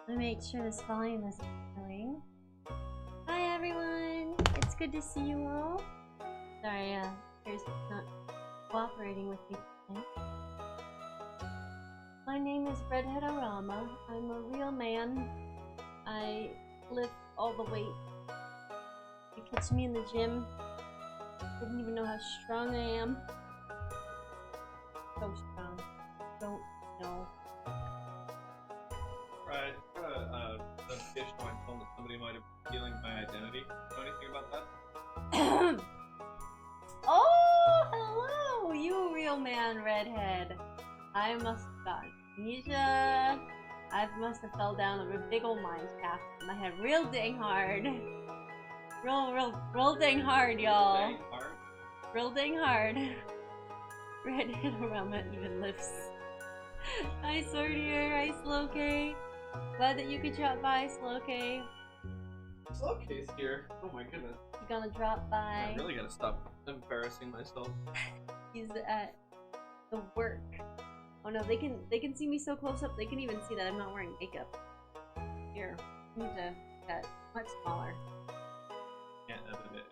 Let me make sure this volume isn't going. Hi everyone! It's good to see you all. Sorry, here's not cooperating with me today. My name is Redhead-O-Rama. I'm a real man. I lift all the weight. You catch me in the gym. Didn't even know how strong I am. So strong. Don't know. Right, I got a notification on my phone that somebody might have been stealing my identity. Know anything about that? Oh, hello! You real man, Redhead. I must have gotten amnesia. I must have fell down a big old mine shaft in my head real dang hard. Real dang hard, y'all. Dang hard? Real dang hard. Redhead-O-Rama even lifts. Hi, Sortier. Hi, Slowk. Glad that you could drop by, Slowk. Slowk's here. Oh my goodness. You gonna drop by? I really gotta stop embarrassing myself. He's at the work. Oh no, they can see me so close up. They can even see that I'm not wearing makeup. Here, I need to get much smaller. Can't edit it.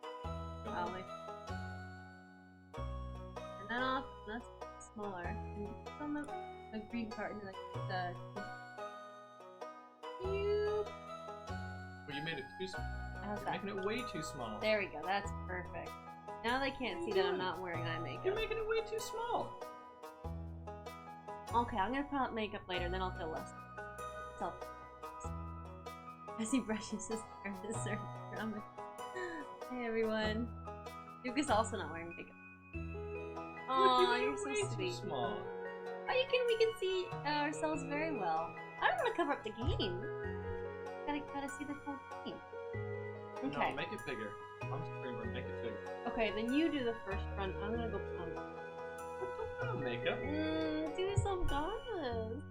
Oh, like, turn that off. That's smaller. And put on the green part and like the. Well, you made it too small. How's You're that? making it way too small. There we go. That's perfect. Now they can't see that I'm not wearing eye makeup. You're making it way too small. Okay, I'm gonna put on makeup later, then I'll feel less. So, as he brushes his hair, this is Drama. Hey everyone. Duke is also not wearing makeup. Aw, you're so sweet. Too small. Oh, we can see ourselves very well. I don't want to cover up the game. Gotta see the whole game. Okay. No, make it bigger. I'm screamer, make it bigger. Okay, then you do the first run. I'm gonna go put on Makeup. do some goggles.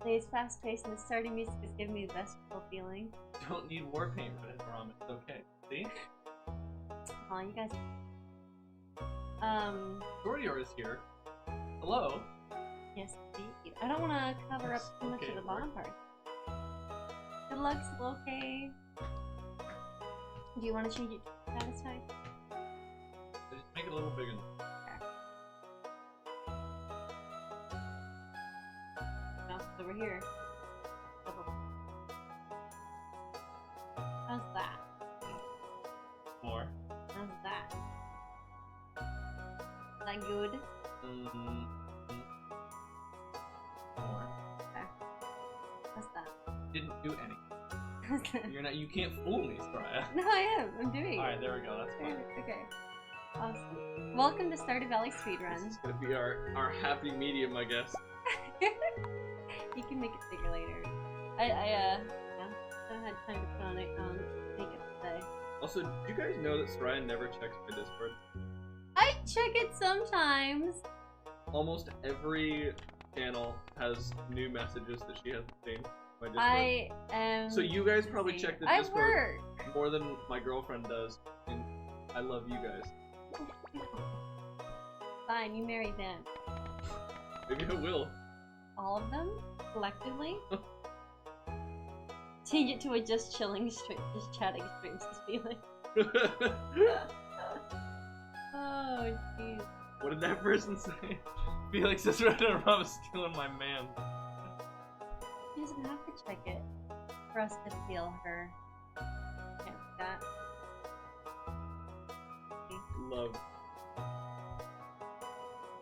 Today's fast paced and the starting music is giving me the best feeling. Don't need war paint for this ramen. It's okay. See? Aw, you guys. Sortier is here. Hello. Yes, indeed. I don't want to cover up too much of the bottom part. Good luck, Slowk. Do you want to change it to satisfied? Just make it a little bigger. No, it's over here. How's that? More. How's that? Is that good? More. Okay. How's that? Didn't do anything. How's that? You're not. You can't fool me, Soraya. No, I am. I'm doing it. All right, there we go. That's fine. Okay. Awesome. Welcome to Stardew Valley Speedrun. This is gonna be our happy medium, I guess. You can make it bigger later. I haven't had time to put on makeup today. Also, did you guys know that Soraya never checks my Discord? I check it sometimes. Almost every channel has new messages that she hasn't seen. My Discord. I am. So you guys probably check the I Discord work. more than my girlfriend does, and I love you guys. Fine, you marry them. Maybe I will. All of them? Collectively? Change it to a just chilling stream, just chatting stream this feeling. Oh, jeez. What did that person say? Felix is right on Rob stealing my man. She doesn't have to check it for us to feel her. Can't do that. Love.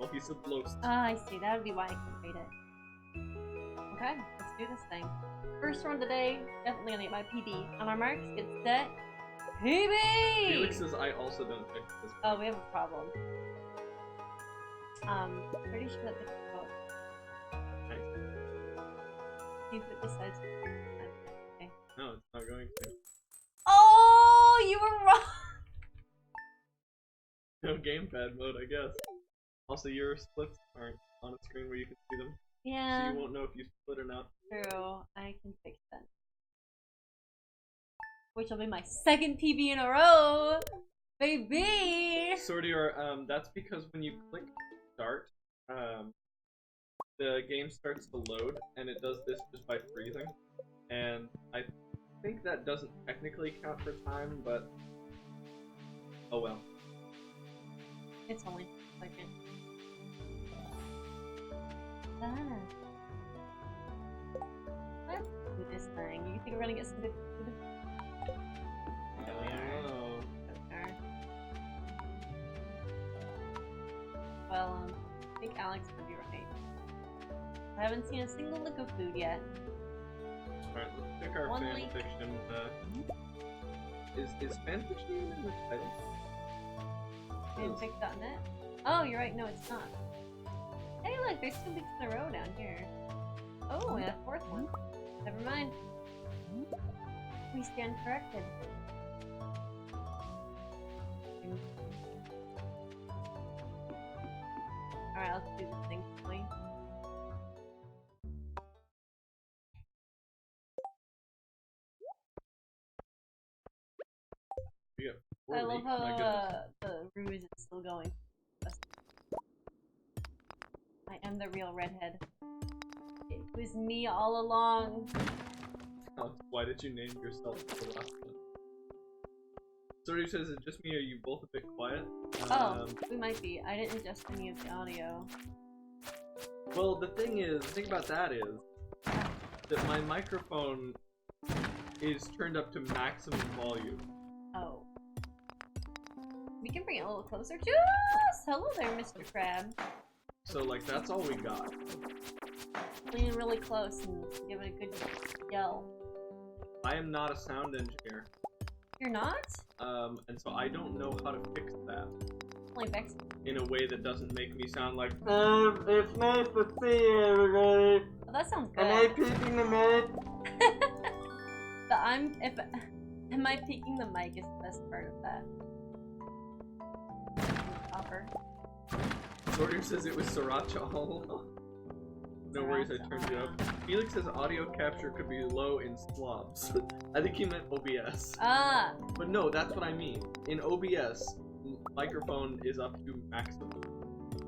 Well, he said Lost. Ah, I see. That would be why I can rate it. Okay, let's do this thing. First run today, definitely gonna get my PB. On our marks, get set, PB! Felix says I also don't check this. Oh, we have a problem. Pretty sure that this is both. See if it decides to. Okay. No, it's not going to. Oh, you were wrong! No gamepad mode, I guess. Also, your splits aren't on a screen where you can see them. Yeah. So you won't know if you split or not. True. I can fix that. Which will be my second PB in a row! Baby! Sortier, that's because when you click start, the game starts to load, and it does this just by freezing. And I think that doesn't technically count for time, but oh well. It's only a second. Ah. Let's do this thing. You think we're gonna get some good food? I don't know. Okay. Well, I think Alex would be right. I haven't seen a single lick of food yet. Alright, let's pick our One fan link. fiction. Is fan fiction even in the title? Fanfic.net? Oh, you're right. No, it's not. Hey, look, there's 2 weeks in a row down here. Oh, and a 4th one. Never mind. We stand corrected. Alright, let's do this thing quickly. We got 4 I love leaks, my goodness. how the ruse is still going. I am the real redhead. It was me all along. Oh, why did you name yourself the last one? Sorry, says it's just me, are you both a bit quiet? Oh, we might be. I didn't adjust any of the audio. Well, the thing about that is that my microphone is turned up to maximum volume. Oh. We can bring it a little closer to us! Hello there, Mr. Crab. So, like, that's all we got. Lean in really close and give it a good yell. I am not a sound engineer. You're not? And so I don't know how to fix that Only Bex. in a way that doesn't make me sound like It's nice to see you, everybody. Oh, that sounds good. Am I peeping the mic? Am I peeking the mic is the best part of that. Offer. Sorter says it was Sriracha all along. No worries, I turned you up. Felix says audio capture could be low in slobs. I think he meant OBS. Ah! But no, that's what I mean. In OBS, microphone is up to maximum.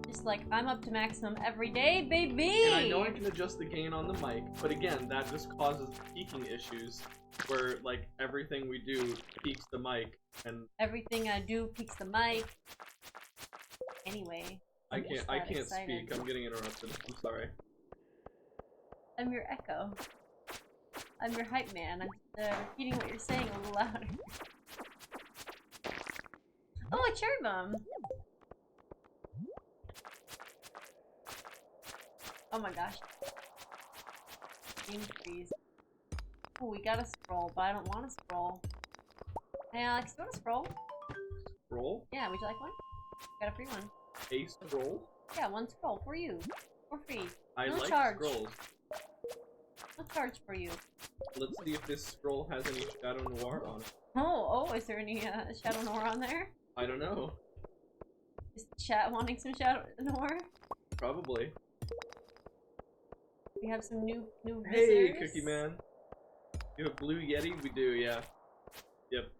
Just like, I'm up to maximum every day, baby! And I know I can adjust the gain on the mic, but again, that just causes peaking issues where, like, everything we do peaks the mic, and everything I do peaks the mic. Anyway. I can't speak. I'm getting interrupted. I'm sorry. I'm your echo. I'm your hype man. I'm repeating what you're saying a little louder. Oh, a cherry bomb! Oh my gosh. Game freeze. Oh, we got a scroll, but I don't want to scroll. Hey Alex, you want a scroll? Scroll? Yeah, would you like one? Got a free one. A scroll? Yeah, one scroll for you. For free. I No like charge. scrolls. No charge for you. Let's see if this scroll has any Shadow Noir on it. Oh, is there any Shadow Noir on there? I don't know. Is the chat wanting some Shadow Noir? Probably. We have some new Hey, visitors. Cookie Man. You have a blue Yeti? We do, yeah. Yep.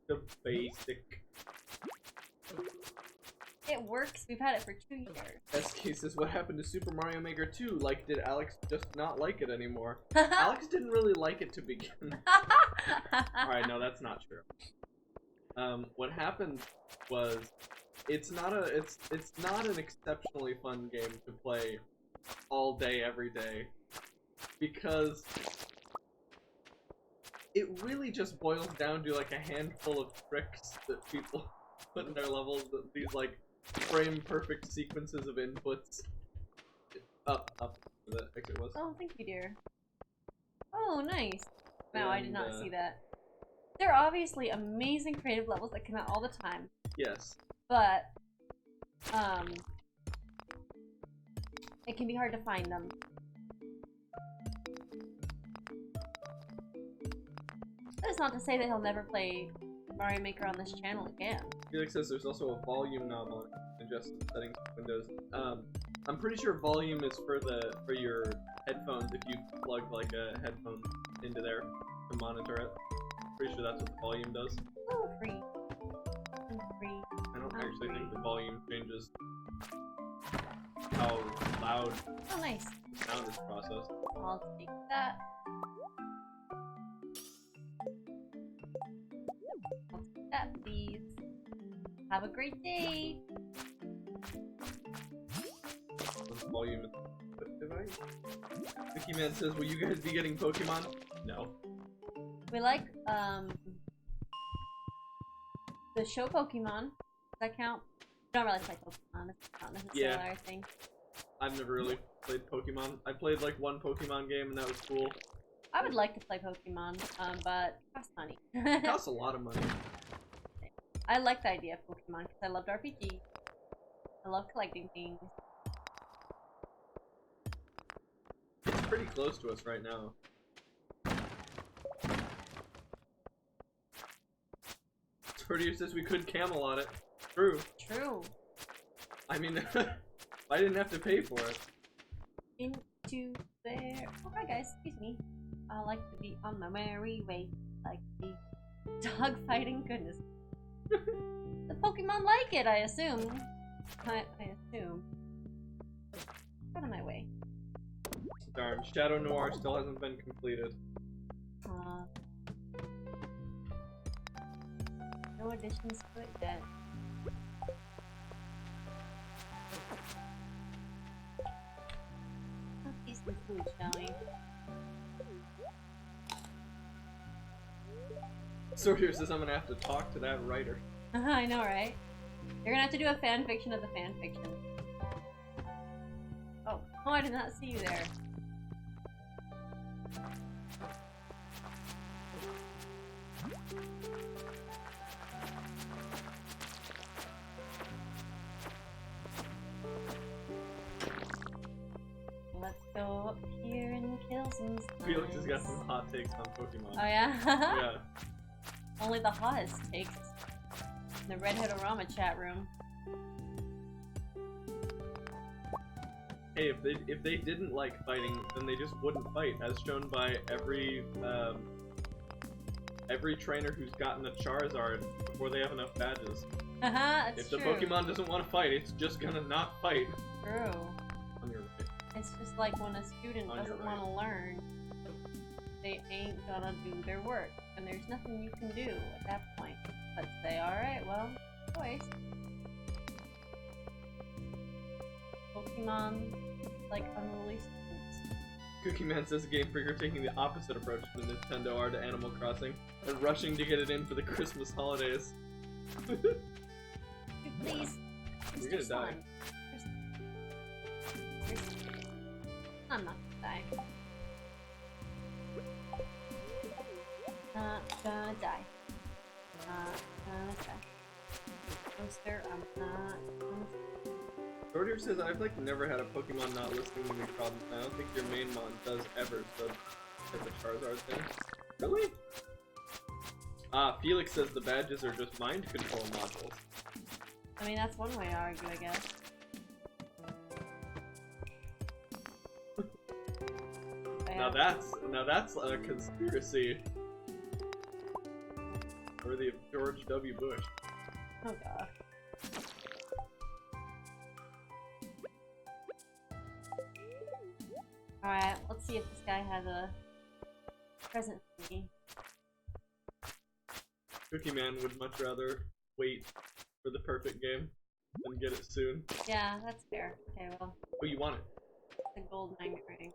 The basic. It works. We've had it for 2 years. SK says, what happened to Super Mario Maker 2? Like, did Alex just not like it anymore? Alex didn't really like it to begin. Alright, no, that's not true. What happened was, it's not an exceptionally fun game to play all day, every day. Because it really just boils down to, like, a handful of tricks that people put in their levels, that these, like, frame-perfect sequences of inputs. Up, the exit was. Oh, thank you, dear. Oh, nice. Wow, I did not And, see that. There are obviously amazing creative levels that come out all the time, Yes. but, it can be hard to find them. That is not to say that he'll never play Mario Maker on this channel again. Felix says there's also a volume knob on adjusted settings windows. I'm pretty sure volume is for your headphones if you plug like a headphone into there to monitor it. Pretty sure that's what the volume does. Oh, free. I'm free. I don't I'm actually free. think the volume changes how loud Oh, nice. the sound is processed. I'll take that. I'll take that, please. Have a great day. The volume is device. Mickey Man says, will you guys be getting Pokemon? No. We like, the show Pokemon. Does that count? We don't really play Pokemon. It's not necessarily our thing. I've never really played Pokemon. I played like one Pokemon game and that was cool. I would like to play Pokemon, but it costs money. It costs a lot of money. I like the idea of Pokemon because I loved RPG. I love collecting things. It's pretty close to us right now. Tortier says we could Camelot it. True. True. I mean, I didn't have to pay for it. Into there. Oh, hi guys. Excuse me. I like to be on my merry way. Like to be dog fighting. Goodness. The Pokemon like it, I assume. I assume. Out of my way. Darn, Shadow Noir still hasn't been completed. No additions to it yet. Let's eat some food, shall we? Sortier says I'm gonna have to talk to that writer. I know, right? You're gonna have to do a fan fiction of the fan fiction. Oh, I did not see you there. Let's go up here and kill some stuff. Felix has got some hot takes on Pokemon. Oh yeah? Yeah. Only the hottest takes. In the Redhead-O-Rama chat room. Hey, if they didn't like fighting, then they just wouldn't fight, as shown by every trainer who's gotten a Charizard before they have enough badges. Haha, it's If the true. Pokemon doesn't want to fight, it's just gonna not fight. True. On your right. It's just like when a student On your doesn't right. want to learn, they ain't gonna do their work. And there's nothing you can do at that point. But say, alright, well, choice. Pokemon, like unruly students. Cookie Man says Game Freak are taking the opposite approach to Nintendo are to Animal Crossing and rushing to get it in for the Christmas holidays. Dude, please. You're gonna die. I'm not gonna die. Not gonna die. Not gonna die. Poster, I'm not gonna. Sortier says I've like never had a Pokemon not listening to me problem. I don't think your main mon does ever, so get the Charizard thing. Really? Ah, Felix says the badges are just mind control modules. I mean, that's one way to argue, I guess. Now that's a conspiracy worthy of George W. Bush. Oh god. Alright, let's see if this guy has a present for me. Cookie Man would much rather wait for the perfect game than get it soon. Yeah, that's fair. Okay, well, Oh, you want it? the gold magnet ring.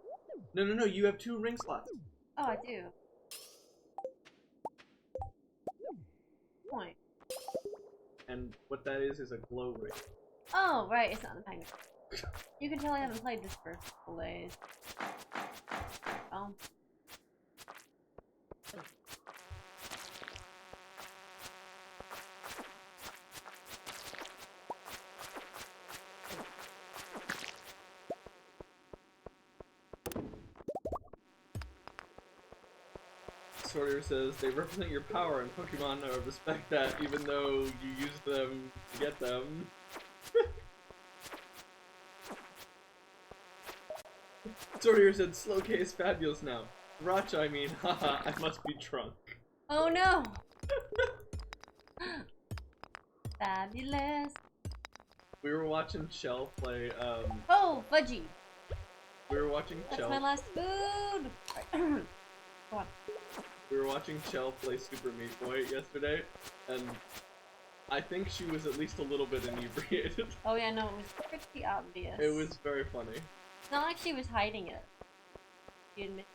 No, you have 2 ring slots. Oh, I do. Point. And what that is a glow ring. Oh, right, it's not the magnet. You can tell I haven't played this for a couple days. Oh. Sortier says they represent your power and Pokemon respect that even though you use them to get them. Sortier said Slowk is fabulous now. Racha, I mean, haha, I must be drunk. Oh no! Fabulous. We were watching Shell play, Oh, Fudgy. We were watching That's Chell. my last food! Go on. We were watching Chell play Super Meat Boy yesterday, and I think she was at least a little bit inebriated. Oh yeah, no, it was pretty obvious. It was very funny. It's not like she was hiding it. She admit.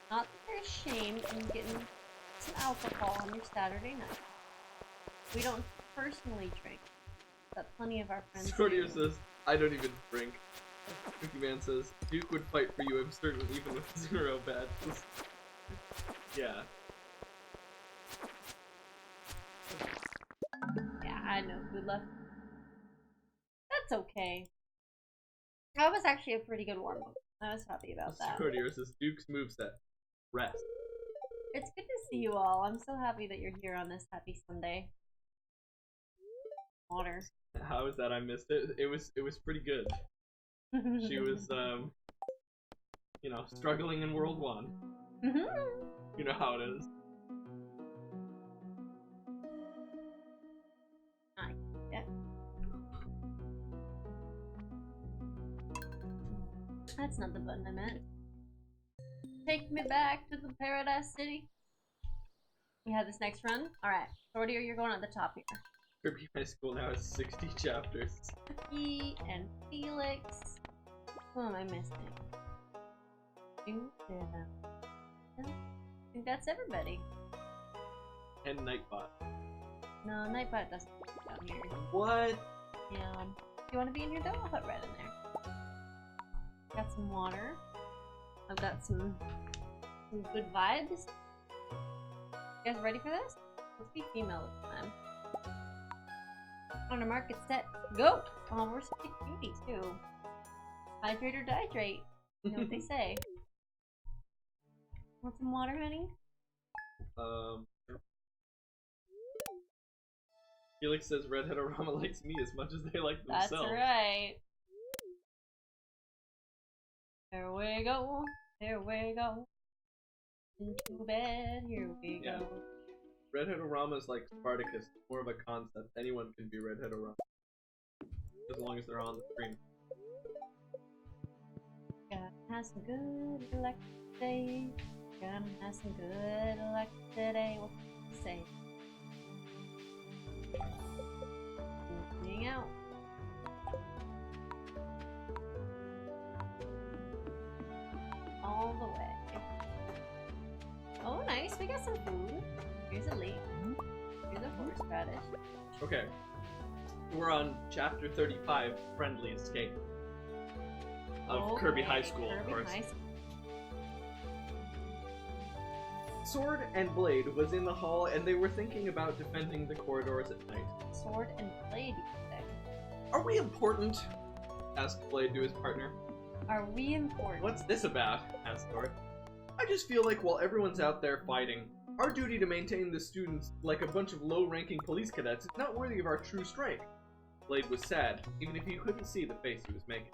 Not that there's shame in getting some alcohol on your Saturday night. We don't personally drink, but plenty of our friends Sortier do. says, I don't even drink. Cookie Man says, Duke would fight for you, I'm certain, even with 0 badges. Yeah. Yeah, I know. Good luck. That's okay. That was actually a pretty good warm-up. I was happy about that. Sortier says, Duke's moveset. Rest. It's good to see you all. I'm so happy that you're here on this happy Sunday. Water. How is that? I missed it. It was pretty good. She was, you know, struggling in World 1. You know how it is. Yeah. That's not the button I meant. Take me back to the Paradise City. We have this next run. Alright. Sortier, you're going at the top here. Kirby High School now has 60 chapters. Cookie and Felix. Who am I missing? I think that's everybody. And Nightbot. No, Nightbot doesn't fit down here. What? Yeah. If you want to be in here, though, I'll put red in there. Got some water. I've got some good vibes. You guys ready for this? Let's be female this time. On the market set, go! Oh, we're such a cutie, too. Hydrate or dihydrate. You know what they say. Want some water, honey? Felix says Redhead-O-Rama likes me as much as they like themselves. That's right. Here we go. Here we go. Into bed. Here we go. Redhead-O-Rama is like Spartacus, more of a concept. Anyone can be Redhead-O-Rama. As long as they're on the screen. Gonna have some good luck today. Gonna have some good luck today. What can you say? Moving out. All the way. Oh, nice. We got some food. Here's a leek. Here's a horseradish. Okay. We're on chapter 35, Friendly Escape. Of Kirby High School, of course. High School. Sword and Blade was in the hall, and they were thinking about defending the corridors at night. Sword and Blade, you say? Are we important? Asked Blade to his partner. Are we important? What's this about? Asked Sword. I just feel like while everyone's out there fighting, our duty to maintain the students like a bunch of low-ranking police cadets is not worthy of our true strength. Blade was sad, even if he couldn't see the face he was making.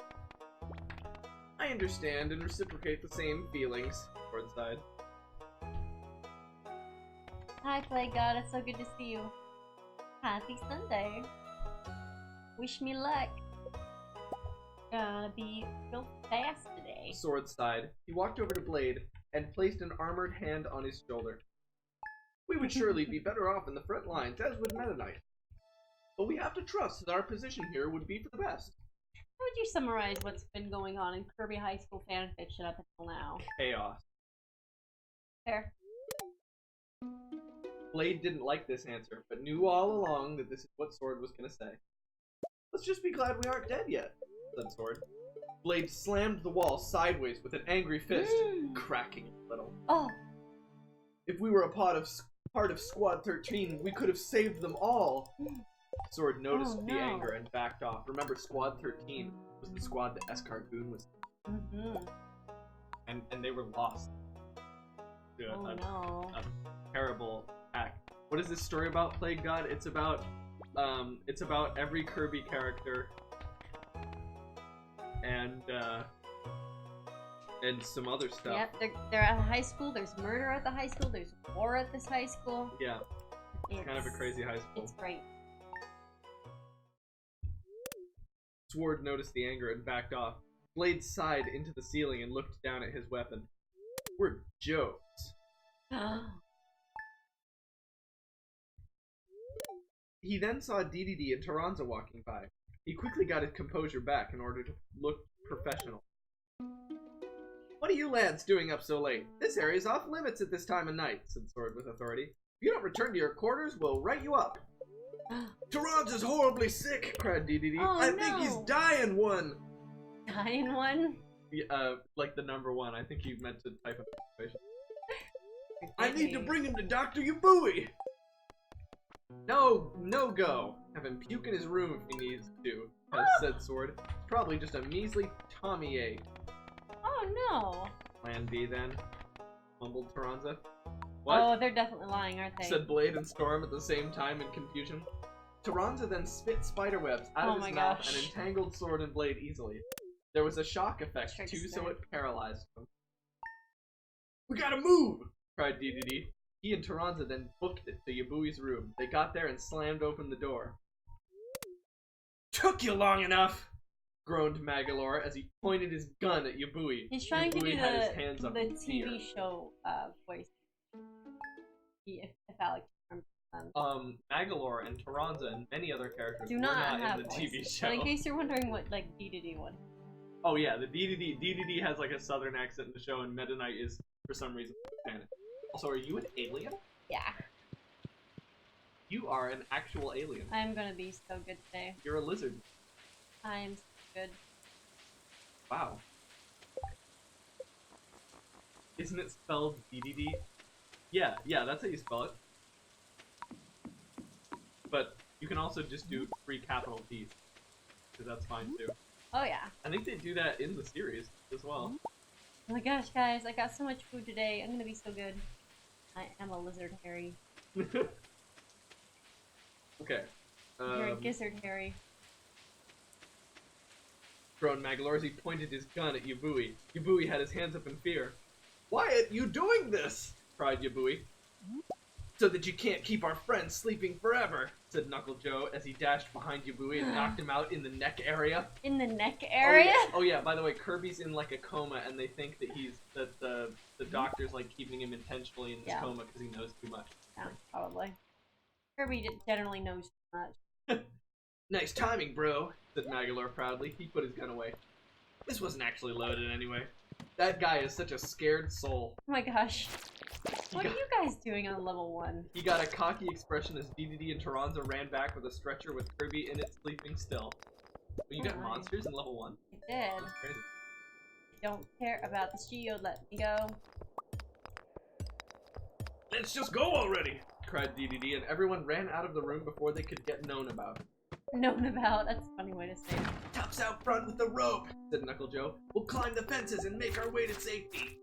I understand and reciprocate the same feelings, Sword sighed. Hi, Play God. It's so good to see you. Happy Sunday. Wish me luck. Gonna be real fast today. Sword sighed. He walked over to Blade and placed an armored hand on his shoulder. We would surely be better off in the front lines, as would Meta Knight. But we have to trust that our position here would be for the best. How would you summarize what's been going on in Kirby High School fanfiction up until now? Chaos. Fair. Blade didn't like this answer, but knew all along that this is what Sword was gonna say. Let's just be glad we aren't dead yet, said Sword. Blade slammed the wall sideways with an angry fist, cracking it a little. Oh! If we were a part of Squad 13, we could have saved them all. Sword noticed the anger and backed off. Remember, Squad 13 was the squad that Escargoon was in. And they were lost. To a terrible attack. What is this story about, Plague God? It's about every Kirby character and some other stuff. Yep, they're at a high school, there's murder at the high school, there's war at this high school. Yeah. It's kind of a crazy high school. It's great. Sword noticed the anger and backed off. Blade sighed into the ceiling and looked down at his weapon. We're jokes. He then saw DDD and Taranza walking by. He quickly got his composure back in order to look professional. What are you lads doing up so late? This area's off limits at this time of night, said Sword with authority. If you don't return to your quarters, we'll write you up. Taranza's horribly sick, cried DDD. Oh, I think he's dying one. Dying one? Like the number one. I think he meant to type a situation. I need to bring him to Dr. Yabui. No go. Have him puke in his room if he needs to, said Sword. Probably just a measly Tommy ache. Oh no. Plan B then, mumbled Taranza. What? Oh, they're definitely lying, aren't they? Said Blade and Storm at the same time in confusion. Taranza then spit spiderwebs out of his mouth and entangled Sword and Blade easily. There was a shock effect too, so it paralyzed them. We gotta move! Cried DDD. He and Taranza then booked it to Yabui's room. They got there and slammed open the door. Took you long enough! Groaned Magalore as he pointed his gun at Yabui. He's trying to do the TV show voice. If Alex remembers. Magalore and Taranza and many other characters do were not not in the TV show. But in case you're wondering what, like, DDD would. Oh yeah, the DDD has like a southern accent in the show, and Meta Knight is, for some reason, Hispanic. Also, are you an alien? Yeah. You are an actual alien. I'm gonna be so good today. You're a lizard. I'm so good. Wow. Isn't it spelled DDD? Yeah, that's how you spell it. But you can also just do 3 capital T's, because that's fine too. Oh yeah. I think they do that in the series as well. Oh my gosh, guys, I got so much food today. I'm gonna be so good. I am a lizard Harry. Okay. You're a gizzard Harry. Groaned Magalore as he pointed his gun at Yabui. Yabui had his hands up in fear. Wyatt, you doing this? Cried Yabui. So that you can't keep our friends sleeping forever, said Knuckle Joe as he dashed behind Yabui and knocked him out in the neck area. In the neck area? Oh yeah, by the way, Kirby's in like a coma and they think that the doctor's like keeping him intentionally in this coma because he knows too much. Yeah, probably. Kirby generally knows too much. Nice timing, bro, said Magalore proudly. He put his gun away. This wasn't actually loaded anyway. That guy is such a scared soul. Oh my gosh. What are you guys doing on level 1? He got a cocky expression as DDD and Taranza ran back with a stretcher with Kirby in it sleeping still. But you got monsters in level 1? I did. That's crazy. Don't care about the shield, let me go. Let's just go already! Cried DDD, and everyone ran out of the room before they could get known about. Known about? That's a funny way to say it. Top's out front with the rope, said Knuckle Joe. We'll climb the fences and make our way to safety.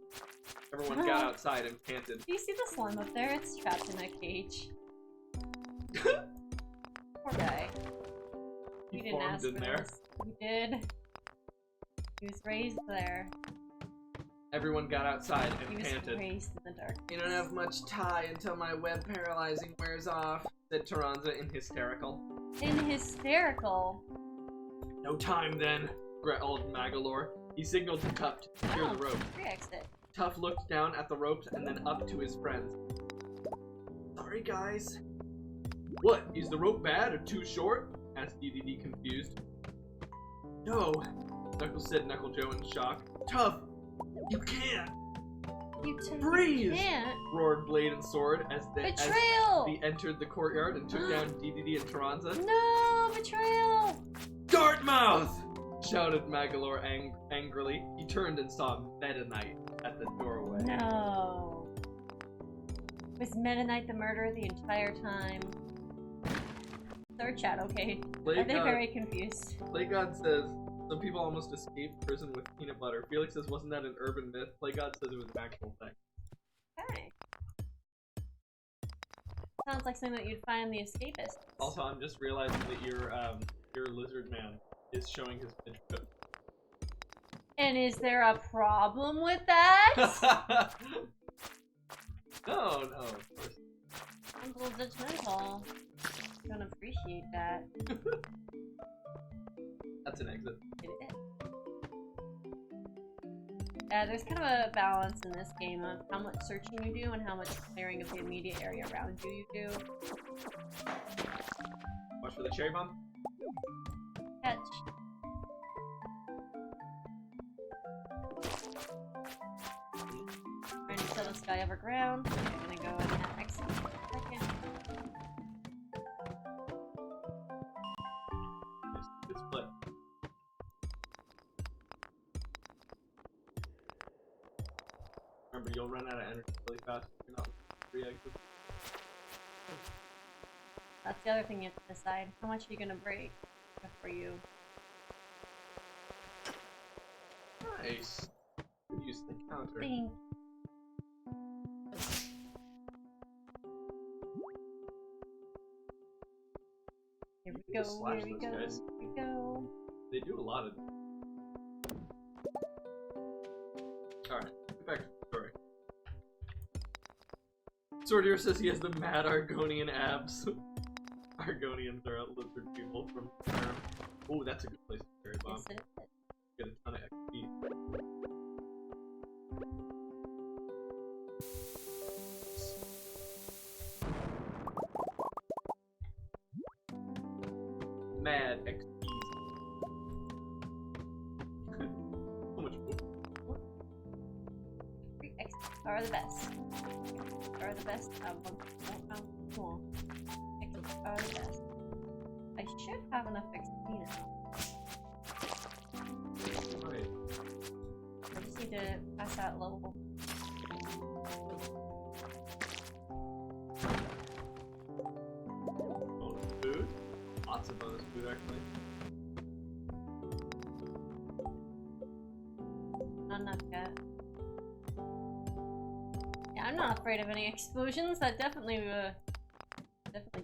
Everyone got outside and panted. Do you see the slime up there? It's trapped in that cage. Poor guy. He didn't ask in for there. this. He did. He was raised there. Everyone got outside and He was panted. raised in the dark. You don't have much tie until my web paralyzing wears off, said Taranza in hysterical. In hysterical? No time then, growled Magalore. He signaled to Tuff to secure the rope. Free exit. Tuff looked down at the ropes and then up to his friends. Sorry, guys. What? Is the rope bad or too short? Asked DDD confused. No, said Knuckle Joe in shock. Tuff, you can't. Breathe! Can't. Roared Blade and Sword as they entered the courtyard and took down DDD and Taranza. No, betrayal! Dartmouth! Shouted Magalore angrily. He turned and saw Meta Knight at the doorway. No. Was Meta Knight the murderer the entire time? Third chat, okay. Are they very confused? Playgod says, some people almost escaped prison with peanut butter. Felix says, wasn't that an urban myth? Playgod says it was an actual thing. Okay. Sounds like something that you'd find in the Escapists. Also, I'm just realizing that your lizard man is showing his midriff. And is there a problem with that? No, of course. I'm a little judgmental. I don't appreciate that. That's an exit. It is. Yeah, there's kind of a balance in this game of how much searching you do and how much clearing of the immediate area around you do. Watch for the cherry bomb. Catch. Trying to kill this guy over ground. I'm gonna go in that next second. Good split. Remember, you'll run out of energy really fast if you're not free exits. That's the other thing you have to decide. How much are you gonna break for you? Nice. Use the counter. Bing. Here we go, Slash here we those go, guys. here we go. They do a lot of. Alright, back to the story. Sortier says he has the mad Argonian abs. Argonians are lizard people from Skyrim. Oh, that's a good place to carry bomb. Yes, it is. Get a ton of XP. Mad XP. So much food. Free X are the best. Are the best. Cool. X are the best. I should have enough XP now. Right. I just need to pass that level. Bonus food. Lots of bonus food, actually. Not enough yet. Yeah, I'm not afraid of any explosions. That definitely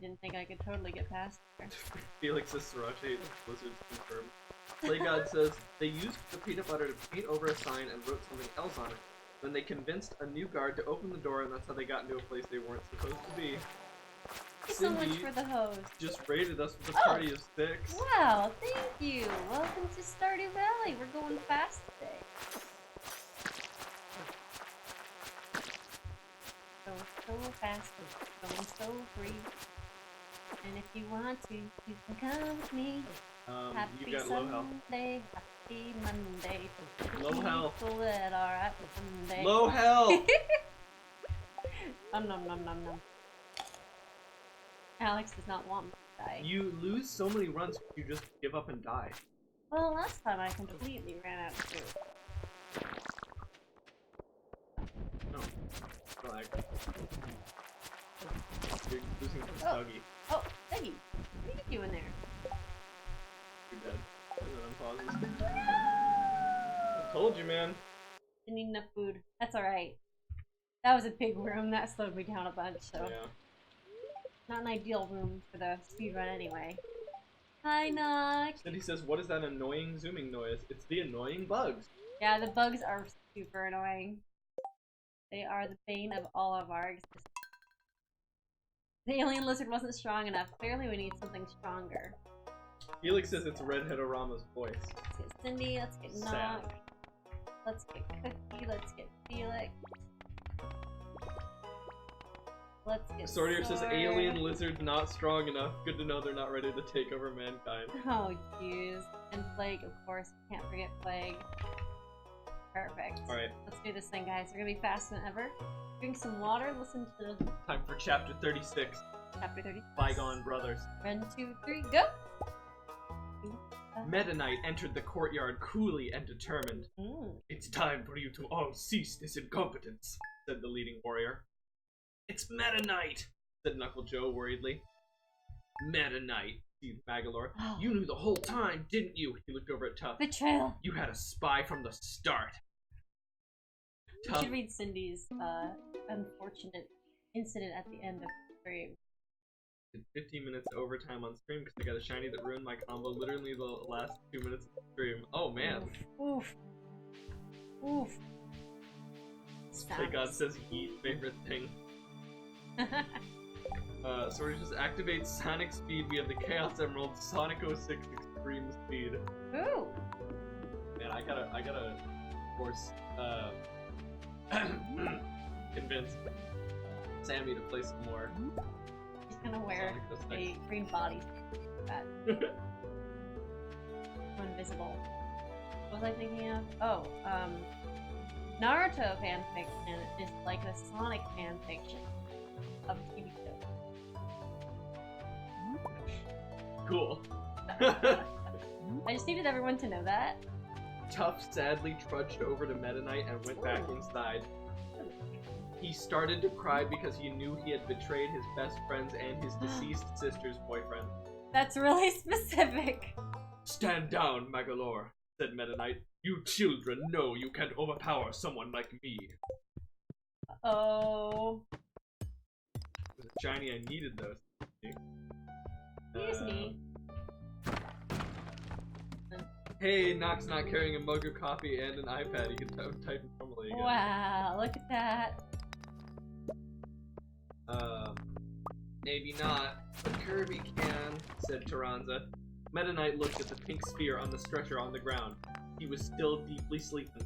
didn't think I could totally get past there. Felix's Sriracha Blizzard's confirmed. Play God says they used the peanut butter to paint over a sign and wrote something else on it. Then they convinced a new guard to open the door, and that's how they got into a place they weren't supposed to be. Thank you so much Cindy for the host. just raided us with a Oh. party of 6. Wow, thank you. Welcome to Stardew Valley. We're going fast today. So fast, going so free. And if you want to, you can come with me. Happy You got low health. Sunday, happy Monday. Low health. People that are at Monday. Low health! Nom nom nom nom nom. Alex does not want me to die. You lose so many runs, you just give up and die. Well, last time I completely ran out of food. No. Like, you're losing to Oh. Dougie. Oh, Peggy, what are you doing there? You're dead. And then unpauses. I told you, man. Didn't need enough food. That's alright. That was a big room. That slowed me down a bunch, so. Yeah. Not an ideal room for the speedrun anyway. Hi, Nox. Cindy says, what is that annoying zooming noise? It's the annoying bugs. Yeah, the bugs are super annoying. They are the bane of all of our existence. The alien lizard wasn't strong enough. Clearly we need something stronger. Felix says it's Redhead-O-Rama's voice. Let's get Cindy, let's get Sad. Nox. Let's get Cookie, let's get Felix. Let's get Sortier says Sword. alien lizard not strong enough. Good to know they're not ready to take over mankind. Oh, jeez. And Plague, of course. Can't forget Plague. Perfect. Alright, Let's do this thing, guys. We're gonna be faster than ever. Drink some water, listen to time for chapter 36. chapter 30. Bygone Brothers. 1, 2, 3, go! Meta Knight entered the courtyard coolly and determined. Mm. It's time for you to all cease this incompetence, said the leading warrior. It's Meta Knight, said Knuckle Joe worriedly. Meta Knight, seethed Magalore. Oh. You knew the whole time, didn't you? He looked over at Tuff. Betrayal! You had a spy from the start. You should read Cindy's unfortunate incident at the end of the stream. 15 minutes overtime on stream because I got a shiny that ruined my combo literally the last 2 minutes of the stream. Oh man. Oof. Oof. Play God says eat favorite thing. So we just activate Sonic Speed via the Chaos Emerald, Sonic 06 Extreme Speed. Ooh! Man, I gotta course, convince Sammy to play some more. He's gonna wear a green body. That. Invisible. What was I thinking of? Oh, Naruto fanfiction is like the Sonic fanfiction of a TV show. Cool. I just needed everyone to know that. Tuff sadly trudged over to Meta Knight and went back inside. He started to cry because he knew he had betrayed his best friends and his deceased sister's boyfriend. That's really specific. Stand down, Magalore, said Meta Knight. You children know you can't overpower someone like me. Oh. It was shiny, I needed those. Excuse me. Hey, Nox not carrying a mug of coffee and an iPad. He can type normally again. Wow, look at that. Maybe not, but Kirby can, said Taranza. Meta Knight looked at the pink sphere on the stretcher on the ground. He was still deeply sleeping.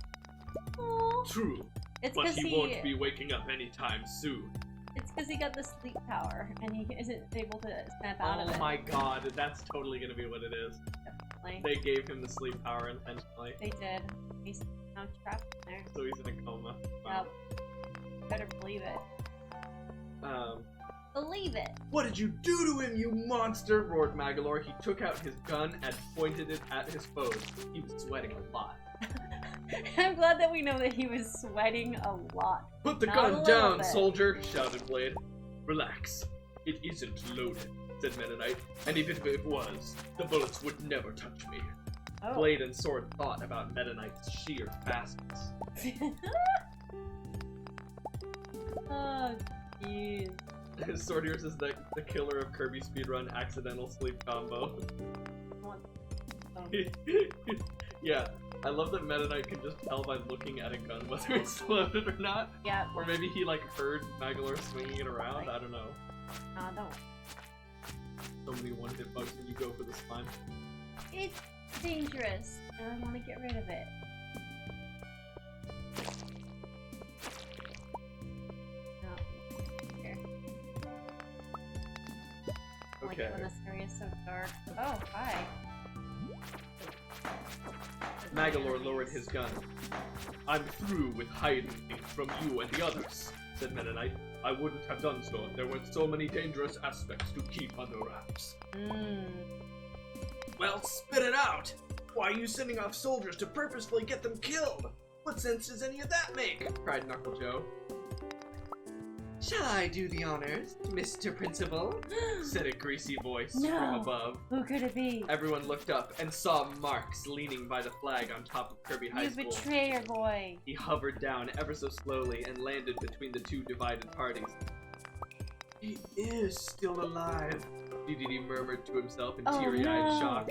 Aww. True, but he won't be waking up anytime soon. It's because he got the sleep power, and he isn't able to snap out of it. Oh my god, that's totally gonna be what it is. Definitely. They gave him the sleep power intentionally. They did. He's now trapped in there. So he's in a coma. Wow. Yep. Better believe it. Believe it! What did you do to him, you monster? Roared Magalore. He took out his gun and pointed it at his foes. He was sweating a lot. I'm glad that we know that he was sweating a lot. Put the gun down, soldier! Shouted Blade. Relax. It isn't loaded, said Meta Knight. And even if it was, the bullets would never touch me. Oh. Blade and Sword thought about Meta Knight's sheer fastness. Oh, jeez. Sortiers is the killer of Kirby speedrun accidental sleep combo. Yeah, I love that Meta Knight can just tell by looking at a gun whether it's loaded or not. Yeah. Or maybe he like heard Magalore swinging it around. I don't know. No. So many one-hit bugs when you go for the slime. It's dangerous, and I want to get rid of it. Okay. Like when this area is so dark. Oh, hi. Magalore lowered his gun. I'm through with hiding things from you and the others, said Meta Knight. I wouldn't have done so if there weren't so many dangerous aspects to keep under wraps. Well, spit it out! Why are you sending off soldiers to purposefully get them killed? What sense does any of that make? Cried Knuckle Joe. Shall I do the honors, Mr. Principal? Said a greasy voice from above. Who could it be? Everyone looked up and saw Marks leaning by the flag on top of Kirby High School. You betrayer, boy! He hovered down ever so slowly and landed between the two divided parties. He is still alive, DDD murmured to himself in teary-eyed shock.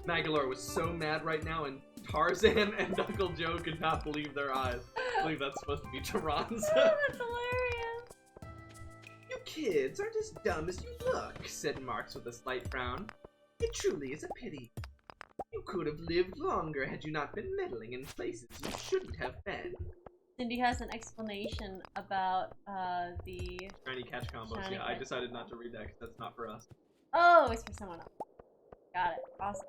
Magalore was so mad right now, and Tarzan and Knuckle Joe could not believe their eyes. I believe that's supposed to be Taranza. Oh, that's hilarious! You kids aren't as dumb as you look, said Marks with a slight frown. It truly is a pity. You could have lived longer had you not been meddling in places you shouldn't have been. Cindy has an explanation about the Shiny catch combos. Yeah, I decided not to read that because that's not for us. Oh, it's for someone else. Got it. Awesome.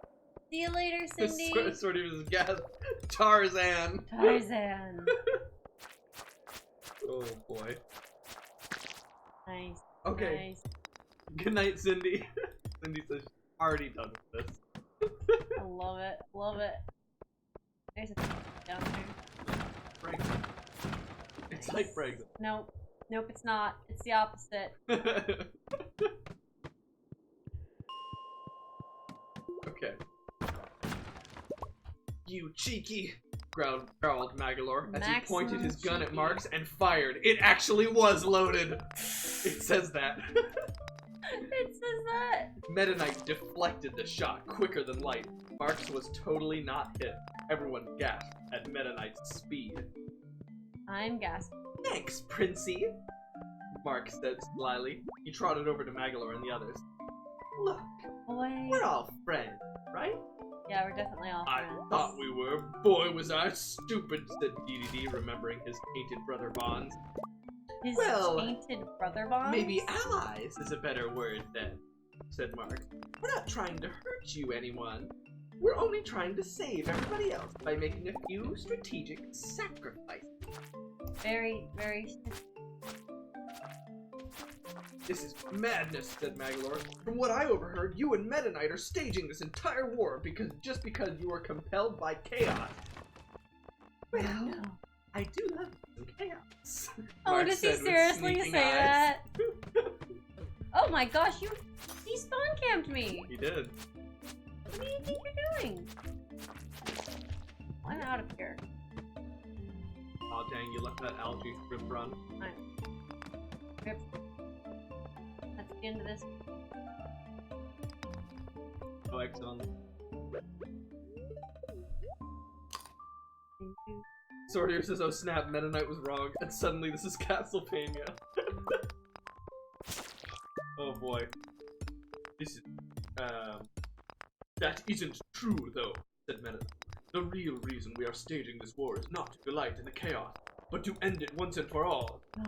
See you later, Cindy. Sort of his gas. Tarzan. Tarzan. Oh boy. Nice. Okay. Nice. Good night, Cindy. Cindy says she's already done with this. I love it. Love it. There's a down there. Brexit. It's like Brexit. Nope. Nope, it's not. It's the opposite. Okay. You cheeky! Growled Magalore as he pointed his gun at Marks and fired. It actually was loaded! It says that. It says that! Meta Knight deflected the shot quicker than light. Marks was totally not hit. Everyone gasped at Meta Knight's speed. I'm gasping. Thanks, Princey! Marks said slyly. He trotted over to Magalore and the others. Look, Boy. we're all friends, right? Yeah, we're definitely all I friends. thought we were. Boy, was I stupid, said DDD, remembering his tainted brother bonds. His Well, tainted brother bonds? Maybe allies is a better word then, said Mark. We're not trying to hurt you, anyone. We're only trying to save everybody else by making a few strategic sacrifices. Very, very... This is madness, said Magalore. From what I overheard, you and Meta Knight are staging this entire war just because you are compelled by chaos. Well, no. I do love some chaos. Oh, Mark does he said with seriously sneaking say eyes. that? Oh my gosh, he spawn camped me! He did. What do you think you're doing? I'm out of here. Aw, dang, you let that algae strip run. Rip. That's the end of this. Oh, exit on. Thank you. Sortier says, oh snap, Meta Knight was wrong, and suddenly this is Castlevania. Oh boy. This is, that isn't true though, said Meta Knight. The real reason we are staging this war is not to delight in the chaos, but to end it once and for all. Oh.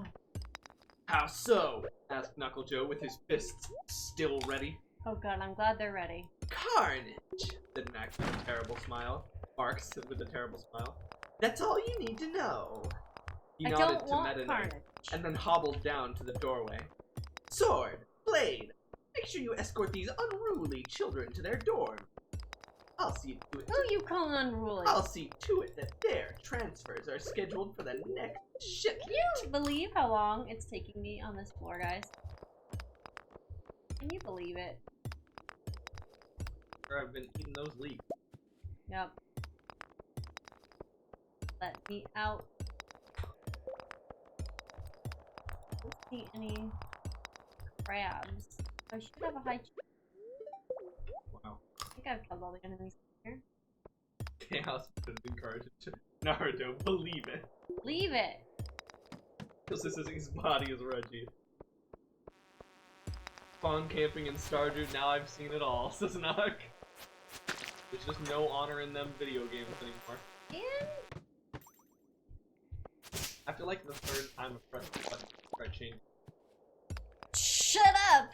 How so? Asked Knuckle Joe with his fists still ready. Oh god, I'm glad they're ready. Carnage, said Max with a terrible smile. Barks with a terrible smile. That's all you need to know. He I nodded don't to want Meta Knight carnage. and then hobbled down to the doorway. Sword, blade, make sure you escort these unruly children to their dorm. I'll see to it. Who you calling unruly? I'll see to it that their transfers are scheduled for the next shipment. Can you believe how long it's taking me on this floor, guys? Can you believe it? Sure, I've been eating those leaves. Yep. Let me out. I don't see any crabs. I should have a high. Wow. I think I've killed all the enemies here. Chaos has encouraged Naruto, believe it. Leave it! Because this is his body is Reggie. Spawn camping in Stardew, now I've seen it all, says Nock. There's just no honor in them video games anymore. And After like the third time of pressing the button, start changing. shut up!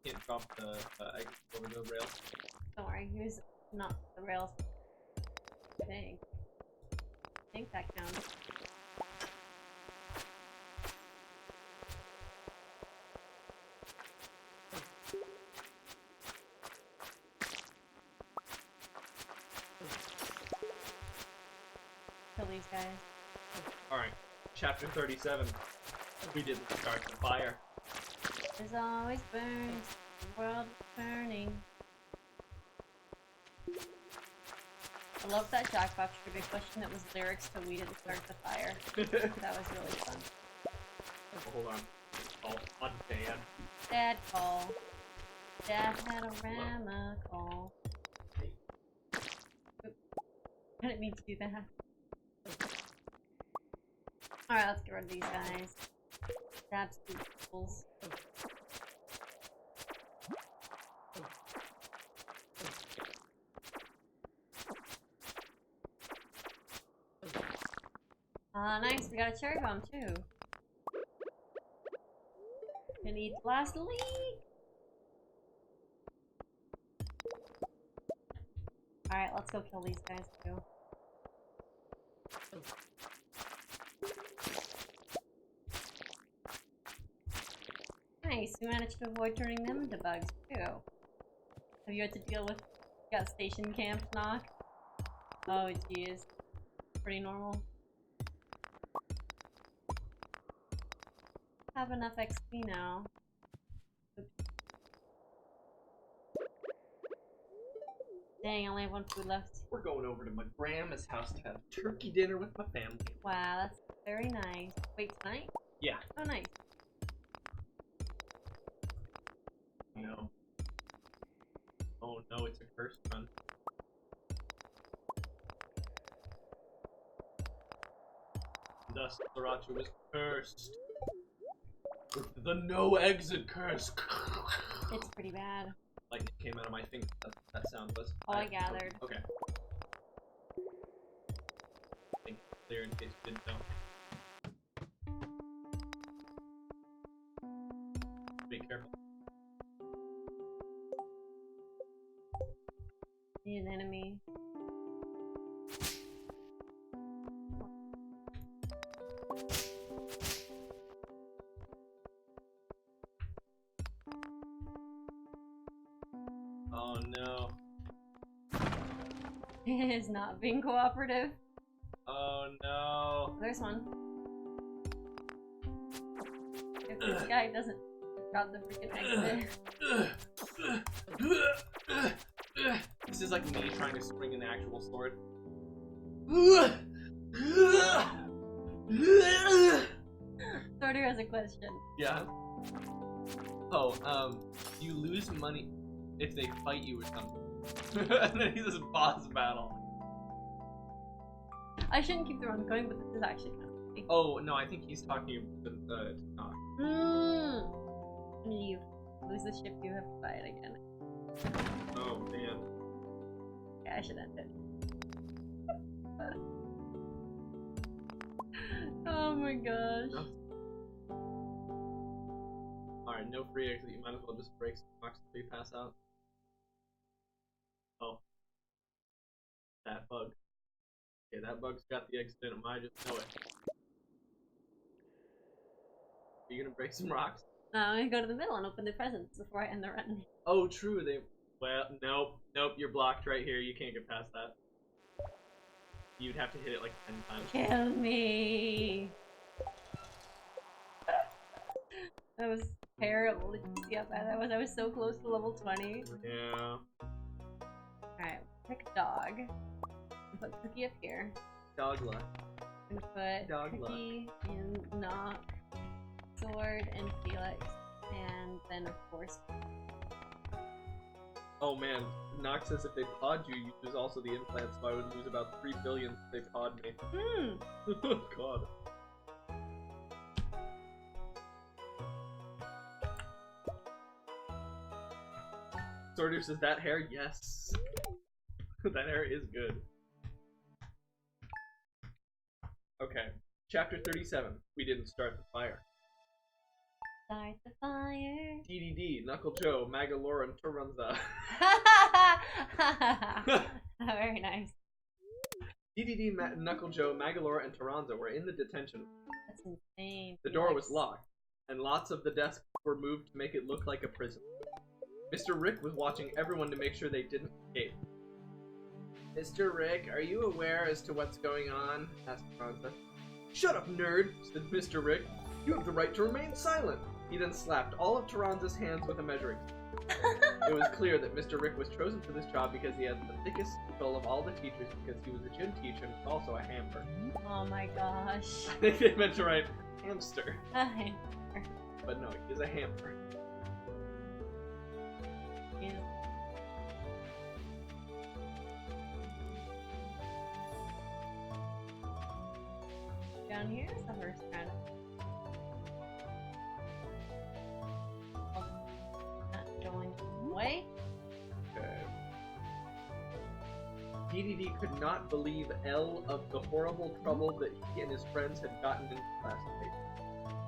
Can't drop the egg over the rail. Don't worry, he was not the rails thing. I think that counts. Kill these guys. Alright, chapter 37. We didn't start the fire. There's always burns. The world is burning. I love that Jackbox trivia question that was lyrics to We Didn't Start the Fire. That was really fun. Oh, hold on. Oh, on Dad. Dad call. Dad had a Rama call. Oops. I didn't mean to do that. Alright, let's get rid of these guys. Absolute fools. Nice, we got a cherry bomb too. Gonna eat the last leak. Alright, let's go kill these guys too. Nice, we managed to avoid turning them into bugs too. Have you had to deal with got station camp knock? Oh geez. Pretty normal. Have enough XP now. Oops. Dang, I only have one food left. We're going over to my grandma's house to have turkey dinner with my family. Wow, that's very nice. Wait, tonight? Yeah. Oh, nice. No. Oh no, it's a cursed run. Thus, Sriracha was cursed. The no exit curse. It's pretty bad. Lightning came out of my finger. That sound was. All I gathered. Okay. Think clear in case you didn't know. Be careful. Need an enemy. Oh no. It is not being cooperative. Oh no. There's one. If this guy doesn't drop the freaking exit. This is like me trying to swing an actual sword. Sorter has a question. Yeah. Oh, you lose money if they fight you or something. And then he's this boss battle. I shouldn't keep the run going, but this is actually kind of funny. Oh no, I think he's talking to Knox. When you lose the ship, you have to buy it again. Oh man. Yeah, I should end it. Oh my gosh. No. Alright, no free exit. You might as well just break some rocks until you pass out. Oh. That bug. Okay, that bug's got the exit in it. I just know it. Are you gonna break some rocks? No, I'm gonna go to the middle and open the presents before I end the run. Oh, true. Well, nope. You're blocked right here. You can't get past that. You'd have to hit it like 10 times. Kill me! That was terrible. Did you see how bad that was? I was so close to level 20. Yeah. Alright, pick a dog. And put Cookie up here. Dog luck. And put Cookie and Knock, Sword, and Felix. And then, of course... Oh man, Nox says if they pod you, you lose also the implant, so I would lose about 3 billion if they pod me. Oh god. Sorter says that hair, yes. That hair is good. Okay, chapter 37. We didn't start the fire. Start the fire. DDD, Knuckle Joe, Magalore, and Taranza. Very nice. DDD, Knuckle Joe, Magalore, and Taranza were in the detention. That's insane. The door was locked, and lots of the desks were moved to make it look like a prison. Mr. Rick was watching everyone to make sure they didn't escape. Mr. Rick, are you aware as to what's going on? Asked Taranza. Shut up, nerd, said Mr. Rick. You have the right to remain silent. He then slapped all of Taranza's hands with a measuring stick. It was clear that Mr. Rick was chosen for this job because he had the thickest skull of all the teachers, because he was a gym teacher and also a hamper. Oh my gosh. I think they meant to write hamster. A hamper. But no, he's a hamper. Yeah. Down here is the horse kind of. Not going away. Okay. DDD could not believe L of the horrible trouble that he and his friends had gotten into last night.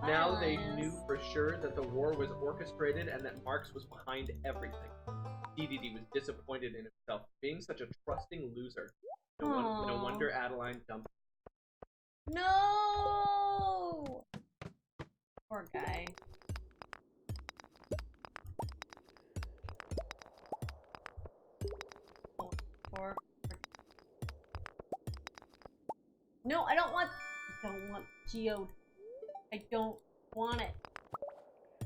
Now they knew for sure that the war was orchestrated and that Marx was behind everything. DDD was disappointed in himself, being such a trusting loser. No wonder Adeline dumped him. No! Poor guy. Poor. No, I don't want Geode. I don't want it.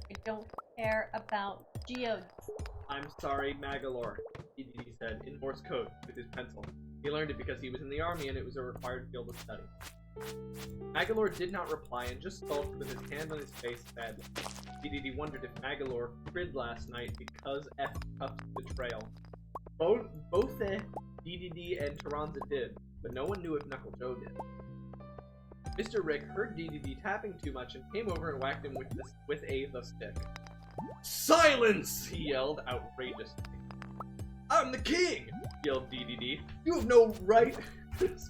I don't care about Geode. I'm sorry, Magalore, DDD said, in Morse code, with his pencil. He learned it because he was in the army and it was a required field of study. Magalore did not reply and just sulked with his hand on his face sadly. DDD wondered if Magalore cried last night because F Cuff's betrayal. Both DDD and Taranza did, but no one knew if Knuckle Joe did. Mr. Rick heard DDD tapping too much and came over and whacked him with the stick. Silence! He yelled outrageously. I'm the king! Yelled DDD. You have no right. It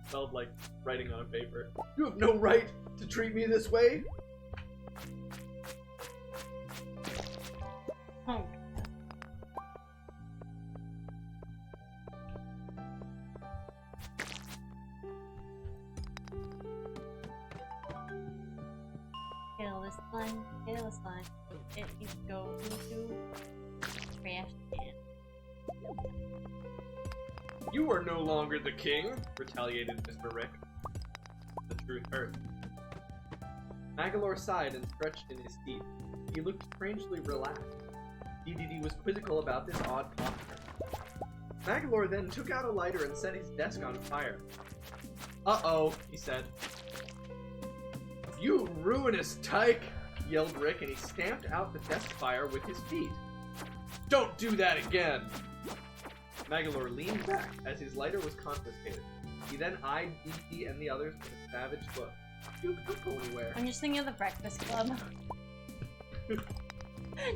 smelled like writing on a paper. You have no right to treat me this way. Oh. Kill this slime, kill this slime. It needs to go into trash can. You are no longer the king, retaliated Mr. Rick. The truth hurt. Magalore sighed and stretched in his seat. He looked strangely relaxed. DDD was quizzical about this odd posture. Magalore then took out a lighter and set his desk on fire. Uh-oh, he said. You ruinous tyke, yelled Rick, and he stamped out the desk fire with his feet. Don't do that again! Magalore leaned back as his lighter was confiscated. He then eyed DDD and the others with a savage look. You don't go anywhere. I'm just thinking of the Breakfast Club.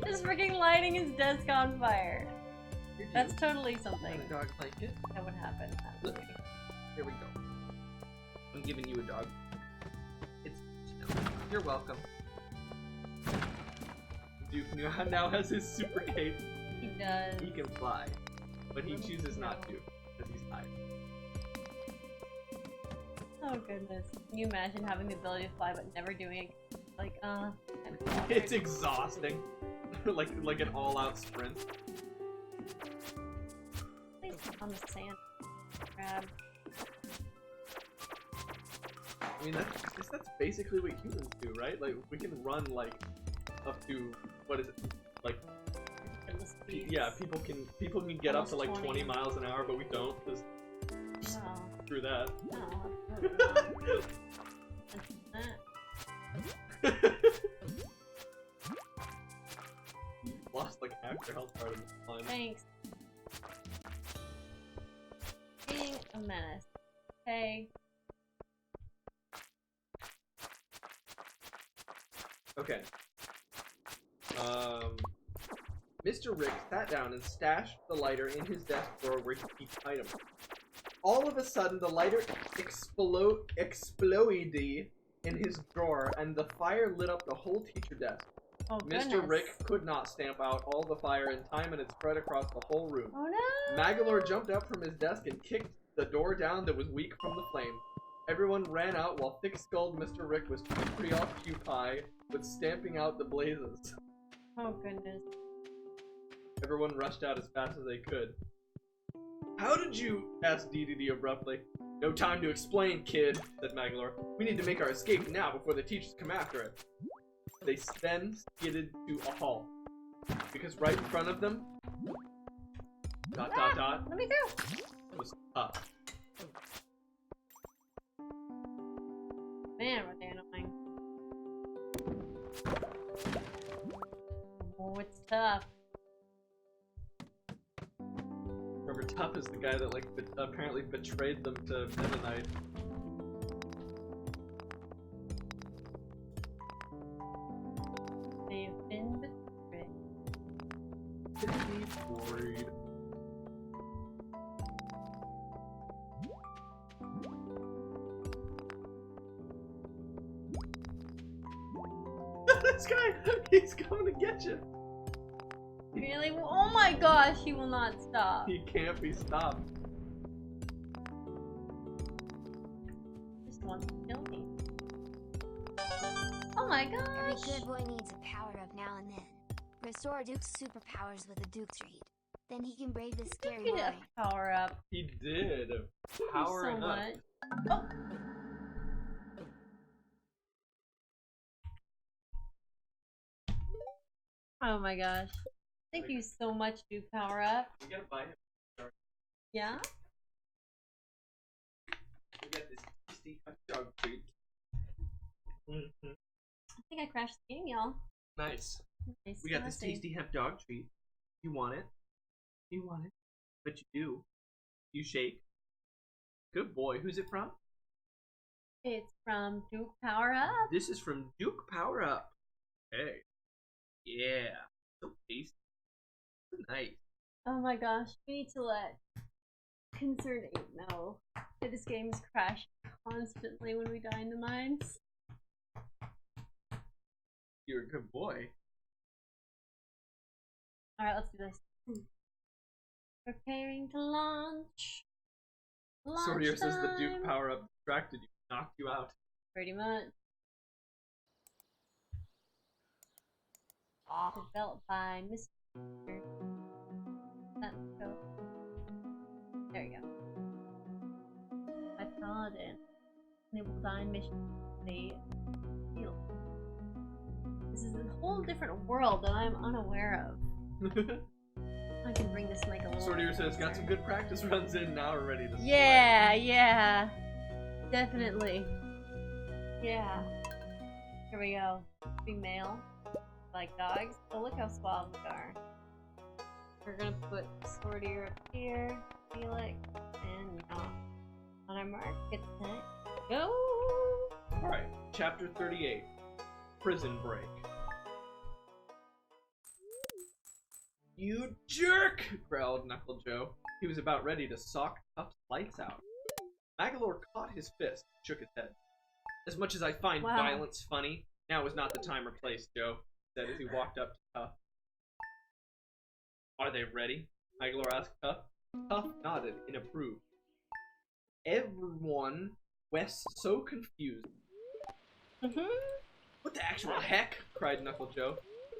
Just freaking lighting his desk on fire. That's totally something A dog like it? that would happen. Look. Here we go. I'm giving you a dog. You're welcome. Duke now has his super cape. He does. He can fly, but he chooses not to because he's tired. Oh goodness. Can you imagine having the ability to fly but never doing it? Like, It's exhausting. like an all-out sprint. Please on the sand. Grab. I mean, that's basically what humans do, right? Like, we can run, like, up to, what is it? Like, yeah, people can get up to, like, 20 miles an hour, but we don't, because screw that. No. You lost, like, half your health part of the climb. Thanks. Being a menace. Okay. Okay. Mr. Rick sat down and stashed the lighter in his desk drawer where he keeps items. All of a sudden, the lighter exploded in his drawer, and the fire lit up the whole teacher desk. Oh, goodness. Mr. Rick could not stamp out all the fire in time, and it spread across the whole room. Oh no! Magalore jumped up from his desk and kicked the door down that was weak from the flame. Everyone ran out while thick-skulled Mr. Rick was preoccupied with stamping out the blazes. Oh goodness. Everyone rushed out as fast as they could. How did you? Asked DDD abruptly. No time to explain, kid, said Magalore. We need to make our escape now before the teachers come after it. They then skidded to a halt. Because right in front of them, dot, Let me through! was up. Man, what they annoying. Oh, it's tough. Remember, Tough is the guy that, like, apparently betrayed them to Mennonite. They've been betrayed. He's worried. This guy, he's coming to get you. Really? Oh my gosh, he will not stop. He can't be stopped. Just wants to kill me. Oh my gosh! Every good boy needs a power-up now and then. Restore Duke's superpowers with a Duke's Read. Then he can brave this scary Get boy. a power up. He did. Thank you Powering so up. much. Oh. Oh my gosh. Thank you so much, Duke Power Up. We gotta buy him. Yeah? We got this tasty hot dog treat. I think I crashed the game, y'all. Nice. Nice. We got this Nothing. tasty hemp dog treat. You want it? You want it? But you do. You shake. Good boy. Who's it from? It's from Duke Power Up. This is from Duke Power Up. Hey. Yeah. So tasty. So nice. Oh my gosh, we need to let Concerned 8 know that this game is crashing constantly when we die in the mines. You're a good boy. Alright, let's do this. Preparing to launch. Sortier says the Duke time. Power Up distracted you, knocked you out. Pretty much. Developed by Mr. There you go. My paladin. Enable design mission. The field. This is a whole different world that I'm unaware of. I can bring this mic a little. Sortier says got some good practice runs in, now we're ready to Yeah, definitely. Yeah. Here we go. Big male. Like dogs. Oh, look how suave we are. We're gonna put Sortier up here, Felix, and Knock. On our mark, get set, go! Alright, chapter 38. Prison Break. You jerk! Growled Knuckle Joe. He was about ready to sock Tuf's lights out. Magalore caught his fist and shook his head. As much as I find violence funny, now is not the time or place, Joe, said as he walked up to Tuff. Are they ready? Magalore asked Tuff. Tuff nodded and approved. Everyone was so confused. What the actual heck? Cried Knuckle Joe.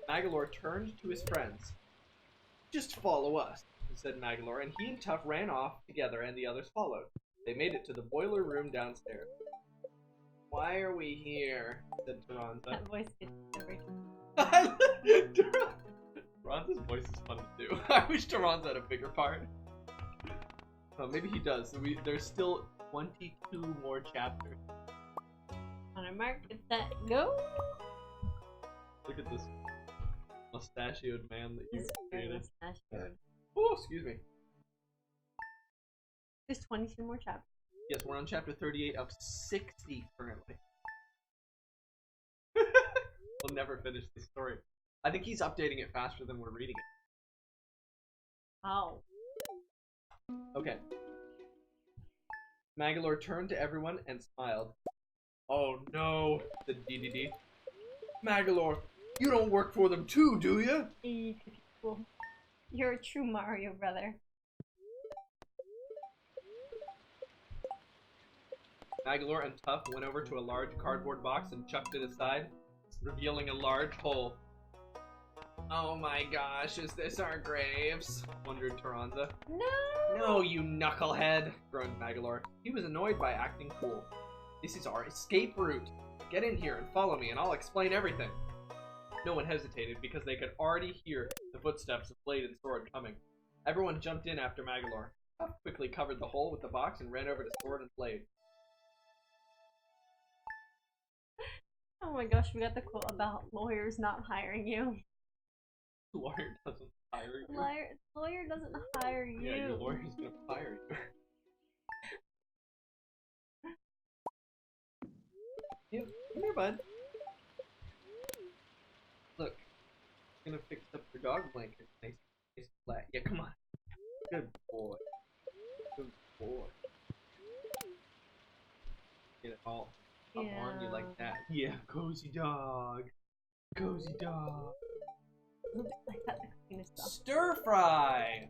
Magalore turned to his friends. Just follow us, said Magalore, and he and Tuff ran off together and the others followed. They made it to the boiler room downstairs. Why are we here? Said Taranza. That voice gets every time. Taranza's voice is fun to do. I wish Taranza had a bigger part. Oh, maybe he does. So there's still 22 more chapters. On our mark, get set, go! Look at this mustachioed man that you He's very created. mustachioed. Oh, excuse me. There's 22 more chapters. Yes, we're on chapter 38 of 60 currently. We'll never finish the story. I think he's updating it faster than we're reading it. Oh. Okay. Magalore turned to everyone and smiled. Oh no, said DDD. Magalore, you don't work for them too, do you? Cool. You're a true Mario brother. Magalore and Tuff went over to a large cardboard box and chucked it aside, revealing a large hole. Oh my gosh, is this our graves? Wondered Taranza. No! No, you knucklehead, groaned Magalore. He was annoyed by acting cool. This is our escape route. Get in here and follow me and I'll explain everything. No one hesitated because they could already hear the footsteps of Blade and Sword coming. Everyone jumped in after Magalore. Tuff quickly covered the hole with the box and ran over to Sword and Blade. Oh my gosh, we got the quote about lawyers not hiring you. Lawyer doesn't hire you. Lawyer doesn't hire you. Yeah, your lawyer's gonna fire you. Yeah, come here, bud. Look, I'm gonna fix up your dog blanket. Nice flat. Yeah, come on. Good boy. Good boy. Get it all up on you like that. Yeah, cozy dog. Cozy dog. Like that, the cleanest stuff. Stir fry!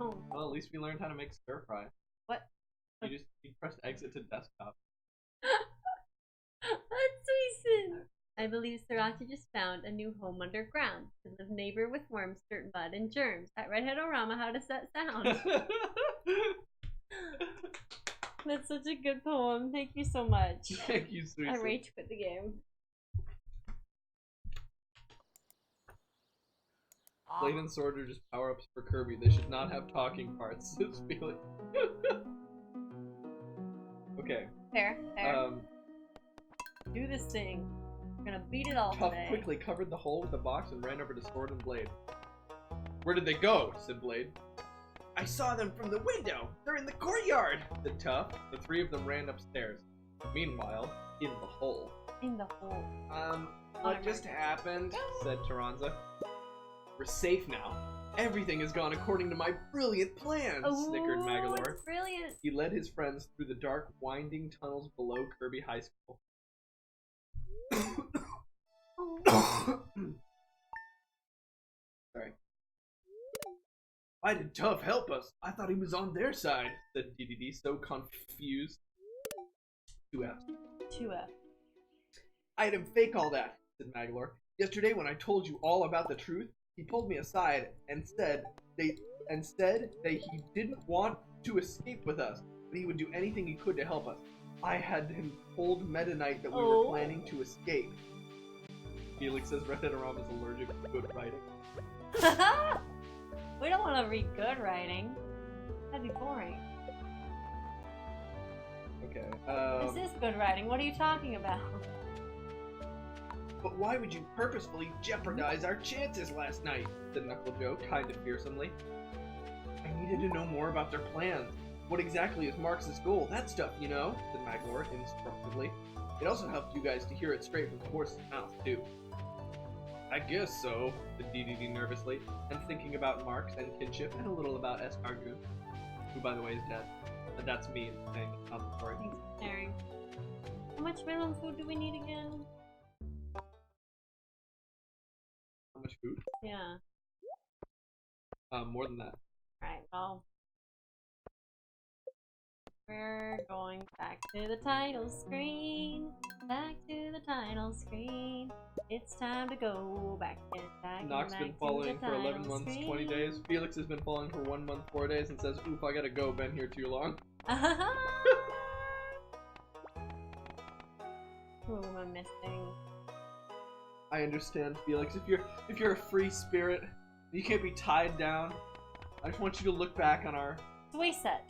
Oh. Well, at least we learned how to make stir fry. What? You press exit to desktop. That's sweet. I believe Sriracha just found a new home underground to live neighbor with worms, dirt, mud, and germs. At Redhead-O-Rama, how does that sound? That's such a good poem. Thank you so much. Thank you, sweet. I rage quit the game. Blade and Sword are just power-ups for Kirby. They should not have talking parts. This feeling. Okay. Fair. Do this thing. We're gonna beat it all Tuff today. quickly covered the hole with the box and ran over to Sword and Blade. Where did they go? Said Blade. I saw them from the window! They're in the courtyard! Said Tough. The three of them ran upstairs. Meanwhile, in the hole. In the hole. What just happened? Said Taranza. We're safe now. Everything has gone according to my brilliant plans, snickered Magalore. It's brilliant. He led his friends through the dark, winding tunnels below Kirby High School. Sorry. Why did Tough help us? I thought he was on their side, said DDD, so confused. 2F. 2F. I had him fake all that, said Magalore. Yesterday when I told you all about the truth, he pulled me aside and said that he didn't want to escape with us, but he would do anything he could to help us. I had him told Meta Knight that we were planning to escape. Felix says Redhead-O-Rama is allergic to good writing. We don't want to read good writing. That'd be boring. Okay. This is good writing. What are you talking about? But why would you purposefully jeopardize our chances last night? Said Knuckle Joe, kind of fearsomely. I needed to know more about their plans. What exactly is Marx's goal? That stuff, you know, said Magalore instructively. It also helped you guys to hear it straight from the horse's mouth, too. I guess so, said DDD nervously, and thinking about Marx and kinship and a little S. Escargot, who, by the way, is dead. And that's me saying it's not the story. Thanks for sharing. How much melon food do we need again? How much food? Yeah. More than that. Right, well. We're going back to the title screen. Back to the title screen. It's time to go back and back. Nock's been following for 11 months, 20 days. Felix has been following for 1 month, 4 days, and says, "Oof, I gotta go. Been here too long." Who am I missing? I understand, Felix. If you're a free spirit, you can't be tied down. I just want you to look back on our Sway set.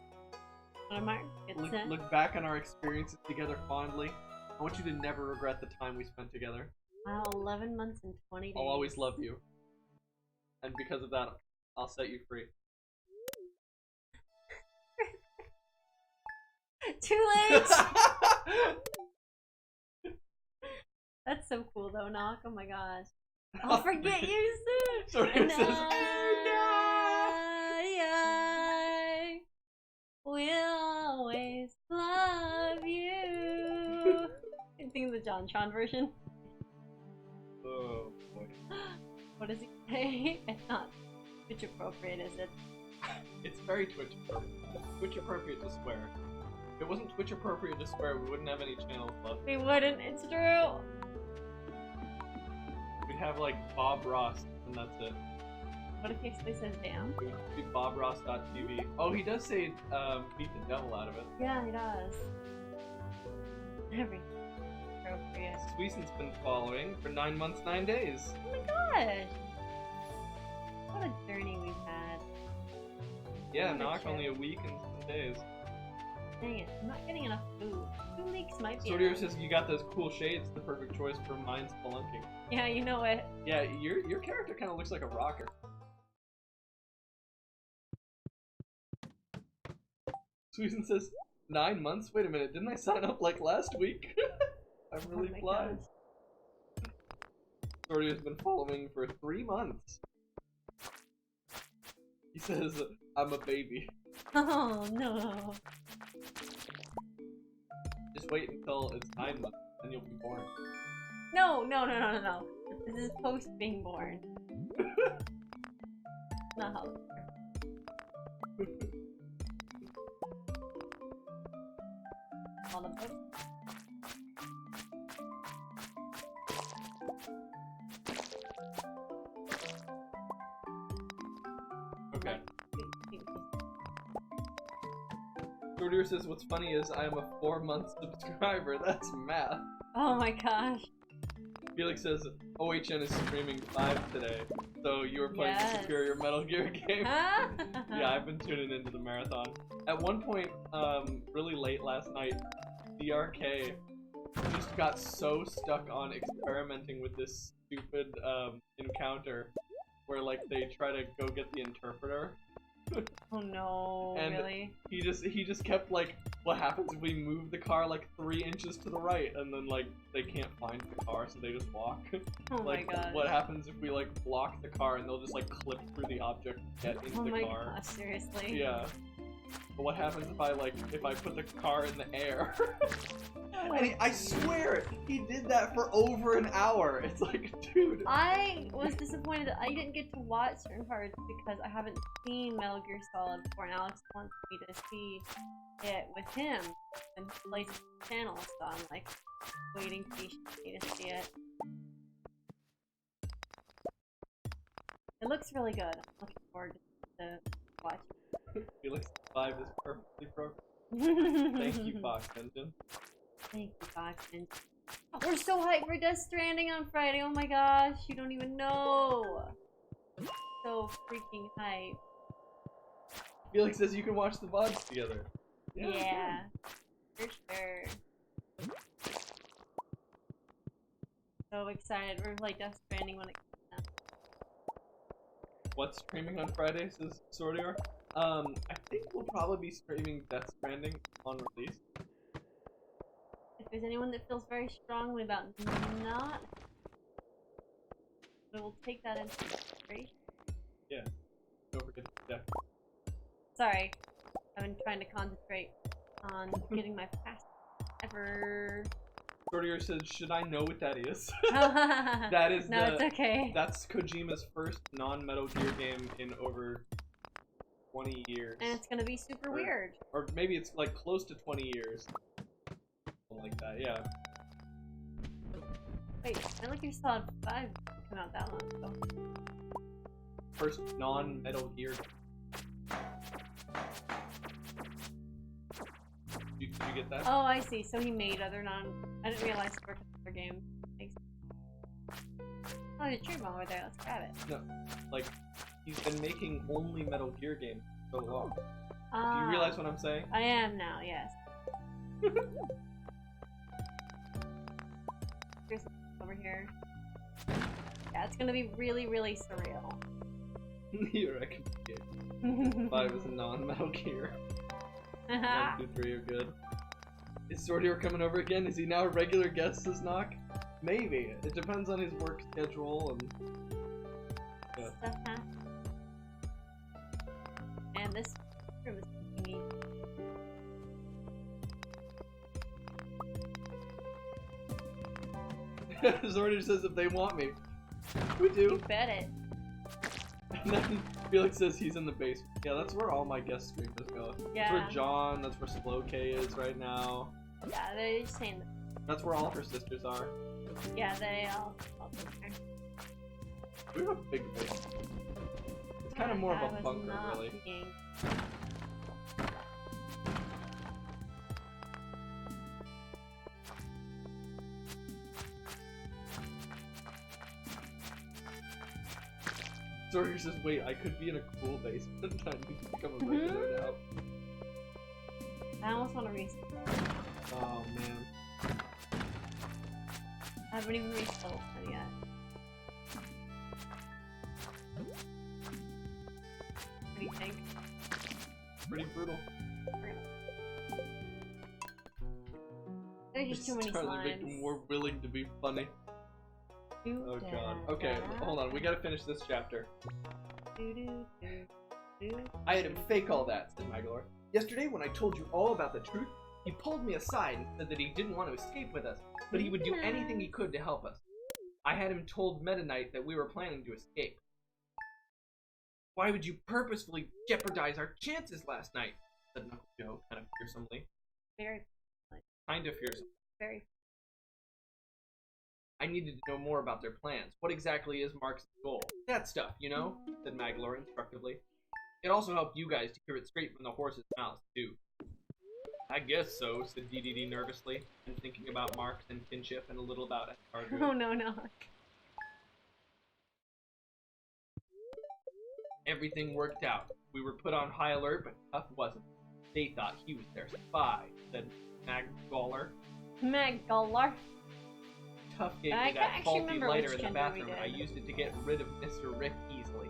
look back on our experiences together fondly. I want you to never regret the time we spent together. Wow, 11 months and 20 days. I'll always love you. And because of that, I'll set you free. Too late! That's so cool though, Nock. Oh my gosh. I'll forget you soon! Sorry, And it says, I will always love you. I think the John Tron version. oh boy. What does he say? It's not Twitch appropriate, is it? It's very Twitch appropriate. It's Twitch appropriate to swear. If it wasn't Twitch appropriate to swear, we wouldn't have any channels left. We wouldn't, it's true! We'd have like Bob Ross, and that's it. What if he actually says damn? It would be bobross.tv. Oh, he does say beat the devil out of it. Yeah, he does. Everything. Appropriate. Sweesen's been following for 9 months, 9 days. Oh my gosh! What a journey we've had. Yeah, What a Knock trip. only a week and 10 days. Dang it, I'm not getting enough food. 2 weeks might be Sortier enough. says you got those cool shades, the perfect choice for mine's spelunking. Yeah, you know it. Yeah, your character kind of looks like a rocker. Susan says, 9 months? Wait a minute, didn't I sign up like last week? I'm really Oh my flies. Sortier's been following for 3 months. He says, I'm a baby. Oh no. Just wait until it's 9 months, then you'll be born. No. This is post being born. Not how. All of them. Okay. Sortier says, what's funny is I am a 4-month subscriber. That's math. Oh my gosh. Felix says, OHN is streaming 5 today, so you were playing the superior Metal Gear game. Yeah, I've been tuning into the marathon. At one point, really late last night, DRK just got so stuck on experimenting with this stupid encounter where like they try to go get the interpreter Oh no, And really? he just kept like, what happens if we move the car like 3 inches to the right, and then like they can't find the car, so they just walk. Oh Like, my god. what happens if we like block the car and they'll just like clip through the object to get into Oh the my car? gosh, seriously? Yeah. But what happens if I put the car in the air? Oh, And I swear, he did that for over an hour. It's like, dude. I was disappointed that I didn't get to watch certain parts because I haven't seen Metal Gear Solid before, and Alex wants me to see it with him and plays the channel, so I'm like waiting patiently to see it. It looks really good. I'm looking forward to watching. Felix 5 is perfectly broken. Thank Thank you, Fox Engine. Thank you, Fox Engine. We're so hyped for Death Stranding on Friday. Oh my gosh, you don't even know. So freaking hyped. Felix says you can watch the VODs together. Yeah, for sure. So excited. We're like Death Stranding when it comes out. What's streaming on Friday, says Sordior? I think we'll probably be streaming Death Stranding on release. If there's anyone that feels very strongly about not, we will take that into consideration. Yeah. Don't forget to check. Sorry, I've been trying to concentrate on getting my pass ever. Sordior says, should I know what that is? That That is no, it's okay. That's Kojima's first non-Metal Gear game in over 20 years. And it's gonna be super weird. Or maybe it's like close to 20 years. Something like that, yeah. Wait, Metal Gear Solid 5 didn't come out that long ago. First non-Metal Gear game. Did you get that? Oh, I see. So he made other I didn't realize he worked on other games. Makes sense. Oh, there's a tree bomb over there. Let's grab it. No. Like, he's been making only Metal Gear games for so long. Do Ah, you realize what I'm saying? I am now, yes. Here's over here. Yeah, it's gonna be really, really surreal. You reckon? 5 is non-Metal Gear. 1, 2, 3 are good. Is Sordior coming over again? Is he now a regular guest, says Knock? Maybe. It depends on his work schedule and... Yeah. Stuff happens. And this room is thingy. Sordior says if they want me. We do. You bet it. And then Felix says he's in the basement. Yeah, that's where all my guest streamers go. Yeah. That's where John, that's where Slow K is right now. Yeah, they're just saying that. That's where all of her sisters are. Yeah, they all there. We have a big basement. It's kind of more of a bunker, really. Thinking. Sordier says, wait, I could be in a cool basement. I need to become a regular now. I almost want to restart. Oh, man. I haven't even restarted it yet. What do you think? Pretty brutal. There's just too many Trying to make them slimes. more willing to be funny. Oh god. Okay, hold on. We gotta finish this chapter. I had him fake all that, said Magalor. Yesterday, when I told you all about the truth, he pulled me aside and said that he didn't want to escape with us, but he would do anything he could to help us. I had him told Meta Knight that we were planning to escape. Why would you purposefully jeopardize our chances last night? Said Knuckle Joe, kind of fearsomely. Very, Kind of fearsome. very. I needed to know more about their plans. What exactly is Mark's goal? That stuff, you know? Said Magalor instructively. It also helped you guys to hear it straight from the horse's mouth, too. I guess so, said DDD nervously, and thinking about Marks and kinship and a little about Argo. Oh no, no. Everything worked out. We were put on high alert, but Tough wasn't. They thought he was their spy, said Magalor. Megalar. Tough gave I me can't that actually faulty remember lighter which in the gender we bathroom, and I did. used it to get rid of Mr. Rick easily.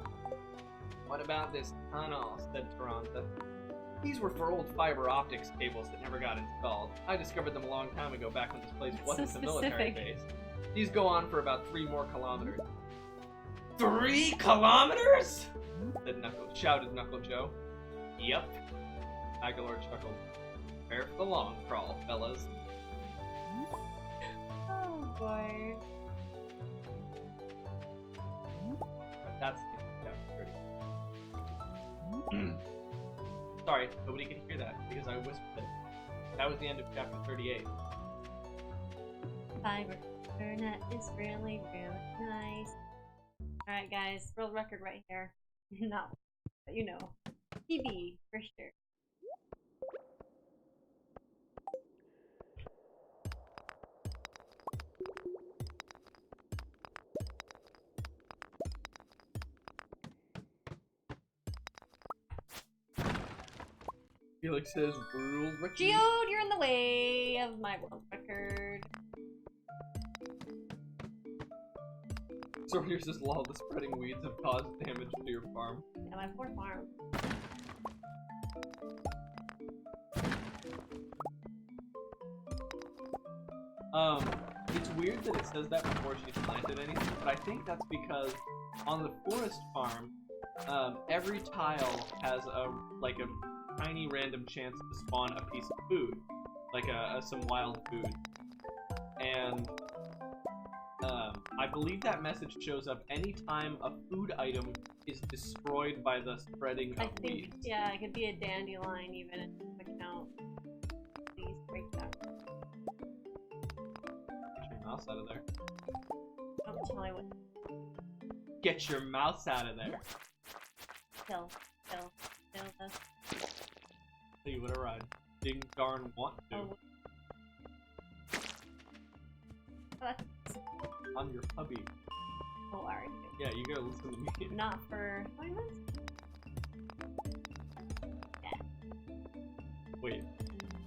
What about this tunnel? Said Taranza. These were for old fiber optics cables that never got installed. I discovered them a long time ago back when this place wasn't so a military specific. base. These go on for about 3 more kilometers. 3 kilometers? Shouted Knuckle Joe. Yep. Aguilar chuckled. Prepare for the long crawl, fellas. Oh boy. That's chapter 30. Sorry, nobody can hear that because I whispered it. That was the end of chapter 38. Fiber internet is really, really nice. Alright guys, world record right here. Not, but you know. PB, for sure. Felix says, world record. Geode, you're in the way of my world record. Sorry, says, lol, the spreading weeds have caused damage to your farm. Yeah, my poor farm. It's weird that it says that before she's planted anything, but I think that's because on the forest farm, every tile has a tiny random chance to spawn a piece of food, like some wild food, and I believe that message shows up anytime a food item is destroyed by the spreading of weeds. Yeah, it could be a dandelion even in the account. Please break that. Get your mouse out of there. Don't tell me what. Get your mouse out of there. Kill this. Tell you what I ding darn want to. Oh. I'm your hubby. Oh, are you? Yeah, you gotta listen to me. Not for 20 minutes? Wait.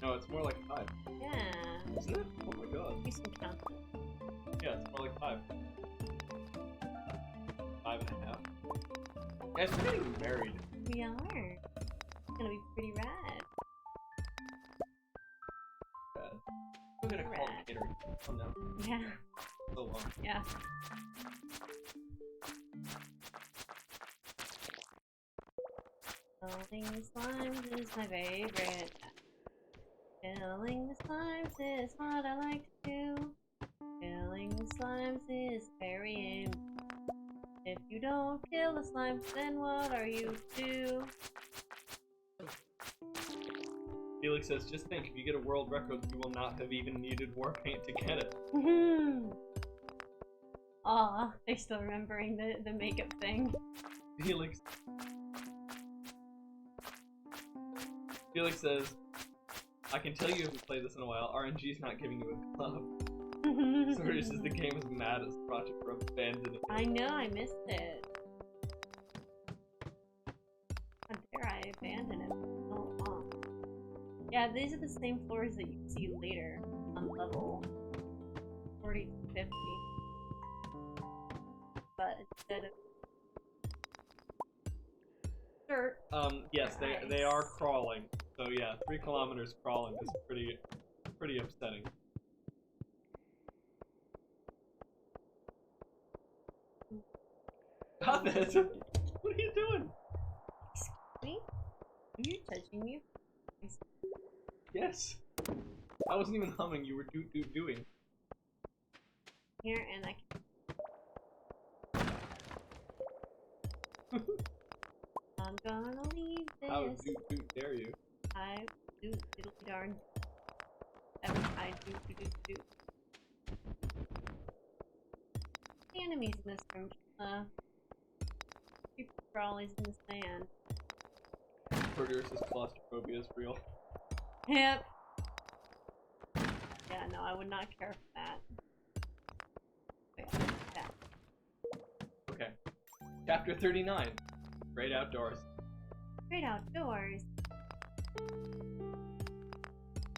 No, it's more like 5. Yeah. Isn't it? Oh my god. You can count it. Yeah, it's more like 5. 5.5. Guys, we're getting married. We are. It's gonna be pretty rad. We're gonna call it catering. Oh no. Yeah. So long. Yeah. Killing slimes is my favorite. Killing the slimes is what I like to do. Killing the slimes is very important. If you don't kill the slimes, then what are you to do? Felix says, just think, if you get a world record, you will not have even needed war paint to get it. Aw, they're still remembering the makeup thing. Felix says, I can tell you haven't played this in a while, RNG's not giving you a club. Sorry, says the game is mad as Project Rub abandoned it. I know, I missed it. How dare I abandon it for so long? Yeah, these are the same floors that you see later on level 40 to 50. But instead of dirt. Yes, they are crawling. So yeah, 3 kilometers crawling is pretty upsetting. Stop it! What are you doing? Excuse me? Are you touching me? Yes. I wasn't even humming, you were doing. Here, and I can... I'm gonna leave this. How dare you? I do diddly darn. I do. The enemies in this room, people are always in the sand. Producer's claustrophobia is real. Yep. Yeah, no, I would not care for that. Wait, that. Okay. Chapter 39. Great Outdoors. Great outdoors.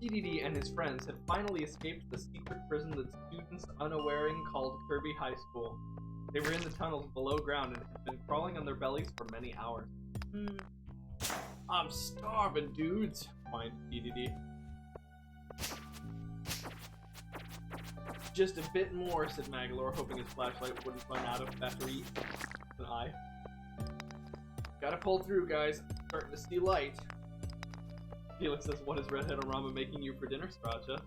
TDD and his friends had finally escaped the secret prison that students unawaring called Kirby High School. They were in the tunnels below ground and had been crawling on their bellies for many hours. I'm starving, dudes, whined DDD. Just a bit more, said Magalore, hoping his flashlight wouldn't run out of battery. An eye. Gotta pull through, guys. Starting to see light. Felix says, what is Redhead-O-Rama making you for dinner, Stracha?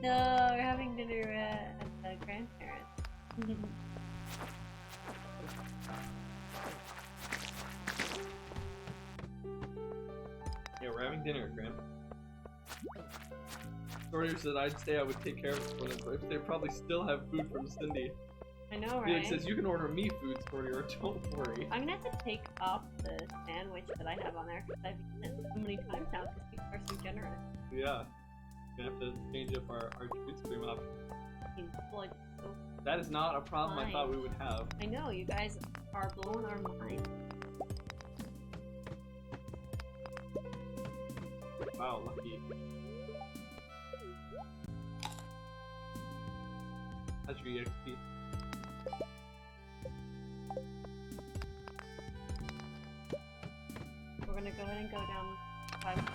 No, we're having dinner at the grandparents. Yeah, we're having dinner, Grandpa. Sorter said I'd say I would take care of it for them, but they probably still have food from Cindy. I know, right? Felix says you can order me food, Sorter, or don't worry. I'm gonna have to take off the sandwich that I have on there because I've eaten it so many times now because people are so generous. Yeah. We're gonna have to change up our food stream options. Like, so That is not a problem fine. I thought we would have. I know, you guys are blowing our mind. Wow, lucky. That's your EXP. We're gonna go ahead and go down 5 more.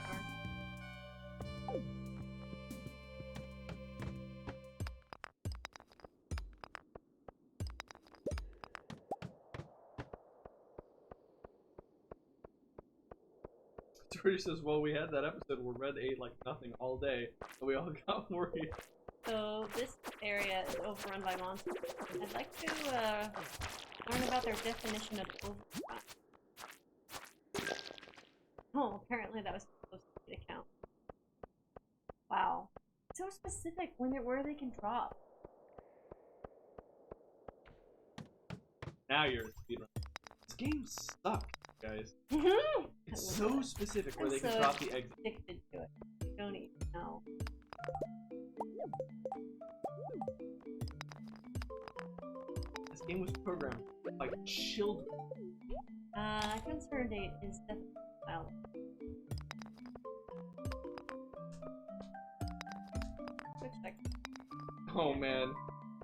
Tori says, well, we had that episode where Red ate like nothing all day, and we all got worried. So this area is overrun by monsters. I'd like to learn about their definition of overrun. Oh, apparently that was supposed to be the count. Wow. So specific where they can drop. Now you're a speedrun. This game sucks, guys. It's so specific where they can drop the exit. Addicted to it. You don't even know. This game was programmed by children. Concern date is definitely well. Quick check. Oh man,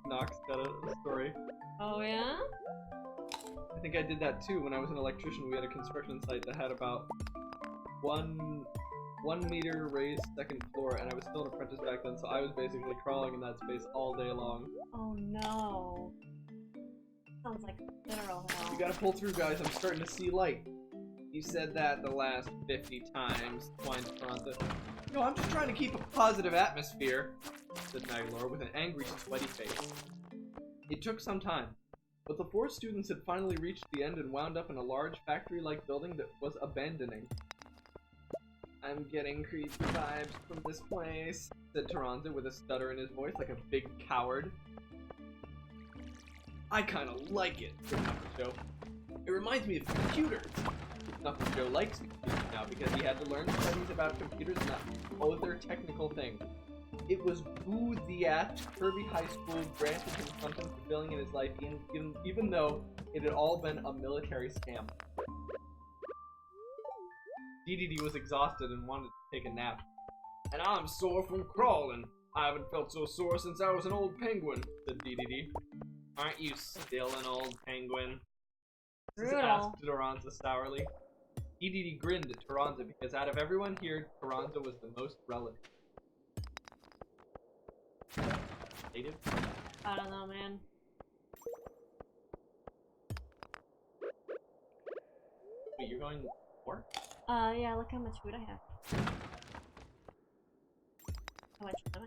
Nox got a story. Oh yeah? I think I did that too when I was an electrician. We had a construction site that had about one meter raised second floor, and I was still an apprentice back then, so I was basically crawling in that space all day long. Oh no. Sounds like literal hell. You gotta pull through, guys. I'm starting to see light. You said that the last 50 times, whined Toronto. No, I'm just trying to keep a positive atmosphere, said Magalore with an angry, sweaty face. It took some time, but the 4 students had finally reached the end and wound up in a large factory-like building that was abandoning. I'm getting creepy vibes from this place, said Toronto with a stutter in his voice like a big coward. I kinda like it, said Knuckles Joe. It reminds me of computers. Knuckles Joe likes computers now because he had to learn studies about computers and that other technical thing. It was Boo the at Kirby High School granted him something fulfilling in his life, even though it had all been a military scam. DDD was exhausted and wanted to take a nap. And I'm sore from crawling. I haven't felt so sore since I was an old penguin, said DDD. Aren't you still an old penguin? Asked Toronto sourly. DDD grinned at Toronto because out of everyone here, Toronto was the most relative. Native? I don't know, man. Wait, you're going more? Yeah, look how much food I have. How much am I?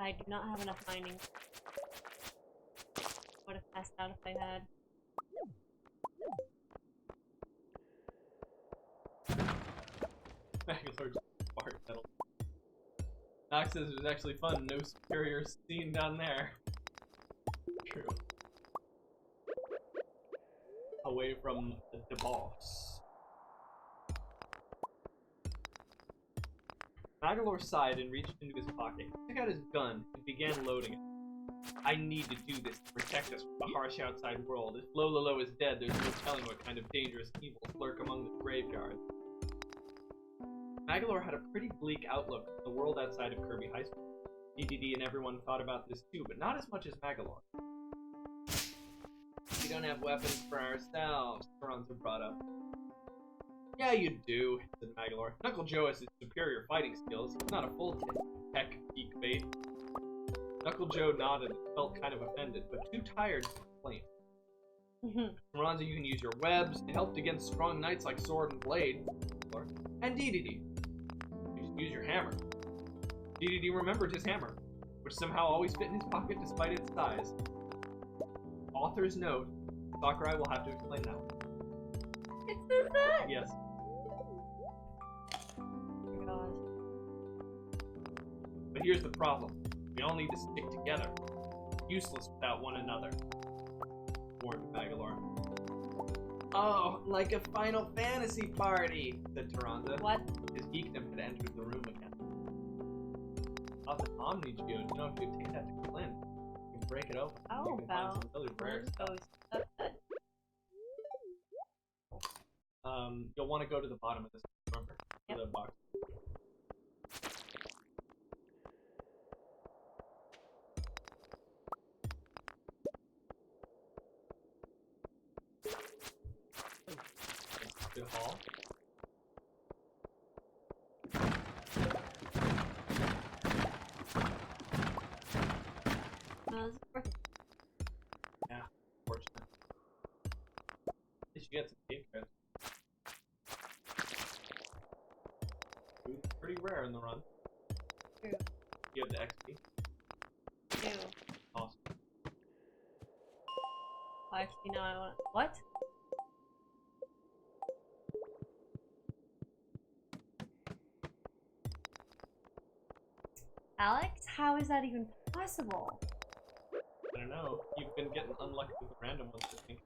I do not have enough mining. Would have passed out if I had. Magalore just fart pedal. Nox says it was actually fun. No superior scene down there. True. Away from the boss. Magalore sighed and reached into his pocket. He took out his gun and began loading it. I need to do this to protect us from the harsh outside world. If Lololo is dead, there's no telling what kind of dangerous evils lurk among the graveyards. Magalore had a pretty bleak outlook on the world outside of Kirby High School. DDD and everyone thought about this too, but not as much as Magalore. We don't have weapons for ourselves, Toronto brought up. Yeah, you do, said Magalore. Knuckle Joe has his superior fighting skills. He's not a full tech geek bait. Knuckle Joe nodded and felt kind of offended, but too tired to complain. Toronto, you can use your webs. It helped against strong knights like Sword and Blade. And DDD. You just use your hammer. DDD remembered his hammer, which somehow always fit in his pocket despite its size. Author's note, Sakurai will have to explain that one. It says that? Yes. Oh my gosh. But here's the problem. We all need to stick together. Useless without one another. Warned Magalore. Oh, like a Final Fantasy party, said Taranza. What? His geekdom had entered the room again. Off the Omni Geode, you know, if you take that to Clint, you can break it open. How you can about find some really rare stuff. You'll want to go to the bottom of this, remember? Yep. The box. Good haul. No, this is worth it. Yeah, fortunate. At least you get some game credits. It's pretty rare in the run. True. You have the XP. True. Awesome. Oh, actually, no, I want. What? Alex, how is that even possible? I don't know. You've been getting unlucky with the random ones, I think.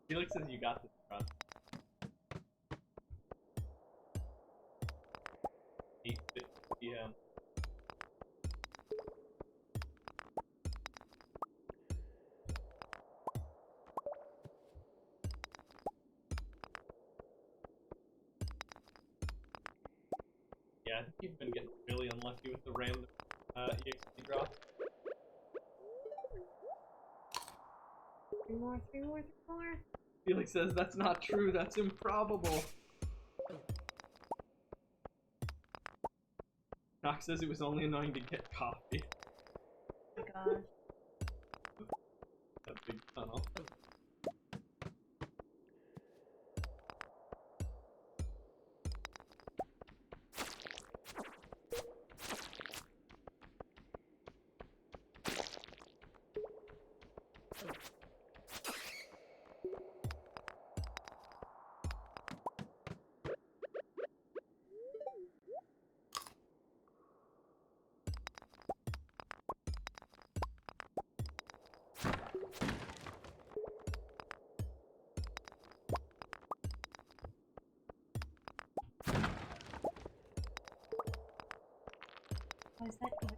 Felix says you got this run. 8:50 p.m. Yeah, I think you've been getting really unlucky with the random EXP drops. Three more. Felix says that's not true, that's improbable. Knox says it was only annoying to get coffee. Oh my gosh. That big tunnel. Why is that even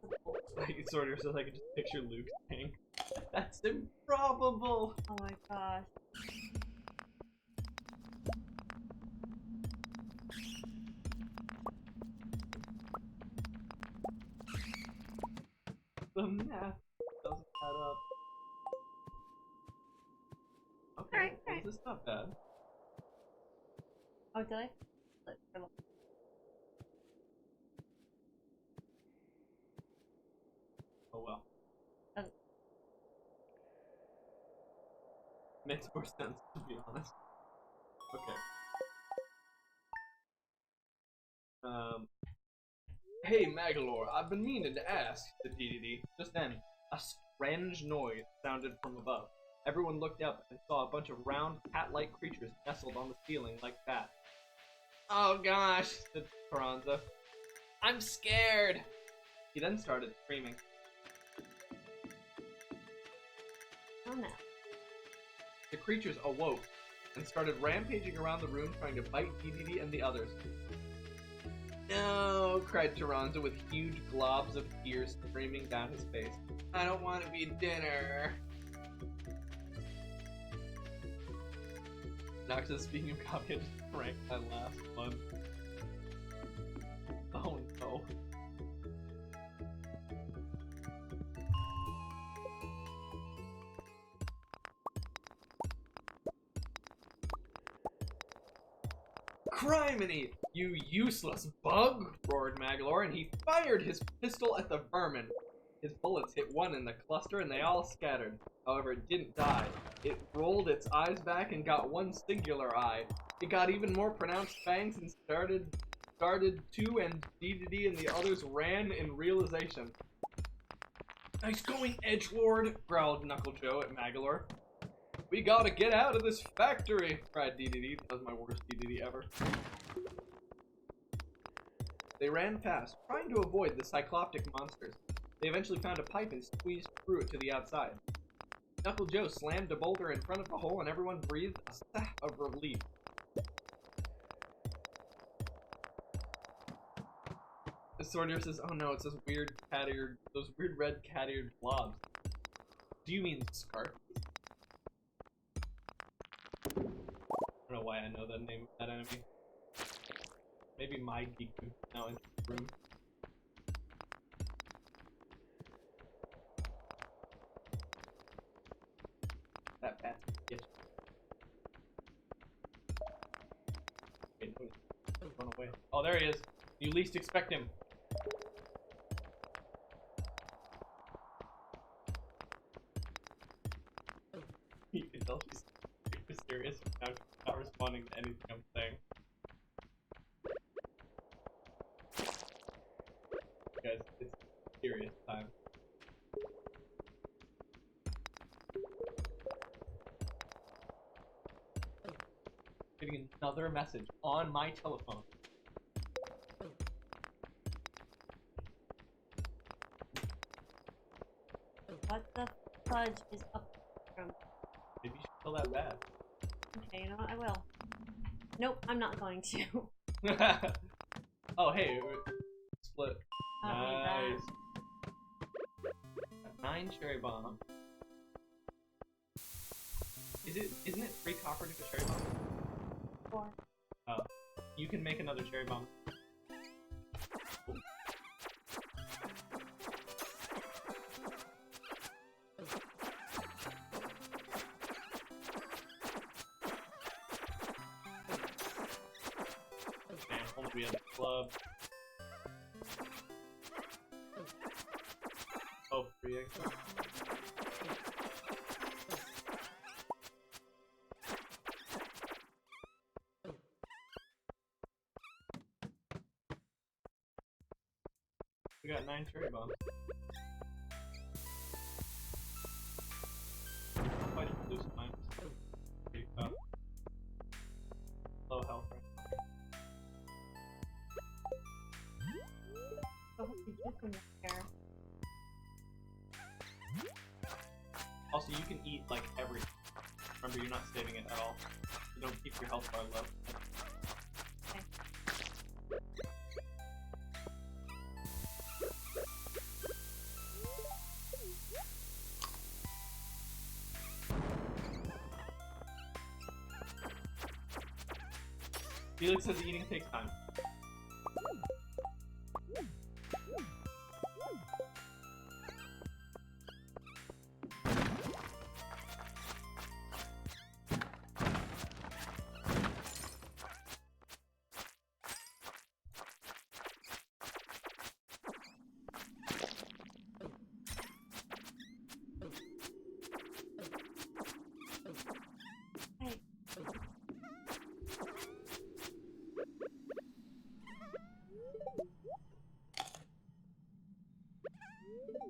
possible? Like, sort of, so I can just picture Luke saying, that's improbable! Oh my gosh. The math doesn't add up. Okay, Alright, well, this is not bad. Oh, did I? Oh well. Oh. Makes more sense, to be honest. Okay. Hey Magalore, I've been meaning to ask, said DDD. Just then, a strange noise sounded from above. Everyone looked up and saw a bunch of round, cat-like creatures nestled on the ceiling like that. Oh gosh, said Carranza. I'm scared! He then started screaming. Oh no. The creatures awoke and started rampaging around the room trying to bite DDD and the others. No, cried Taranza with huge globs of tears streaming down his face. I don't want to be dinner. Noxus, speaking of copy, I just ranked my last one. Oh no. Criminy, you useless bug! Roared Maglor, and he fired his pistol at the vermin. His bullets hit one in the cluster and they all scattered. However, it didn't die. It rolled its eyes back and got one singular eye. It got even more pronounced fangs and started to, and DDD and the others ran in realization. Nice going, edgelord, growled Knuckle Joe at Maglor. We gotta get out of this factory, cried DDD. That was my worst DDD ever. They ran fast, trying to avoid the cycloptic monsters. They eventually found a pipe and squeezed through it to the outside. Knuckle Joe slammed a boulder in front of the hole and everyone breathed a sigh of relief. The sorter says, oh no, it's those weird red cat-eared blobs. Do you mean scarf? I don't know why I know the name of that enemy. Maybe my geek now in the room. That bat's a bitch. Wait, no, he's run away. Oh, there he is. You least expect him. You can tell she's super serious. Not responding to anything I'm saying. Guys, it's serious time. Getting another message on my telephone. What the fudge is up from? Maybe you should feel that bad. Okay, you know what? I will. Nope, I'm not going to. Oh, hey, split. I don't need that. Nice. Got 9 cherry bombs. Isn't it 3 copper to a cherry bomb? 4. Oh. You can make another cherry bomb. Cool. Man, we have a club. Oh, 3 eggs. We got 9 cherry bombs. Why did we lose mine? Pretty tough. Low health right now. So what did you from there? Also, you can eat like everything. Remember, you're not saving it at all. You don't keep your health bar low. Okay. Felix says eating takes time. Hey.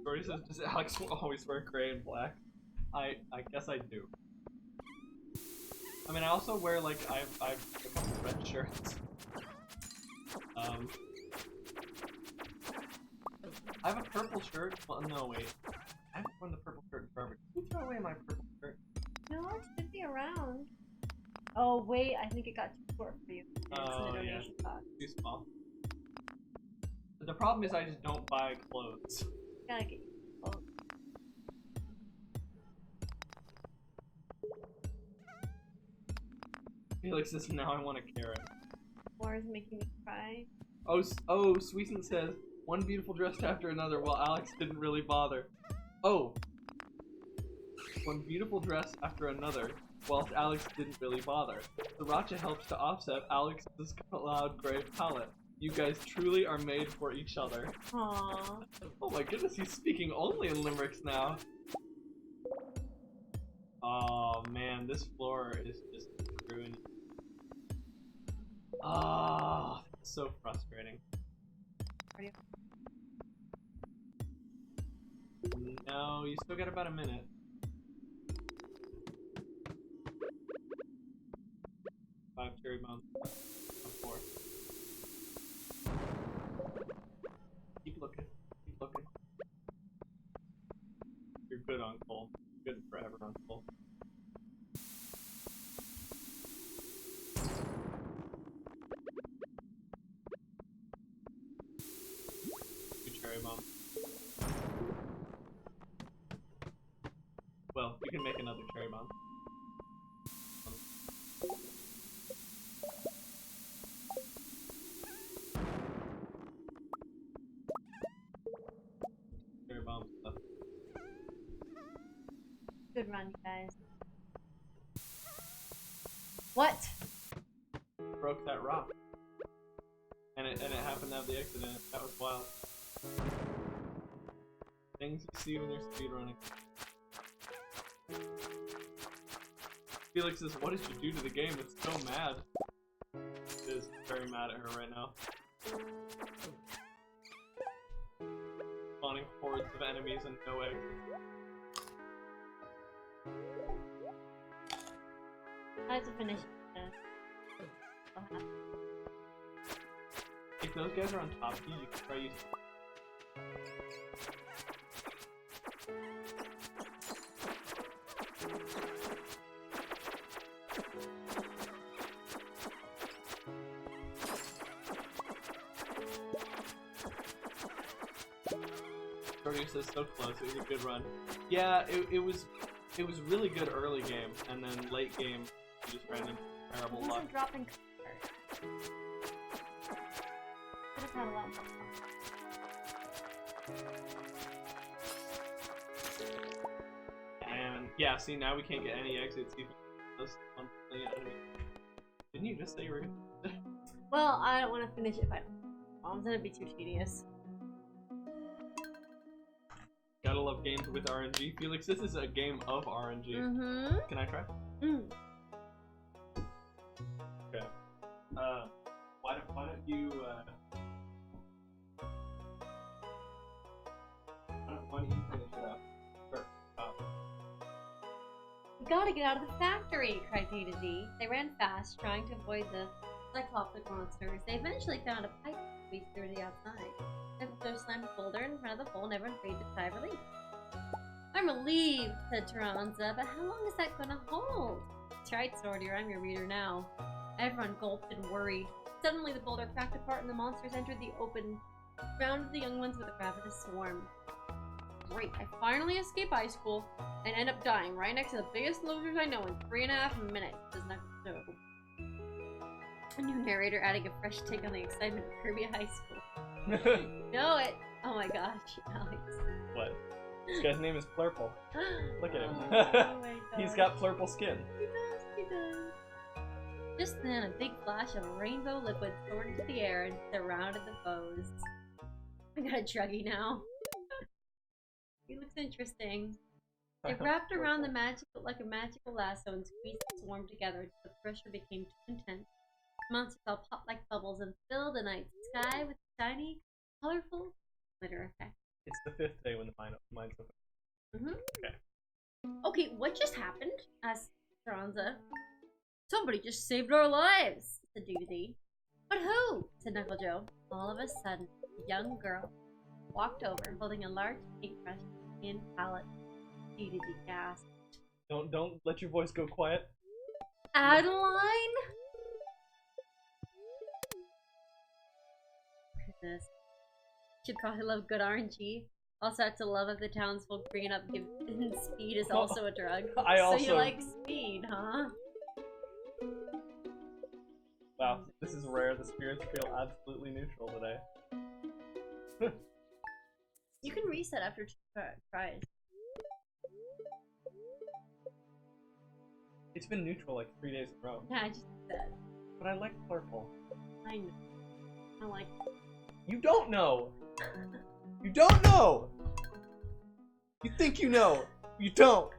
Brody says, does Alex always wear gray and black? I guess I do. I mean, I also wear, like, I've a couple red shirts. I have a purple shirt. Well, no, wait. I haven't worn the purple shirt in forever. Can you throw away my purple shirt? No, it should be around. Oh, wait, I think it got too short for you. It's in Oh, the yeah. donation box. Too small. But the problem is I just don't buy clothes. Gotta get you clothes. Felix says, now I want a carrot. War is making me cry. Oh, Sweeten says, one beautiful dress after another while Alex didn't really bother. Oh. One beautiful dress after another whilst Alex didn't really bother. Sriracha helps to offset Alex's loud gray palette. You guys truly are made for each other. Aww. Oh my goodness, he's speaking only in limericks now. Oh man, this floor is just ruined. Ah, oh, so frustrating. No, you still got about a minute. 5 cherry bombs. Of 4. Keep looking. Keep looking. You're good on coal. Good forever on coal. Cherry bomb. Well, you can make another cherry bomb. Cherry bomb stuff. Good run, guys. What? Broke that rock. And it happened to have the exit in it. That was wild. Things you see when you're speedrunning. Felix says, what did you do to the game? It's so mad. It is very mad at her right now. Spawning hordes of enemies and no exits. I have to finish this. If those guys are on top of you, you can try using. Produce is so close. It was a good run. Yeah, it was really good early game, and then late game you just ran into terrible luck. Wasn't dropping cards. Could have had a lot more fun. And yeah, see, now we can't get any exits even those 1 million enemies. Didn't you just say you were gonna? Well, I don't want to finish it if I don't. Bombs, it'd be too tedious. Gotta love games with RNG. Felix, this is a game of RNG. Mm-hmm. Can I try? Mm. Okay. Why don't you finish it up? Sure. We gotta get out of the factory, cried D to D. They ran fast, trying to avoid the cyclopic monsters. They eventually found a pipe to squeeze through to the outside. They slammed a boulder in front of the hole, and everyone breathed a sigh of relief. I'm relieved, said Taranza, but how long is that gonna hold? That's right, Sortier, I'm your reader now. Everyone gulped and worried. Suddenly the boulder cracked apart and the monsters entered the open, surrounded the young ones with a ravenous swarm. Great, I finally escape high school and end up dying right next to the biggest losers I know in 3.5 minutes, says Knuckles. A new narrator adding a fresh take on the excitement of Kirby High School. Know it! Oh my gosh, Alex. What? This guy's name is Plurple. Look at him. Oh my He's gosh. got Plurple skin. He does, he does. Just then, a big flash of rainbow liquid soared into the air and surrounded the foes. I got a druggie now. He looks interesting. It wrapped around the magical like a magical lasso and squeezed the swarm together until the pressure became too intense. Monsters all popped like bubbles and filled the night sky with shiny, colorful glitter effect. It's the 5th day when the mine's open. Okay. Okay, what just happened? Asked Taranza. Somebody just saved our lives, said D. But who? Said Knuckle Joe. All of a sudden, a young girl walked over, holding a large paintbrush and palette. D gasped. Don't let your voice go quiet. Adeline? Goodness. Should probably love good RNG. Also have to love if the townsfolk bringing up given speed is also a drug. I also... So you like speed, huh? Wow, this is rare. The spirits feel absolutely neutral today. You can reset after 2 tries. It's been neutral like 3 days in a row. Yeah, I just said. But I like purple. I know. I like You don't know! You don't know! You think you know! You don't!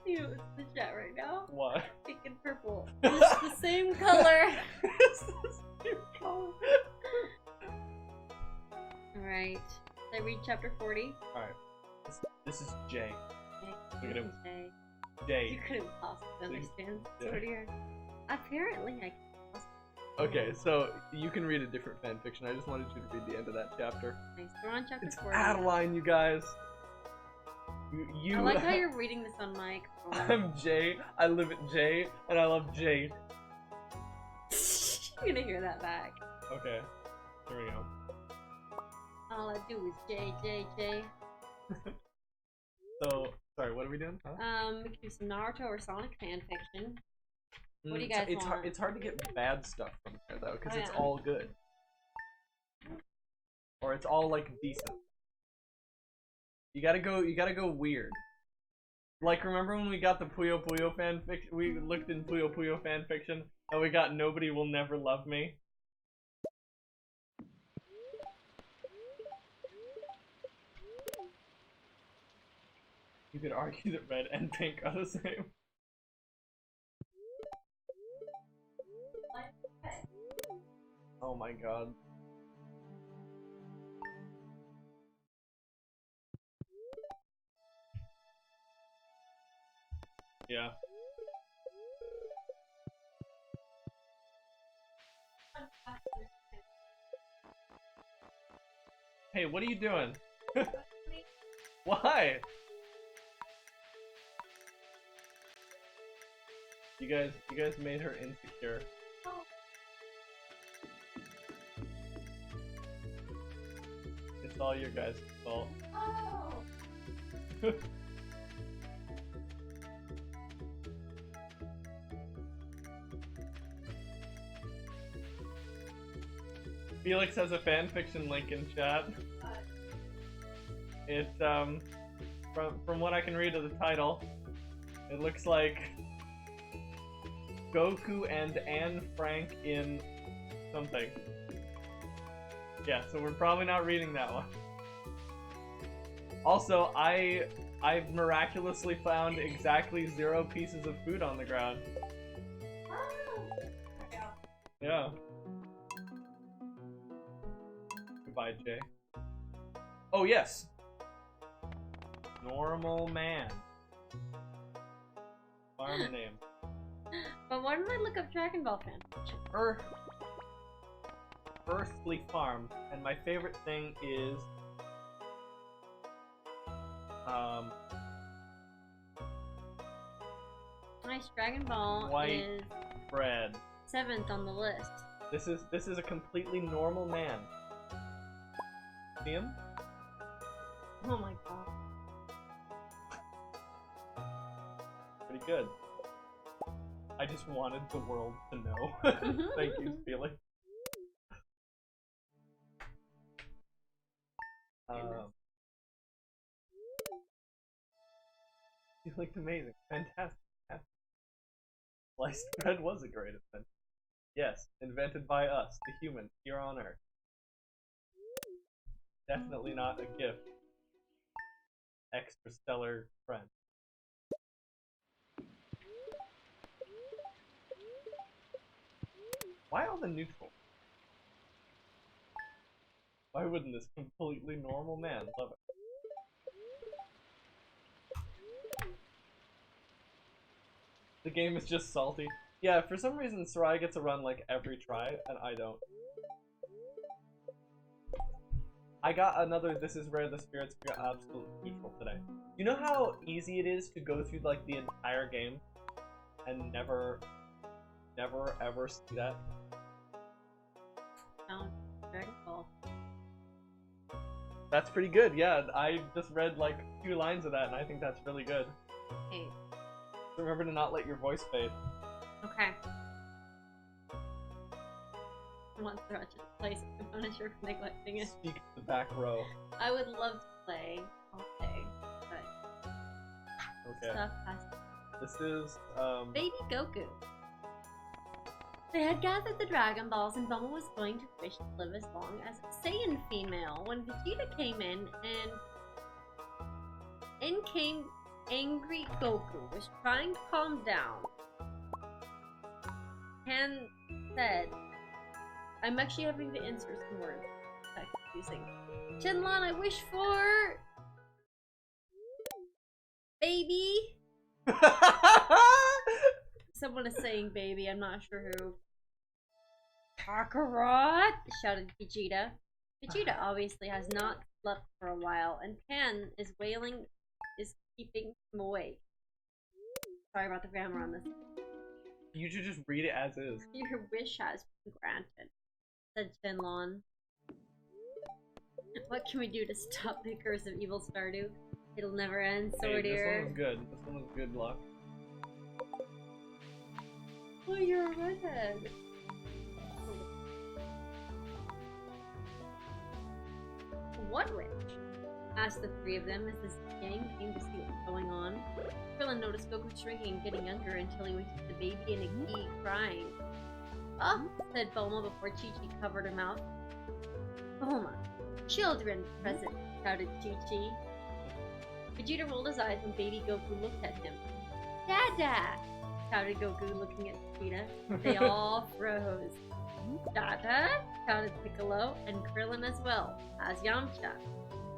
you know what's in the chat right now? What? Pink and purple. It's the same color. It's the same color. Alright. Did I read chapter 40? Alright. This is Jay. Look at him. Jay. Jay. You couldn't possibly understand. Yeah. So dear. Apparently I can. Okay, so you can read a different fanfiction. I just wanted you to read the end of that chapter. Nice. We're on chapter It's 40. Adeline, you guys. You I like how you're reading this on mic. I'm Jay. I live at Jay, and I love Jay. You're gonna hear that back. Okay. Here we go. All I do is J. So, sorry, what are we doing? Huh? We can do some Naruto or Sonic fanfiction. What do you guys it's want? It's hard to get bad stuff from there though, because it's yeah. all good, or it's all like decent. You gotta go weird. Like, remember when we got the Puyo Puyo fanfiction? We looked in Puyo Puyo fanfiction, and we got Nobody Will Never Love Me. You could argue that red and pink are the same. Oh my god. Yeah. Hey, what are you doing? Why? You guys made her insecure. It's all your guys' fault. Felix has a fanfiction link in chat. It from what I can read of the title, it looks like Goku and Anne Frank in something. Yeah, so we're probably not reading that one. Also, I've miraculously found exactly 0 pieces of food on the ground. Yeah. Goodbye, Jay. Oh, yes! Normal man. Farm name. But why didn't I look up Dragon Ball fan? Earthly Farm, and my favorite thing is Nice. Dragon Ball white is bread. 7th on the list. This is a completely normal man. See him? Oh my god. Pretty good. I just wanted the world to know. Thank you, Felix. You looked amazing. Fantastic. Sliced bread was a great invention. Yes, invented by us, the humans, here on Earth. Definitely not a gift. Extrastellar friend. Why all the neutral? Why wouldn't this completely normal man love it? The game is just salty. Yeah, for some reason Sarai gets a run like every try, and I don't. I got another This Is Rare the Spirits feel absolutely neutral today. You know how easy it is to go through like the entire game and never ever see that? Dragon Ball. That's pretty good, yeah. I just read like 2 lines of that and I think that's really good. Hey. Remember to not let your voice fade. Okay. I want Thresh to play something. I'm not sure if I'm neglecting it. Speak to the back row. I would love to play all day, but Okay. stuff has to. This is, Baby Goku. They had gathered the Dragon Balls and Bulma was going to wish to live as long as a Saiyan female when Vegeta came in came angry Goku, was trying to calm down. Han said, I'm actually having to insert some words. That's confusing. Shenlong, I wish for... baby? Someone is saying baby, I'm not sure who. Kakarot! Shouted Vegeta. Vegeta obviously has not slept for a while, and Pan is wailing, is keeping him awake. Sorry about the grammar on this. You should just read it as is. Your wish has been granted, said Shenlong. What can we do to stop the curse of evil Stardew? It'll never end, Hey, Sword this Ear. one was good. This one was good luck. Oh, you're a redhead. What witch? Asked the three of them as this gang came to see what was going on. Krillin noticed Goku shrinking and getting younger until he went to the baby and a key crying. Oh, said Bulma before Chi-Chi covered her mouth. Bulma, children present, shouted Chi-Chi. Vegeta rolled his eyes when baby Goku looked at him. Dada! Shouted Goku looking at Vegeta. They all froze. Dada! Shouted Piccolo, and Krillin as well, as Yamcha.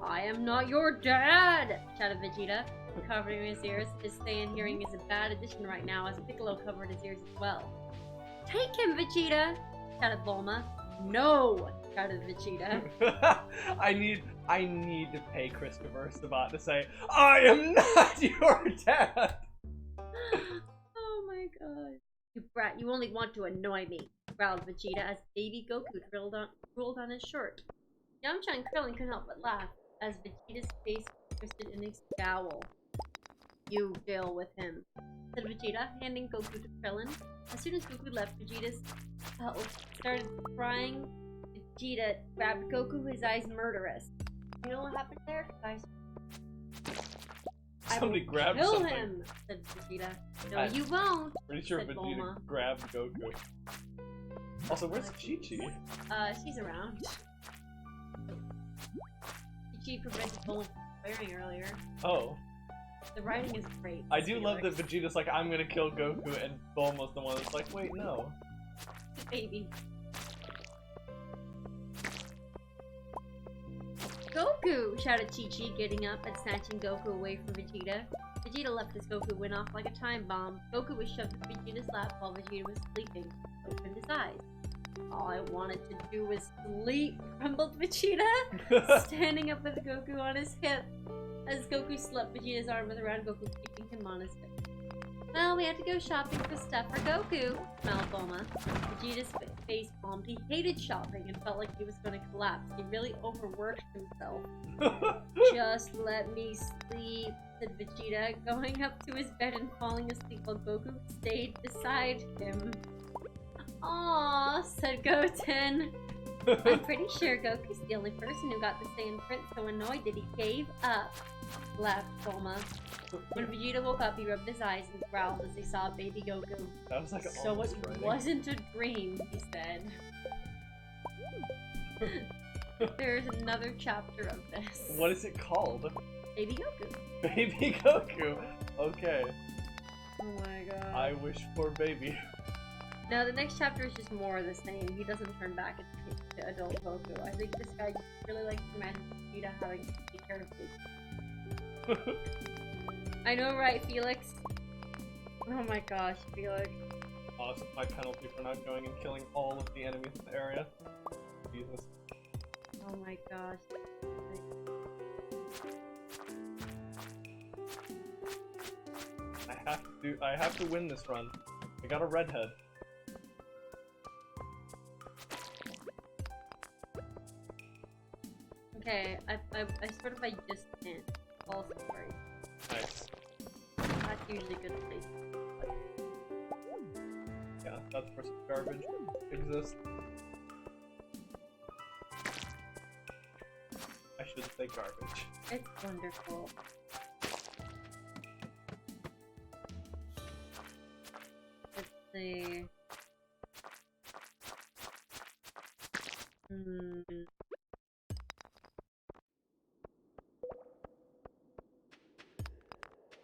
I am not your dad! Shouted Vegeta, covering his ears. His Saiyan hearing is a bad addition right now, as Piccolo covered his ears as well. Take him, Vegeta! Shouted Bulma. No! Shouted Vegeta. I need to pay Christopher Sabat to say, I am not your dad! Oh my god. You brat, you only want to annoy me, growled Vegeta as baby Goku rolled on his shirt. Yamcha and Krillin couldn't help but laugh as Vegeta's face twisted in a scowl. You deal with him, said Vegeta, handing Goku to Krillin. As soon as Goku left, Vegeta started crying. Vegeta grabbed Goku, his eyes murderous. You know what happened there, guys? Somebody grabbed kill something. him, said Vegeta. No, you won't. Pretty sure said Vegeta Bulma. grabbed Goku. Also, where's Chi-Chi? She's around. Chi prevented Bulma from swearing earlier. Oh. The writing is great. I do love that Vegeta's like, I'm gonna kill Goku, and Bulma's the one that's like, wait, no. Baby. Goku! Shouted Chi-Chi, getting up and snatching Goku away from Vegeta. Vegeta left as Goku went off like a time bomb. Goku was shoved in Vegeta's lap while Vegeta was sleeping. He opened his eyes. All I wanted to do was sleep, grumbled Vegeta, standing up with Goku on his hip. As Goku slept, Vegeta's arm was around Goku, keeping him on his hip. Well, we had to go shopping for stuff for Goku, smiled Bulma. Vegeta's face palmed. He hated shopping and felt like he was going to collapse. He really overworked himself. Just let me sleep, said Vegeta, going up to his bed and falling asleep while Goku stayed beside him. Aww, said Goten. I'm pretty sure Goku's the only person who got the Saiyan Prince so annoyed that he gave up, laughed Bulma. When Vegeta woke up, he rubbed his eyes and growled as he saw baby Goku. That was like So it wasn't a dream, he said. There's another chapter of this. What is it called? Baby Goku. Baby Goku. Okay. Oh my god. I wish for baby. Now the next chapter is just more of the same. He doesn't turn back into adult Goku. I think this guy really likes to imagine Vegeta having to take care of baby. I know, right, Felix? Oh my gosh, Felix. Awesome. My penalty for not going and killing all of the enemies in the area. Jesus. Oh my gosh. I have to win this run. I got a redhead. Okay, I sort of just can't. All story. Nice. That's usually a good place. That's where some garbage exists. I should say garbage. It's wonderful. Let's see.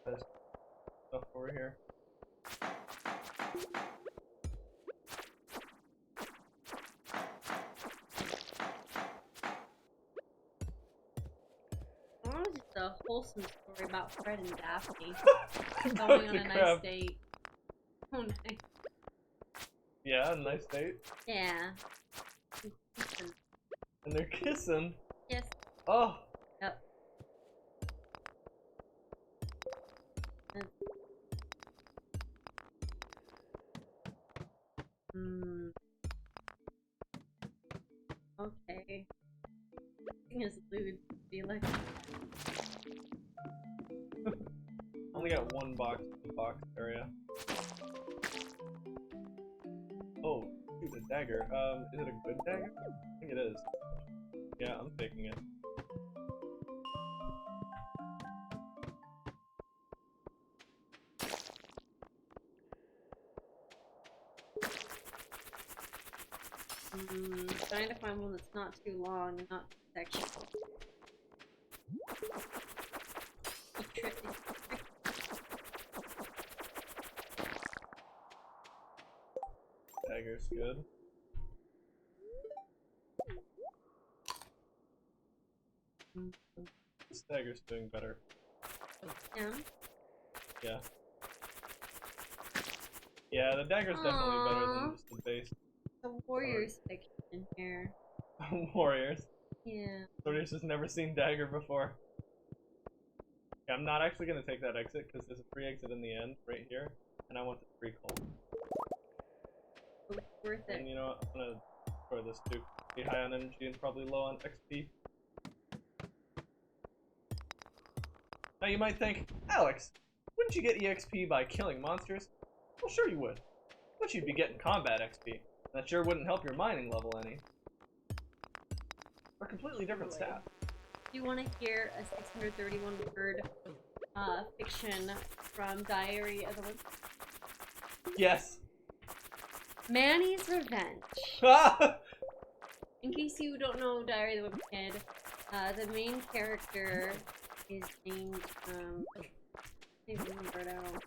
There's stuff over here. Oh, just a wholesome story about Fred and Daphne going on a nice date. Oh, nice. Yeah, a nice date. Yeah. And they're kissing. Yes. Oh. Yep. Okay. Thing is lewd, Felix. Only got one box in the box area. Oh, shoot, a dagger. Is it a good dagger? I think it is. Yeah, I'm taking it. Trying to find one that's not too long and not too sexual. Dagger's good. This dagger's doing better. Yeah? Yeah. Yeah, the dagger's definitely better than just the base. The warriors section in here. Warriors. Yeah. Warriors has never seen dagger before. Yeah, I'm not actually gonna take that exit because there's a free exit in the end right here, and I want the free coal. It's worth it. And you know what? I'm gonna destroy this too. Be high on energy and probably low on XP. Now you might think, Alex, wouldn't you get EXP by killing monsters? Well, sure you would. But you'd be getting combat XP. That sure wouldn't help your mining level any. They're completely different stats. Do you want to hear a 631 word fiction from Diary of the Wimpy? Yes. Manny's Revenge. In case you don't know Diary of the Wimpy Kid, the main character is named, I can't remember it out.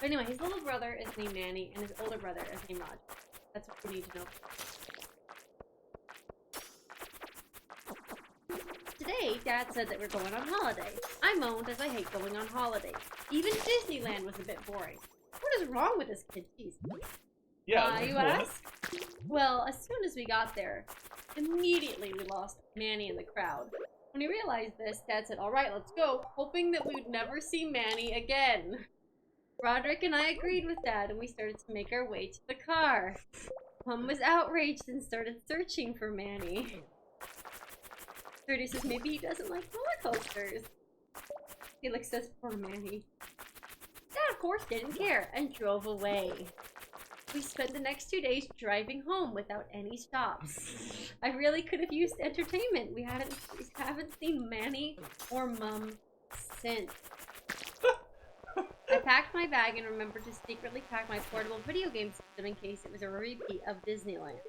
But anyway, his little brother is named Manny, and his older brother is named Roger. That's what you need to know. Today, Dad said that we're going on holiday. I moaned as I hate going on holiday. Even Disneyland was a bit boring. What is wrong with this kid? Jeez. Yeah. You ask? Well, as soon as we got there, immediately we lost Manny in the crowd. When he realized this, Dad said, "Alright, let's go," hoping that we would never see Manny again. Roderick and I agreed with Dad, and we started to make our way to the car. Mom was outraged and started searching for Manny. Gertie says maybe he doesn't like roller coasters. Felix says, "Poor Manny." Dad, of course, didn't care and drove away. We spent the next 2 days driving home without any stops. I really could have used entertainment. We haven't seen Manny or Mum since. I packed my bag and remembered to secretly pack my portable video game system in case it was a repeat of Disneyland.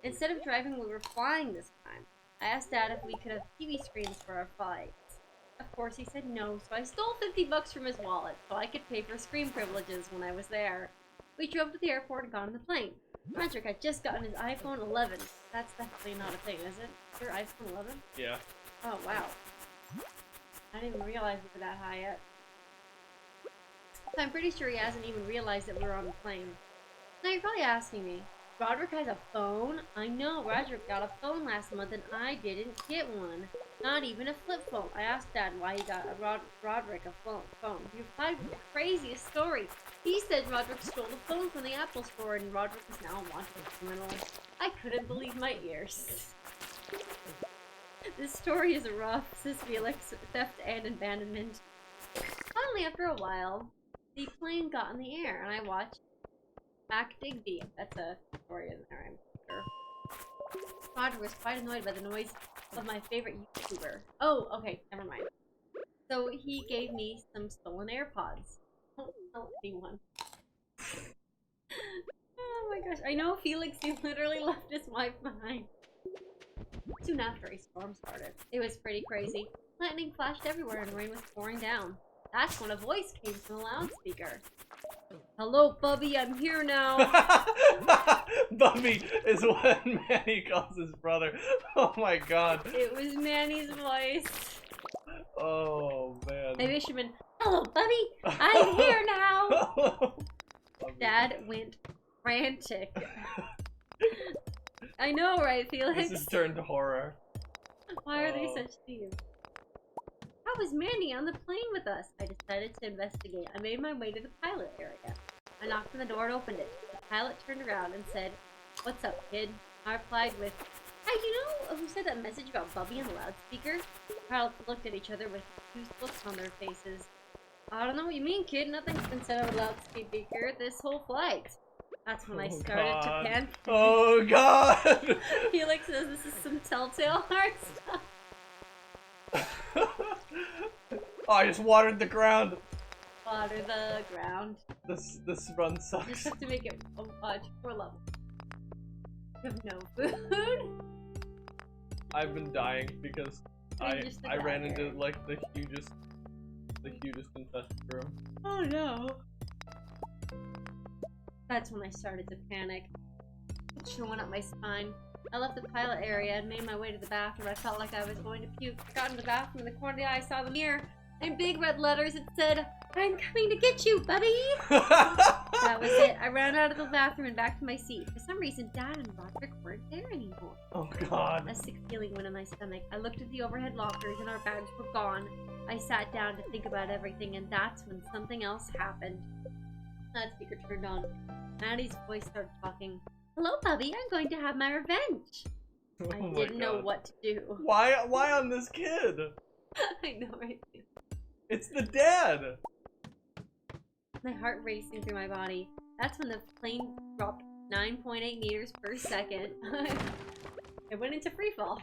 Instead of driving, we were flying this time. I asked Dad if we could have TV screens for our flights. Of course, he said no, so I stole $50 from his wallet so I could pay for screen privileges when I was there. We drove to the airport and got on the plane. Roderick had just gotten his iPhone 11. That's definitely not a thing, is it? Your iPhone 11? Yeah. Oh, wow. I didn't even realize we were that high yet. So I'm pretty sure he hasn't even realized that we're on the plane. Now you're probably asking me, Roderick has a phone? I know, Roderick got a phone last month and I didn't get one. Not even a flip phone. I asked Dad why he got Roderick a phone. He replied with the craziest story. He said Roderick stole the phone from the Apple store and Roderick is now a wanted criminal. I couldn't believe my ears. This story is rough, says Felix. Theft and abandonment. Finally, after a while, the plane got in the air, and I watched Mac Digby. That's a story in there, I'm sure. Roger was quite annoyed by the noise of my favorite YouTuber. Oh, okay, never mind. So he gave me some stolen AirPods. Don't tell anyone. Oh my gosh, I know Felix, he literally left his wife behind. Soon after, a storm started. It was pretty crazy. Lightning flashed everywhere and rain was pouring down. That's when a voice came from the loudspeaker. Hello, Bubby, I'm here now. Bubby is what Manny calls his brother. Oh my god. It was Manny's voice. Oh man. Maybe it should have been, hello, Bubby, I'm here now. Bubby. Dad went frantic. I know, right, Felix? This has turned to horror. Why are they such thieves? How was Manny on the plane with us? I decided to investigate. I made my way to the pilot area. I knocked on the door and opened it. The pilot turned around and said, "What's up, kid?" I replied with, "Hey, you know who said that message about Bubby on the loudspeaker?" The pilots looked at each other with confused looks on their faces. I don't know what you mean, kid. Nothing's been said over the loudspeaker this whole flight. That's when I started to pan. Oh god! Felix says this is some telltale heart stuff. Oh, I just watered the ground. Water the ground. This run You sucks. just have to make it a 4 level. You have no food. I've been dying because I ran into here. like the hugest infested room. Oh no. That's when I started to panic. It sure went up my spine. I left the pilot area and made my way to the bathroom. I felt like I was going to puke. I got in the bathroom. In the corner of the eye, I saw the mirror. In big red letters, it said, "I'm coming to get you, Bubby." That was it. I ran out of the bathroom and back to my seat. For some reason, Dad and Roderick weren't there anymore. Oh god. A sick feeling went in my stomach. I looked at the overhead lockers and our bags were gone. I sat down to think about everything, and that's when something else happened. That speaker turned on. Maddie's voice started talking. "Hello, Bubby. I'm going to have my revenge." Oh I my didn't know God. what to do. Why on this kid? I know, right? It's the dad. My heart racing through my body. That's when the plane dropped 9.8 meters per second. It went into freefall.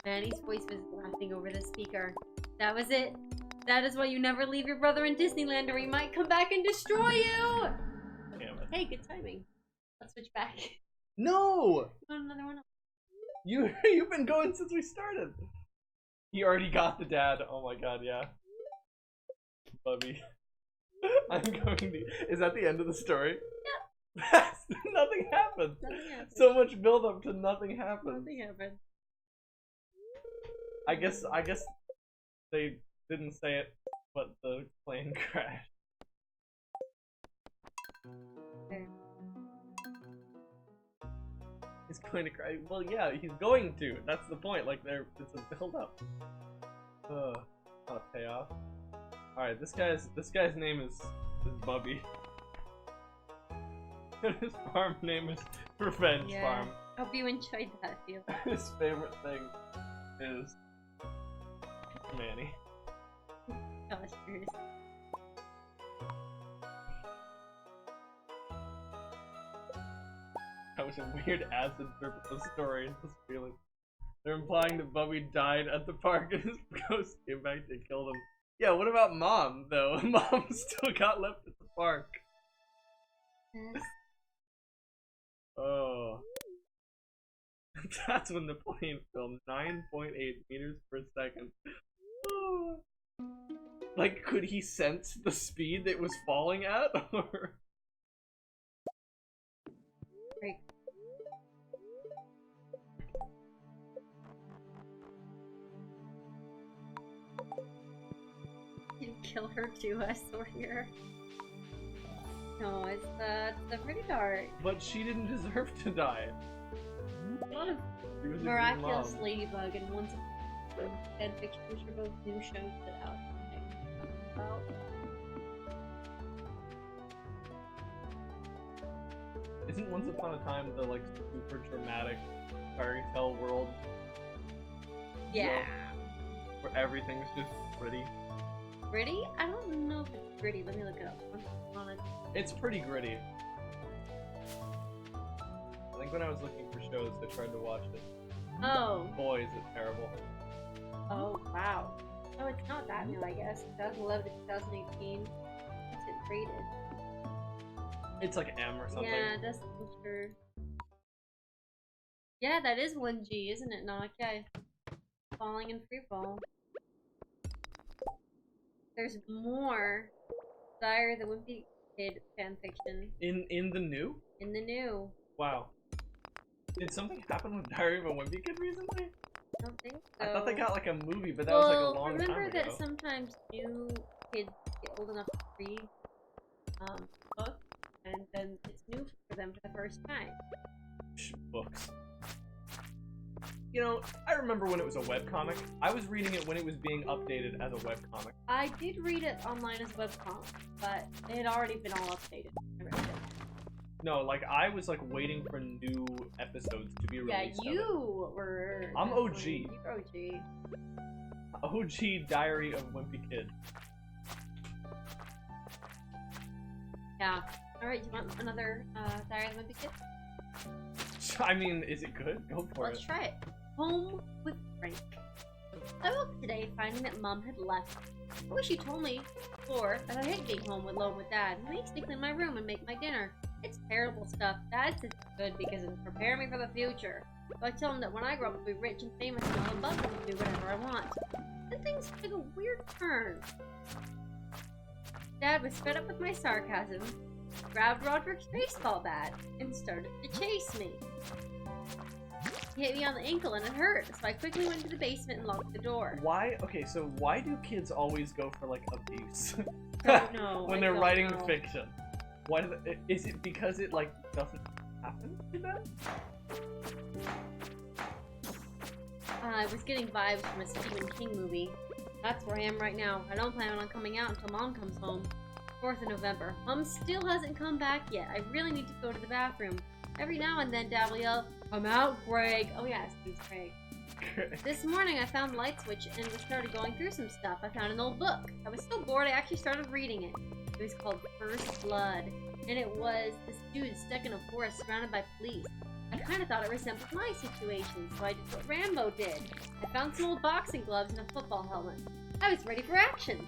Manny's voice was laughing over the speaker. That was it. That is why you never leave your brother in Disneyland or he might come back and destroy you! Damn it. Hey, good timing. Let's switch back. No! Want another one? You've been going since we started. He already got the dad. Oh my god, yeah. Bubby. I'm going to... Is that the end of the story? Yep. Nothing happened. Nothing happened. So much build up to nothing happened. Nothing happened. I guess they didn't say it, but the plane crashed. Okay. He's going to cry. Well, yeah, he's going to. That's the point. Like, it's a build up. Not a payoff. All right, this guy's name is Bubby. His farm name is Revenge Farm. Hope you enjoyed that, Felix. His favorite thing is Manny. Gosh, seriously. That was a weird acid trip of the story and this feeling. They're implying that Bubby died at the park and his ghost came back to kill him. Yeah, what about Mom, though? Mom still got left at the park. Yes. Oh. That's when the plane fell 9.8 meters per second. Oh. Like, could he sense the speed it was falling at? Or... Great. You kill her too, I swear. No, it's pretty dark. But she didn't deserve to die. A lot of She was a good Miraculous mom. Ladybug and Once Upon a Fan Fiction, which are both new shows that out. About. Isn't Once Upon a Time the like super dramatic fairy tale world Yeah. where everything's just pretty? Gritty? I don't know if it's gritty. Let me look it up. On it. It's pretty gritty. I think when I was looking for shows, I tried to watch it. Oh. Boy, is it terrible. Oh, wow. Oh, it's not that new, I guess. 2011 to 2018. What's it rated? It's like M or something. Yeah, that's for sure. Yeah, that is 1G, isn't it, Nog? Yeah. Falling in free fall. There's more Diary of the Wimpy Kid fanfiction. In the new? In the new. Wow. Did something happen with Diary of a Wimpy Kid recently? I don't think so. I thought they got like a movie, but that was like a long time ago. Remember that sometimes new kids get old enough to read books, and then it's new for them for the first time. Books. You know, I remember when it was a webcomic. I was reading it when it was being updated as a webcomic. I did read it online as a webcomic, but it had already been all updated. I read it. No, like I was like waiting for new episodes to be released. Yeah, you were. I'm OG. You're OG. OG Diary of Wimpy Kid. Yeah. Alright, you want another Diary of the Wimpy Kid? I mean, is it good? Go for Let's it. try it. Home with Frank. I woke up today finding that Mom had left. I wish you told me before that I hate being home alone with Dad. He makes me clean my room and make my dinner. It's terrible stuff. Dad says it's good because it'll prepare me for the future. So I tell him that when I grow up I'll be rich and famous and I'll above him to do whatever I want. Then things took a weird turn. Dad was fed up with my sarcasm, grabbed Roderick's baseball bat, and started to chase me. He hit me on the ankle and it hurt, so I quickly went to the basement and locked the door. Why? Okay, so why do kids always go for like abuse? Don't know. When they're writing fiction. Why do they, is it because it like doesn't happen to them? I was getting vibes from a Stephen King movie. That's where I am right now. I don't plan on coming out until Mom comes home. 4th of November. Mom still hasn't come back yet. I really need to go to the bathroom. Every now and then Dad will yell, "Come out, Greg." Oh yeah, it's Greg. This morning I found the light switch and we started going through some stuff. I found an old book. I was so bored I actually started reading it. It was called First Blood, and it was this dude stuck in a forest surrounded by police. I kind of thought it resembled my situation, so I did what Rambo did. I found some old boxing gloves and a football helmet. I was ready for action.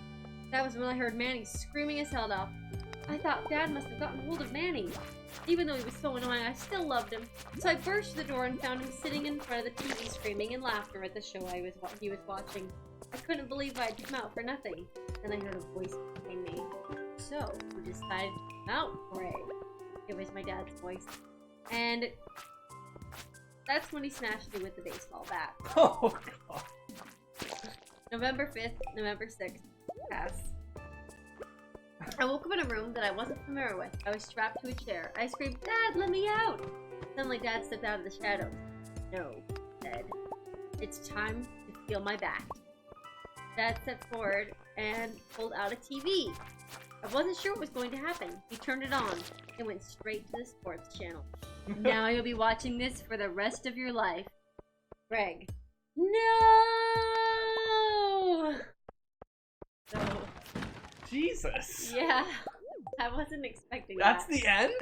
That was when I heard Manny screaming his head off. I thought Dad must have gotten hold of Manny. Even though he was so annoying, I still loved him. So I burst through the door and found him sitting in front of the TV screaming in laughter at the show he was watching. I couldn't believe I had come out for nothing. Then I heard a voice behind me. So, we decided to come out, Greg. It was my dad's voice. And that's when he smashed me with the baseball bat. Oh god. November 5th, November 6th. Pass. I woke up in a room that I wasn't familiar with. I was strapped to a chair. I screamed, "Dad, let me out!" Suddenly Dad stepped out of the shadows. "No," he said. "It's time to feel my bat." Dad stepped forward and pulled out a TV. I wasn't sure what was going to happen. He turned it on. It went straight to the sports channel. Now you'll be watching this for the rest of your life. Greg. No! So, Jesus. yeah, I wasn't expecting That's that. the end?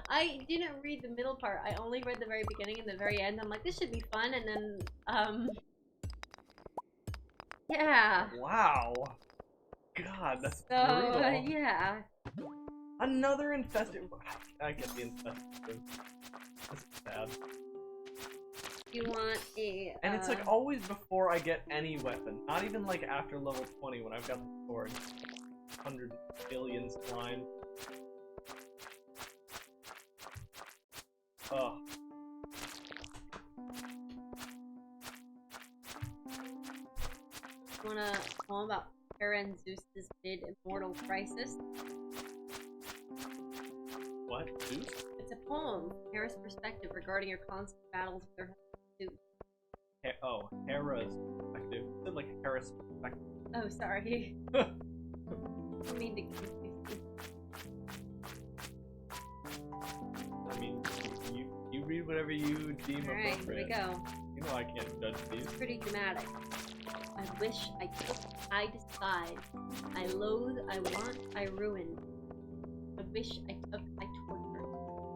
I didn't read the middle part. I only read the very beginning and the very end. I'm like, this should be fun, and then, yeah. Wow. God, that's So, brutal. yeah. Another infested. I get the infested. That's sad. You want a, And it's like always before I get any weapon. Not even like after level 20 when I've got the sword. 100 billions blind. Ugh. you want a poem about Hera and Zeus's mid-immortal crisis? What? Zeus? It's a poem, Hera's perspective regarding your constant battles with her husband Zeus. Oh, Hera's perspective. You said like Hera's perspective. Oh, sorry. I mean to confuse you. I mean, you read whatever you deem Alright, here we appropriate. go. You know I can't judge these. It's pretty dramatic. I wish I could. I despise. I loathe, I want, I ruin. I wish, I took, I torture.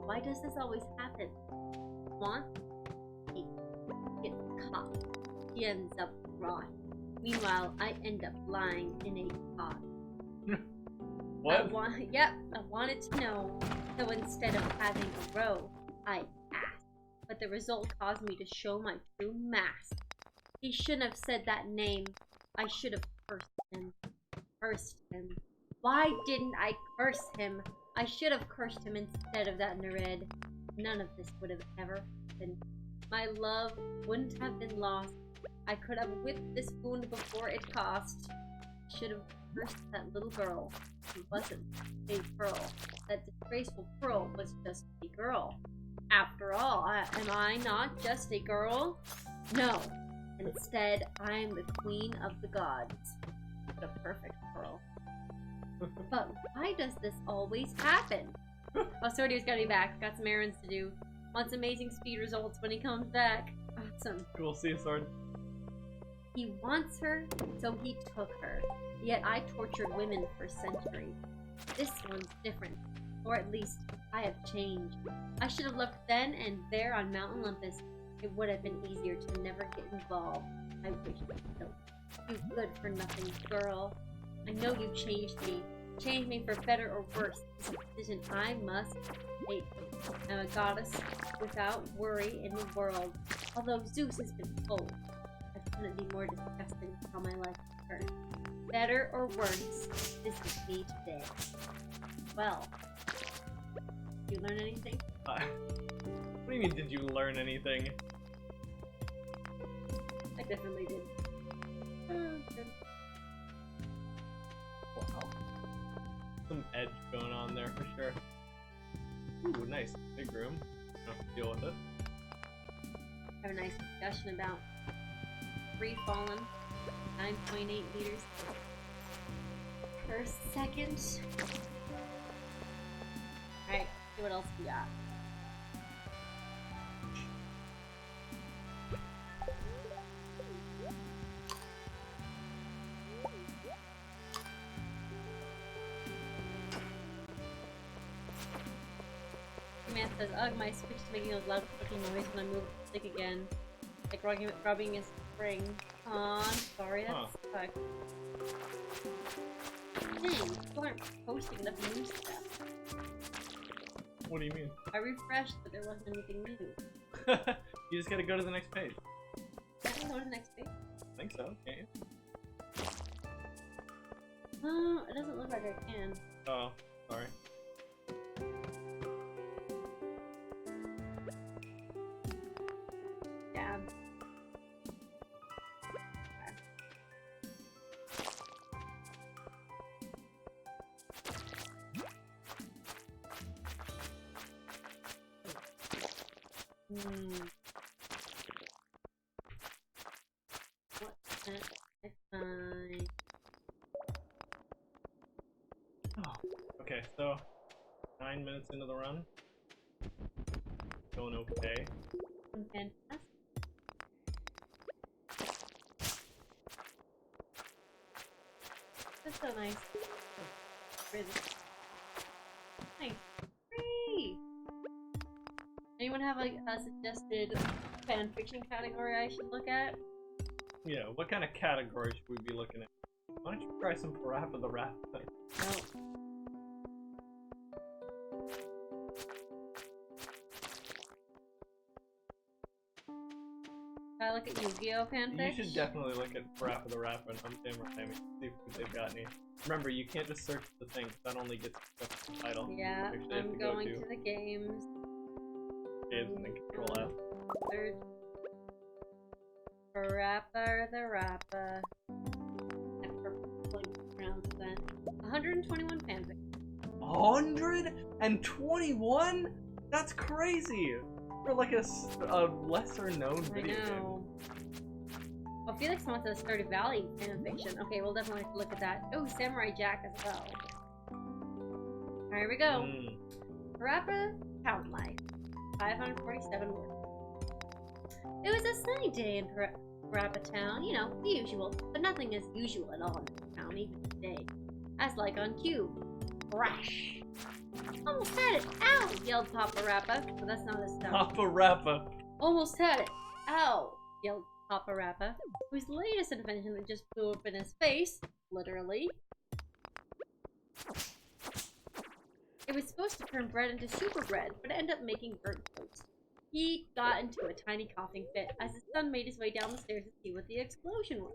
Why does this always happen? Want? He gets caught. He ends up rot. Meanwhile, I end up lying in a pot. What? I wanted to know. So instead of having a row, I asked. But the result caused me to show my true mask. He shouldn't have said that name. I should have cursed him. Cursed him. Why didn't I curse him? I should have cursed him instead of that Nereid. None of this would have ever happened. My love wouldn't have been lost. I could have whipped this wound before it cost. I should have cursed that little girl. She wasn't a pearl. That disgraceful pearl was just a girl. After all, am I not just a girl? No. Instead, I am the queen of the gods. The perfect pearl. But why does this always happen? Oh, Sordio's gotta be back. Got some errands to do. Wants amazing speed results when he comes back. Awesome. Cool, see you, Sword. He wants her, so he took her. Yet I tortured women for centuries. This one's different. Or at least, I have changed. I should have looked then and there on Mount Olympus. It would have been easier to never get involved. I wish I could. You good for nothing girl. I know you changed me. Changed me for better or worse. It's a decision I must take. I'm a goddess without worry in the world. Although Zeus has been told, I couldn't be more disgusted with how my life has turned. Better or worse, this is me today. Well, did you learn anything? What do you mean, did you learn anything? I definitely did. Okay. Wow. Some edge going on there for sure. Ooh, nice. Big room. Don't have to deal with it. Have a nice discussion about free fallen 9.8 meters per second. Alright, see what else we got. Man says, ugh, my switch is making a loud clicking noise when I move the stick again. Like rubbing a spring. Aw, I'm sorry, that sucks. Dang, people aren't posting enough new stuff. What do you mean? I refreshed, but there wasn't anything new. You just gotta go to the next page. Can I go to the next page? I think so, can't you? Oh, it doesn't look like I can. Oh, sorry. Yeah. What can I find? Oh, okay, so 9 minutes into the run. Going okay. Fantastic. That's so nice. Really nice. Free! Anyone have like a suggested fanfiction category I should look at? Yeah, what kind of category should we be looking at? Why don't you try some Parappa-the-Rappa? No. Should I look at Yu-Gi-Oh fanfic? You should definitely look at Parappa-the-Rappa and Untamed, see if they've got any. Remember, you can't just search the thing, that only gets the title. Yeah, Actually, I'm going to the games. Games and then Control F. Search Parappa-the-Rappa. I purposely pronounced that. 121 fanfic. 121? That's crazy! For like a lesser known video game. I know. Well, Felix wants a Stardew Valley fanfiction. Okay, we'll definitely have to look at that. Oh, Samurai Jack as well. Alright, here we go. Parappa Town Life. 547 words. It was a sunny day in Parappa Town, you know, the usual. But nothing is usual at all in this town, even today. As like on cue. Crash! Almost had it! Ow! Yelled Papa Rappa. But that's not his sound. Papa Rappa. Almost had it! Ow! Yelled Papa Rappa, whose latest invention that just blew up in his face, literally. It was supposed to turn bread into super bread, but it ended up making burnt toast. He got into a tiny coughing fit as his son made his way down the stairs to see what the explosion was.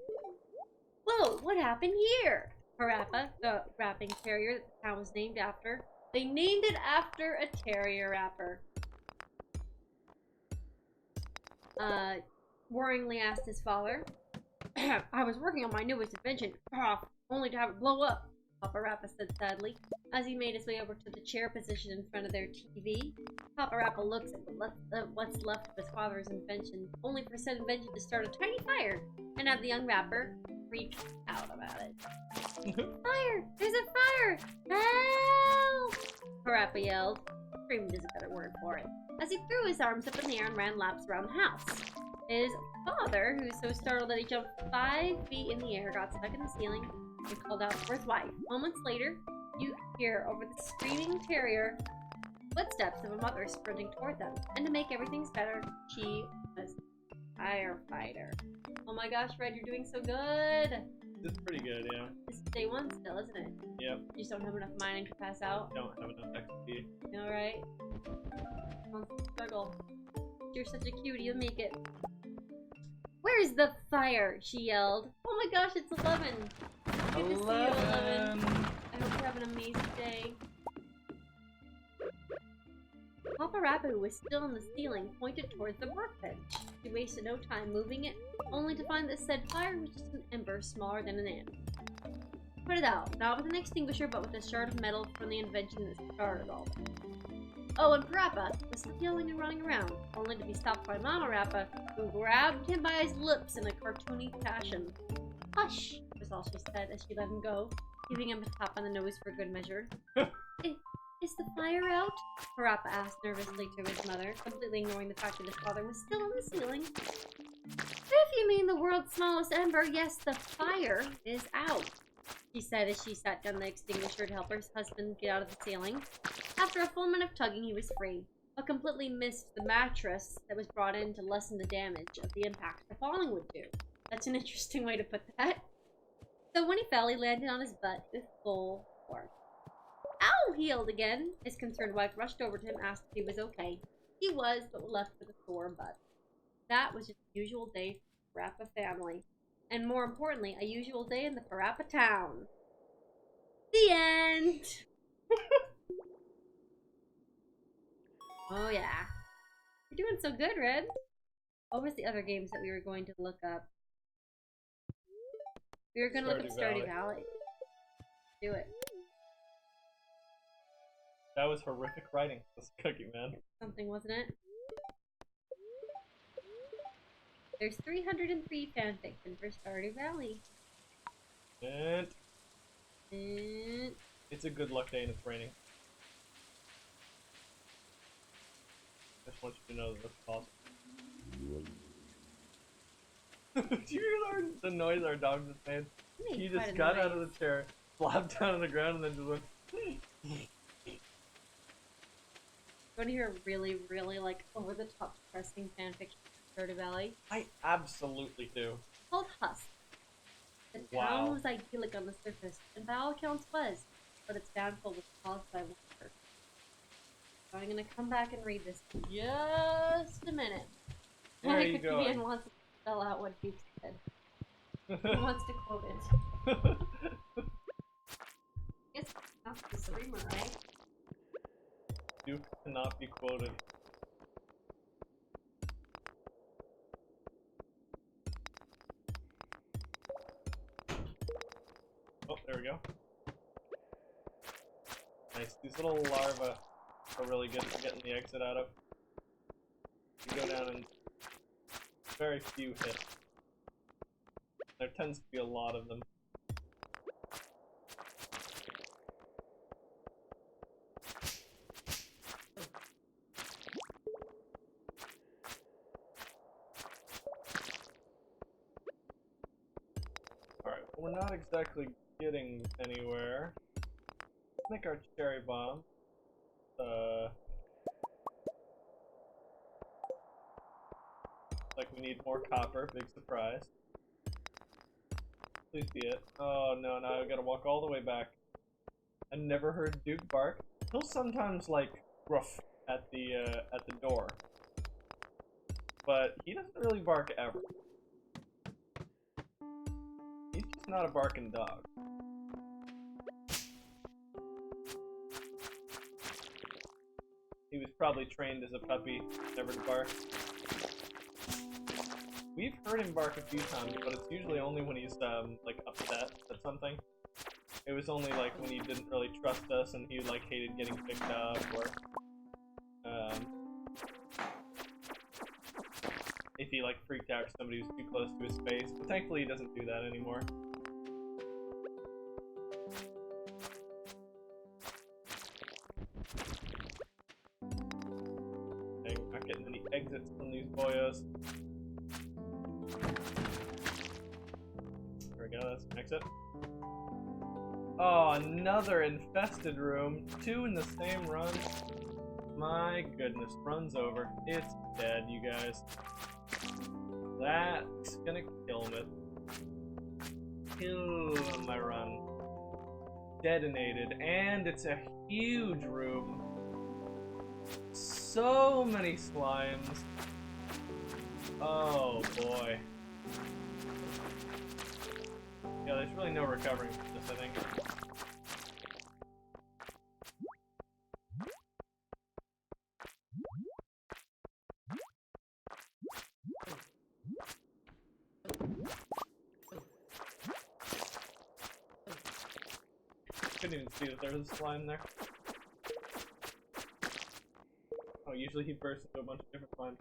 Whoa, what happened here? Parappa, the rapping terrier that the town was named after. They named it after a terrier rapper. Worryingly asked his father. I was working on my newest invention, only to have it blow up, Papa Rappa said sadly, as he made his way over to the chair position in front of their TV. Papa Rappa looks at what's left of his father's invention, only for said invention to start a tiny fire, and have the young rapper freak out about it. Fire! There's a fire! Help! Parappa yelled. Screamed is a better word for it, as he threw his arms up in the air and ran laps around the house. His father, who was so startled that he jumped 5 feet in the air, got stuck in the ceiling and called out for his wife. Moments later, you hear over the screaming terrier footsteps of a mother sprinting toward them. And to make everything better, she was a firefighter. Oh my gosh, Red, you're doing so good! It's pretty good, yeah. It's day one still, isn't it? Yep. You just don't have enough mining to pass out. Don't have enough XP. Alright. Constant struggle. You're such a cutie, you'll make it. Where's the fire? She yelled. Oh my gosh, it's 11. Good to see you, 11. I hope you have an amazing day. Papa Rappa, who was still on the ceiling, pointed towards the workbench. He wasted no time moving it, only to find that said fire was just an ember smaller than an ant. Put it out, not with an extinguisher, but with a shard of metal from the invention that started all that. Oh, and Parappa was still yelling and running around, only to be stopped by Mama Rappa, who grabbed him by his lips in a cartoony fashion. Hush, was all she said as she let him go, giving him a tap on the nose for good measure. Is the fire out? Parappa asked nervously to his mother, completely ignoring the fact that his father was still on the ceiling. If you mean the world's smallest ember, yes, the fire is out, she said as she sat down the extinguisher to help her husband get out of the ceiling. After a full minute of tugging, he was free, but completely missed the mattress that was brought in to lessen the damage of the impact the falling would do. That's an interesting way to put that. So when he fell, he landed on his butt with full force. Ow! He yelled again. His concerned wife rushed over to him, asked if he was okay. He was, but was left with a sore butt. That was just a usual day for the Parappa family. And more importantly, a usual day in the Parappa town. The end! Oh yeah. You're doing so good, Red. What was the other games that we were going to look up? We were going to look up Stardew Valley. Do it. That was horrific writing. This Cookie Man. Something, wasn't it? There's 303 fanfiction for Stardew Valley. And it's a good luck day and it's raining. Just want you to know that that's possible. Do you hear the noise our dog just made? He just got out of the chair, flopped down on the ground, and then just went. You want to hear a really, really, like, over-the-top depressing fanfiction of Stardew Valley? I absolutely do. It's called Husk. The town was idyllic on the surface, and by all accounts was, but its downfall was caused by water. So I'm gonna come back and read this in just a minute. There you go. Ian wants to spell out what Duke said. He wants to quote it. I guess that's the streamer, right? Duke cannot be quoted. Oh, there we go. Nice. These little larvae are really good for getting the exit out of. You go down and very few hit. There tends to be a lot of them. we're not exactly getting anywhere. Let's make our cherry bomb. Like we need more copper, big surprise. Please be it. Oh no, now I gotta walk all the way back. I never heard Duke bark. He'll sometimes like ruff at the door. But he doesn't really bark ever. He's just not a barking dog. He was probably trained as a puppy, never to bark. We've heard him bark a few times, but it's usually only when he's like upset at something. It was only like when he didn't really trust us and he like hated getting picked up, or if he like freaked out because somebody was too close to his face. But thankfully he doesn't do that anymore. Okay, we're not getting any exits from these boyos. There we go, that's an exit. Oh, another infested room. 2 in the same run. My goodness, run's over. It's dead, you guys. That's gonna kill me. Kill my run. Detonated, and it's a huge room. So many slimes. Oh boy. Yeah, there's really no recovering from this, I think. Couldn't even see that there was a slime there. Oh, usually he bursts into a bunch of different slimes.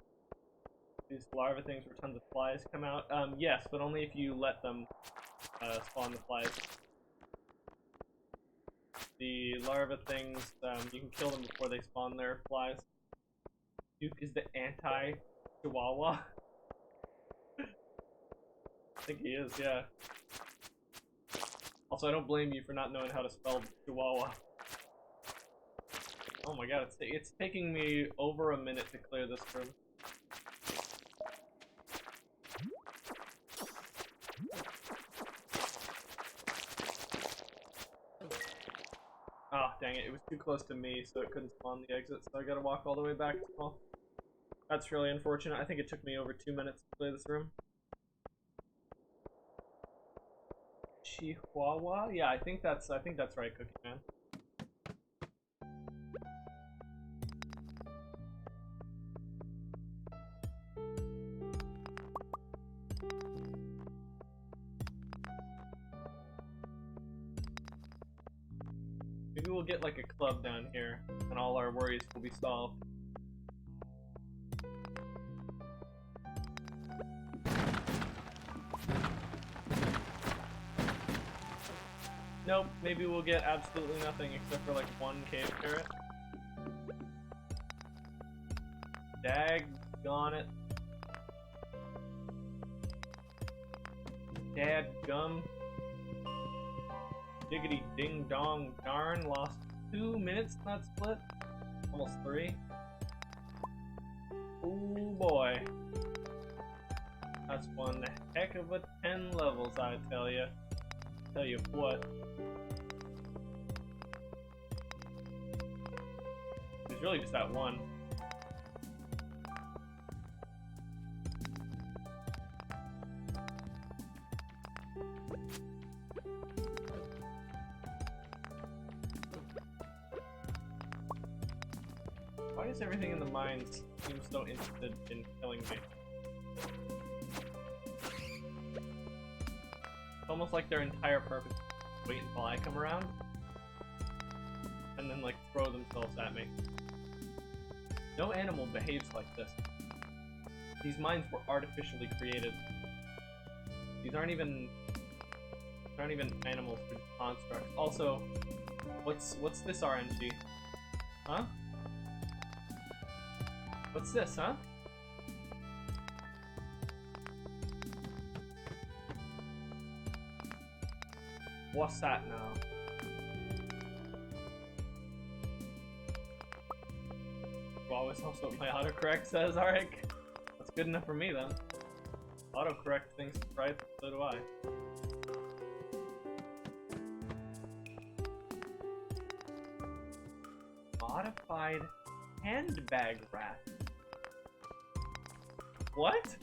These larva things where tons of flies come out. Yes, but only if you let them spawn the flies. The larva things, you can kill them before they spawn their flies. Duke is the anti-Chihuahua. I think he is, yeah. Also, I don't blame you for not knowing how to spell Chihuahua. Oh my god, it's taking me over a minute to clear this room. Oh, dang it, it was too close to me, so it couldn't spawn the exit, so I gotta walk all the way back to small. That's really unfortunate. I think it took me over 2 minutes to clear this room. Chihuahua? Yeah, I think that's right, Cookie Man. Maybe we'll get like a club down here, and all our worries will be solved. Nope, maybe we'll get absolutely nothing except for like 1 cave carrot. Daggone it. Dadgum. Diggity ding dong darn, lost 2 minutes in that split. Almost 3. Ooh boy. That's one heck of a 10 levels, I tell you. Tell you what. It's really just that one. Why does everything in the mines seem so interested in killing me? It's almost like their entire purpose is to wait until I come around and then like throw themselves at me. No animal behaves like this. These mines were artificially created. These aren't even animals, they're constructs. Also, what's this RNG? Huh? What's this, huh? What's that now? Wow, is also what my autocorrect says, alright. That's good enough for me then. Autocorrect thinks it's right, so do I. Modified handbag rat. What?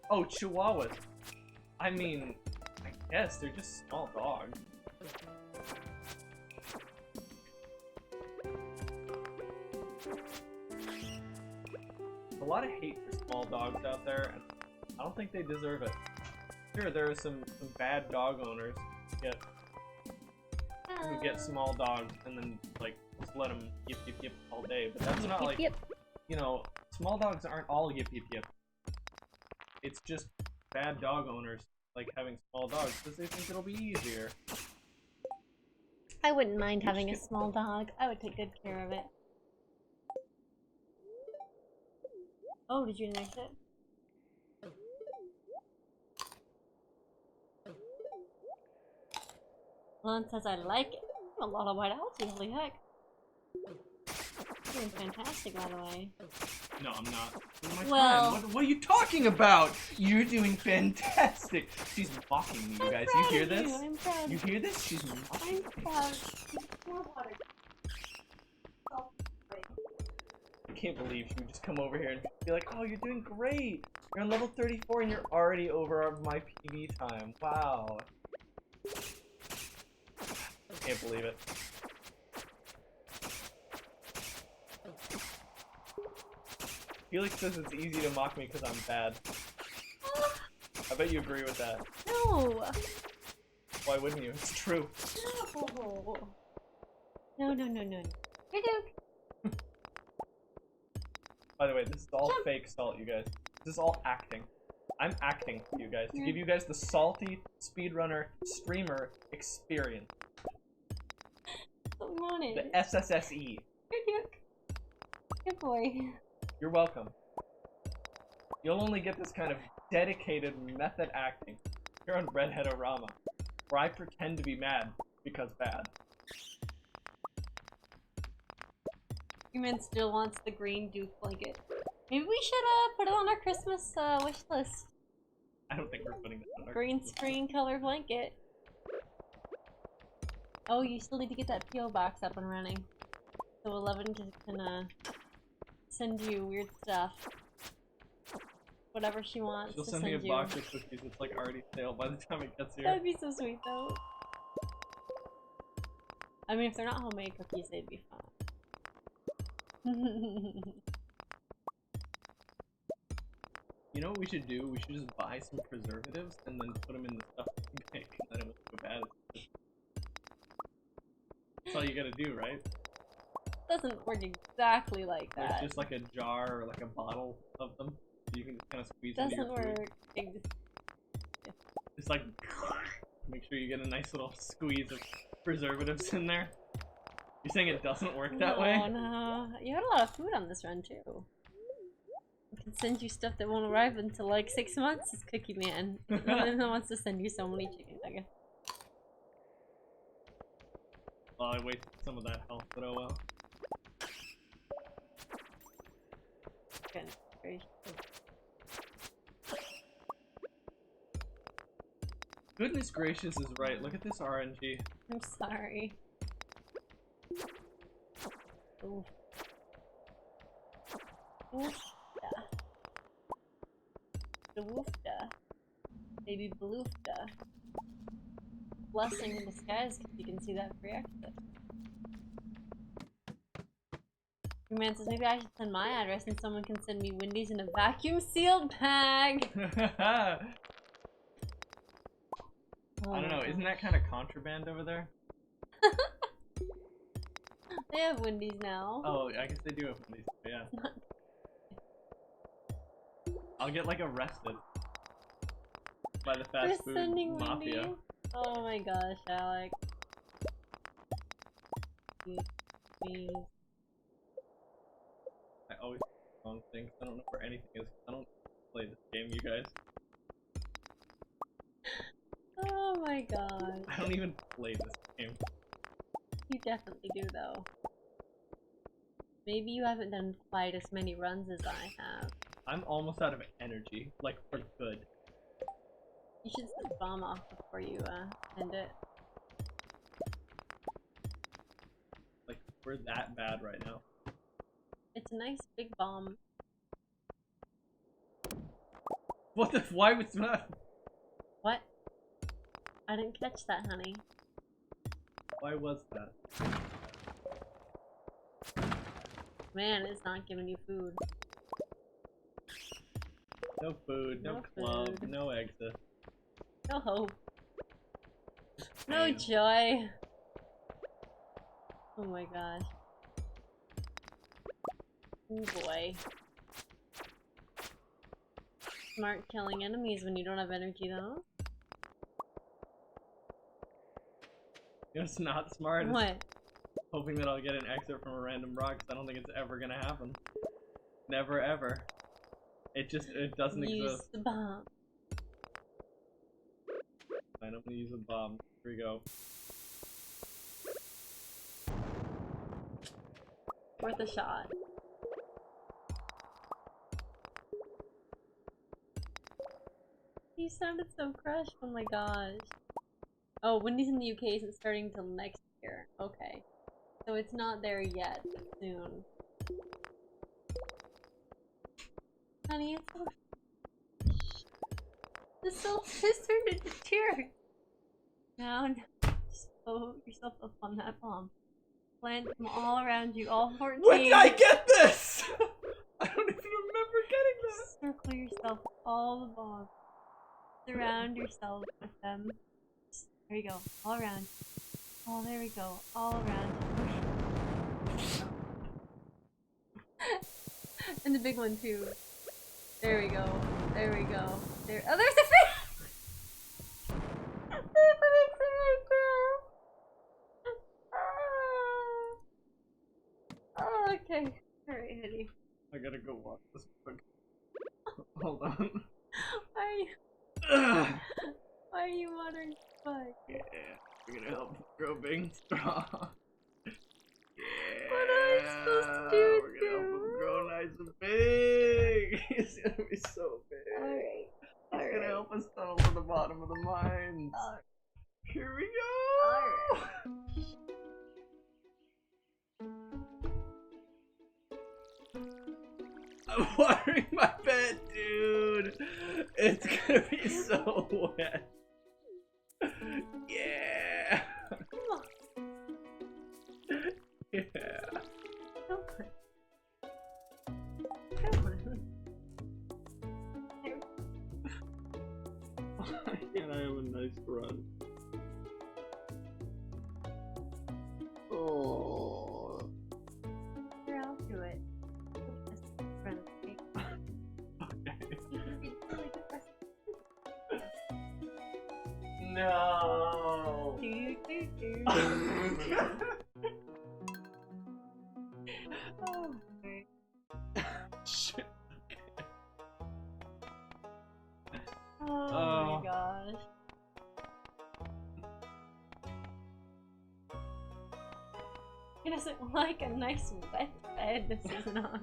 Oh, chihuahuas. I mean, I guess they're just small dogs. A lot of hate for small dogs out there, and I don't think they deserve it. Sure, there are some bad dog owners who get small dogs and then like just let them yip yip yip all day, but that's not like, you know, small dogs aren't all yip yip yip. It's just bad dog owners like having small dogs because they think it'll be easier. I wouldn't mind having a small dog. I would take good care of it. Oh, did you nix it? Lon says I like it. A lot of white algae, holy heck. You're doing fantastic, by the way. No, I'm not. Well, what are you talking about? You're doing fantastic. She's mocking me, you guys. You hear this? I'm proud. You hear this? She's mocking me. I'm proud. More water. I can't believe she would just come over here and be like, oh, you're doing great. You're on level 34 and you're already over my PB time. Wow. I can't believe it. Felix says it's easy to mock me because I'm bad. I bet you agree with that. No. Why wouldn't you? It's true. No. No. Hey, Duke. By the way, this is all fake salt, you guys. This is all acting. I'm acting for you guys to give you guys the salty speedrunner streamer experience. What we wanted. The SSSE. Hey, Duke. Good boy. You're welcome. You'll only get this kind of dedicated method acting here on Redhead-O-Rama, where I pretend to be mad because bad. Human still wants the green Duke blanket. Maybe we should put it on our Christmas wish list. I don't think we're putting that on our Green screen color blanket. Oh, you still need to get that PO box up and running. So 11 can send you weird stuff. Whatever she wants She'll to send send me a you. box of cookies. It's like already stale by the time it gets here. That'd be so sweet though. I mean, if they're not homemade cookies, they'd be fun. You know what we should do? We should just buy some preservatives and then put them in the stuff we make, and then it won't go bad. That's all you gotta do, right? Doesn't work exactly like There's that. just like a jar or like a bottle of them. You can just kind of squeeze into Doesn't your food. work. Just like make sure you get a nice little squeeze of preservatives in there. You're saying it doesn't work that way? No. You had a lot of food on this run too. I can send you stuff that won't arrive until like 6 months, this Cookie Man. And wants to send you so many chicken nuggets. Well, I wasted some of that health, but oh well. Good. Very Goodness gracious is right. Look at this RNG. I'm sorry. Oof. Oofda. Woofda. Baby Bloofda. Blessing in disguise because you can see that free exit. Your man says maybe I should send my address and someone can send me Wendy's in a vacuum sealed bag. I don't know, isn't that kind of contraband over there? They have Wendy's now. Oh, I guess they do have Wendy's, yeah. I'll get like arrested by the fast food mafia. Wendy's? Oh my gosh, Alec. Please. I always do the wrong things. I don't know where anything is. I don't play this game, you guys. Oh my god. I don't even play this game. You definitely do though. Maybe you haven't done quite as many runs as I have. I'm almost out of energy, like for good. You should set the bomb off before you end it. Like, we're that bad right now. It's a nice big bomb. What the? Why was that? What? I didn't catch that, honey. Why was that? Man, it's not giving you food. No food, no No club, food. no exit. No hope. No Damn. joy. Oh my gosh. Oh boy. Smart killing enemies when you don't have energy though. It's not smart. It's What? hoping that I'll get an exit from a random rock, 'cause I don't think it's ever gonna happen. Never ever. It doesn't Use exist. the bomb. Fine, I'm gonna use a bomb. Here we go. Worth a shot. You sounded so crushed, oh my gosh. Oh, when he's in the UK, isn't starting until next year. Okay. So it's not there yet, but soon. Honey, it's so... The soul just turned into tears! Now, just blow yourself up on that bomb. Plant them all around you, all 14. When did I get this? I don't even remember getting this. Circle yourself with all the bombs. Surround yourself with them. There you go, all around. Oh, there we go, all around. And the big one too. There we go. There we go. There. Oh, there's a fish. There's a big thing right there. Oh, okay. All right, honey. I gotta go watch this book. Hold on. Why are you watering the bug? Yeah, we're gonna help him grow big and strong. Yeah, What am I supposed to do? we're gonna help him grow nice and big. He's gonna be so big. Alright. He's gonna help us tunnel to the bottom of the mines. Alright. Here we go. I'm watering my bed, dude. It's gonna be so wet. Yeah. Come on. Yeah. Come on. Come on. Why can't I have a nice run? Oh. Here, I'll do it. Just run a cake. Okay. You can be really good recipe. No. Do, do, do. Oh, okay. Shit. Oh my gosh. It doesn't like a nice wet bed. This is not.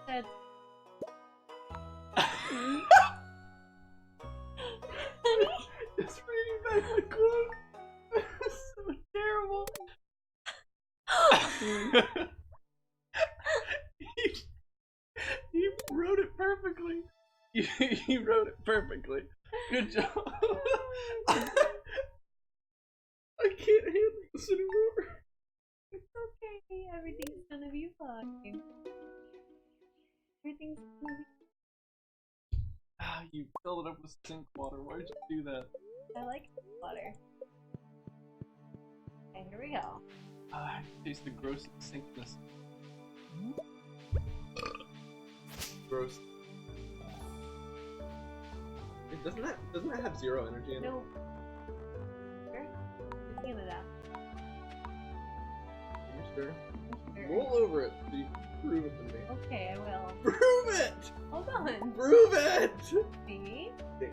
That's. Just reading back the quote. So terrible. You wrote it perfectly. You wrote it perfectly. Good job. I can't handle this anymore. It's okay. Everything's gonna be fine. Everything's gonna be. Ah, you filled it up with sink water. Why'd you do that? I like water. Okay, here we go. Ah, I taste the gross sinkness. Gross. It doesn't that have zero energy in it? No. Sure? Just give it up. Are you sure? Sure. Roll over it so you can prove it to me. Okay, I will. Prove it! Hold on. Prove it! See? Damn.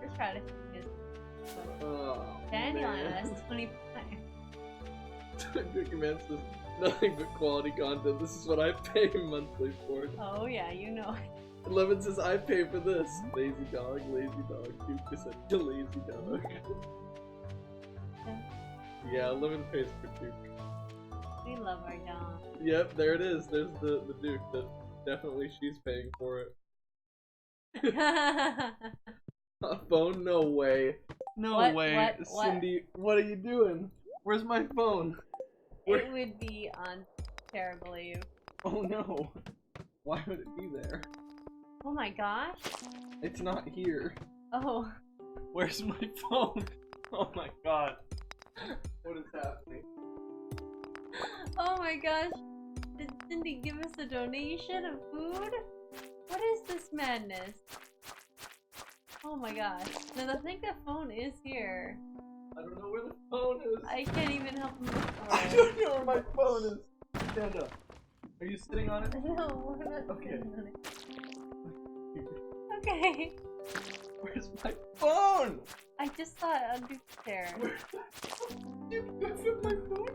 There's try to finish. Oh, Dandelion man. has 25. Cookie Man says, nothing but quality content. This is what I pay monthly for. Oh yeah, you know. Lemon says, I pay for this. Lazy dog, lazy dog. Duke is such a lazy dog. Yeah, Lemon pays for Duke. We love our dog. Yep, there it is. There's the Duke. That definitely she's paying for it. A phone? No way. No What- way. what- Cindy, what are you doing? Where's my phone? Where- It would be terrible of you. Oh no. Why would it be there? Oh my gosh. It's not here. Oh. Where's my phone? Oh my god. What is happening? Oh my gosh. Did Cindy give us a donation of food? What is this madness? Oh my gosh. No, I think the phone is here. I don't know where the phone is. I can't even help him look for I it. don't know where my phone is. Stand up. Are you sitting on it? No, we're not Okay. sitting on it. Okay. Where's my phone? I just saw it on Duke's chair. You put my phone?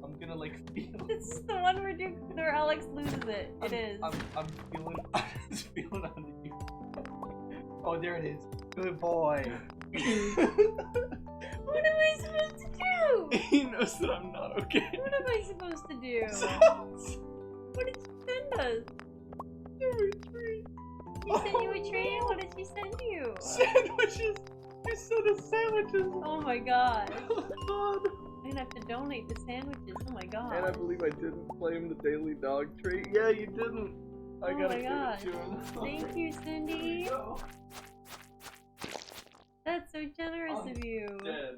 I'm gonna like feel. This is the one where Alex loses it. It is. I'm feeling. I'm just feeling under you. Oh, there it is. Good boy. What am I supposed to do? He knows that I'm not okay. What am I supposed to do? What did she send us? She sent you a tree? What did she send you? Sandwiches. You sent us sandwiches. Oh my god. Oh god. I'm gonna have to donate the sandwiches. Oh my god. And I believe I didn't claim the daily dog treat. Yeah, you didn't. I Oh gotta my give gosh. it to him. Thank you, There Cindy. we go. That's so generous I'm of you. Dead.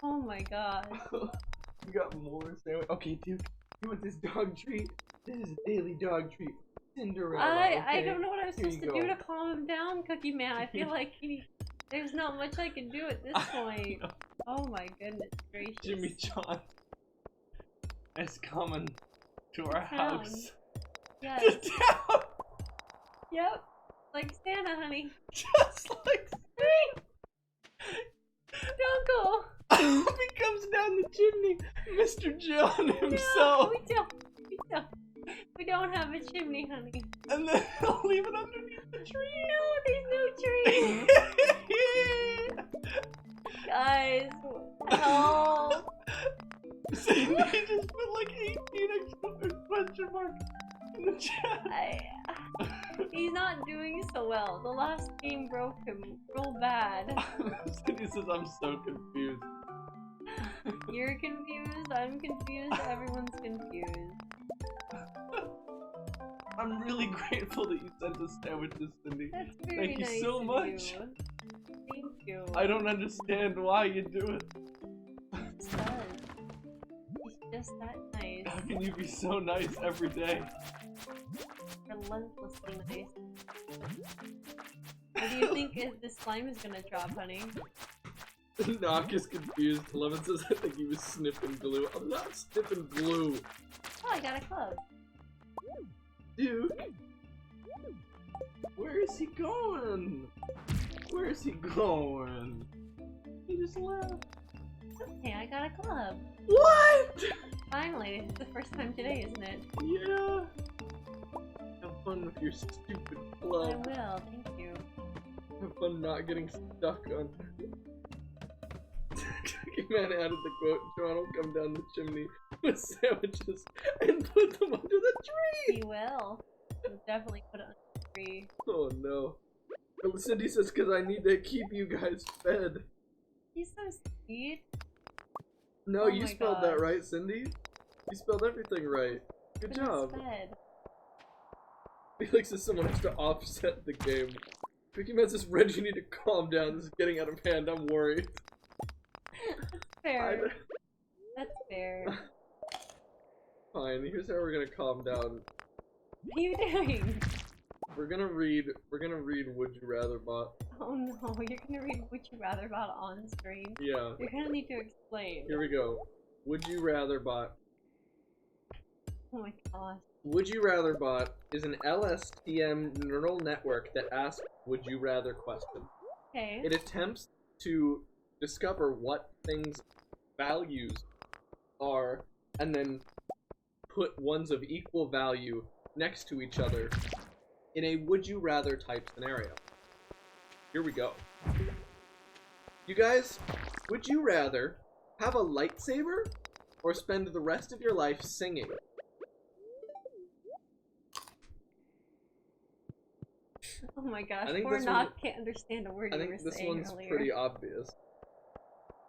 Oh my god. You got more sandwich. Okay, Duke. You want this dog treat? This is a daily dog treat. Cinderella. I okay? don't know what I'm supposed you to do go. to calm him down, Cookie Man. I feel like there's not much I can do at this point. know. Oh my goodness gracious. Jimmy John is coming to our town. house. Yes. To town! Yep. Like Santa, honey. Just like Don't go. he comes down the chimney, Mr. John No, himself, we don't have a chimney, honey. and then he'll leave it underneath the tree. No, there's no tree. Guys, help. Cindy just put like 18 question mark in the chat. He's not doing so well. The last game broke him real bad. Cindy says, I'm so confused. You're confused, I'm confused, everyone's confused. I'm really grateful that you sent us sandwiches, Cindy. That's very Thank you nice so of much. you. Thank you. I don't understand why you do it. He just does. He's just that nice. How can you be so nice every day? Relentlessly nice. What do you think if the slime is gonna drop, honey? Knock is confused. Lemon says, I think he was sniffing glue. I'm not sniffing glue. Oh, I got a club. Dude. Where is he going? Where is he going? He just left. Okay, I got a club. What? Finally, it's the first time today, isn't it? Yeah. Have fun with your stupid I club. will, thank you. Have fun not getting stuck on. Cookie Man added the quote, John will come down the chimney with sandwiches and put them under the tree! He will. He'll definitely put it on the tree. Oh no. But Cindy says, because I need to keep you guys fed. He's so sweet. No, Oh you my spelled that gosh. right, Cindy. You spelled everything right. Good But it's job. fed. Felix says someone has to offset the game. Cookie Man says, Red, you need to calm down. This is getting out of hand. I'm worried. That's fair. That's fair. Fine, here's how we're gonna calm down. What are you doing? We're gonna read Would You Rather Bot. Oh no, you're gonna read Would You Rather about on screen. Yeah, You're gonna need to explain. here we go. Would You Rather Bot. Oh my gosh. Would You Rather Bot is an LSTM neural network that asks Would You Rather questions. Okay. It attempts to discover what things' values are, and then put ones of equal value next to each other in a would-you-rather type scenario. Here we go. You guys, would you rather have a lightsaber or spend the rest of your life singing? Oh my gosh, I think poor this Knock one- can't understand a word I you think were this saying one's earlier. pretty obvious.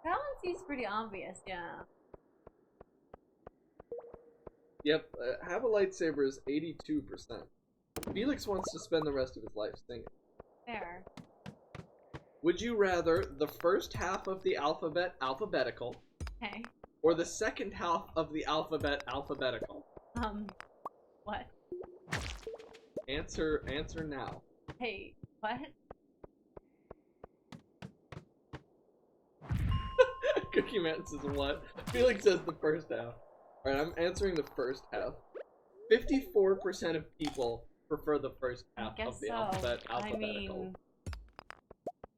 That one seems pretty obvious, yeah. Yep, have a lightsaber is 82%. Felix wants to spend the rest of his life singing. Fair. Would you rather the first half of the alphabet alphabetical, Okay. or the second half of the alphabet alphabetical? What? Answer now. Hey, what? Cookie Man says what? Felix says the first half. Alright, I'm answering the first half. 54% of people prefer the first half I guess of the so. alphabet I alphabetical. mean,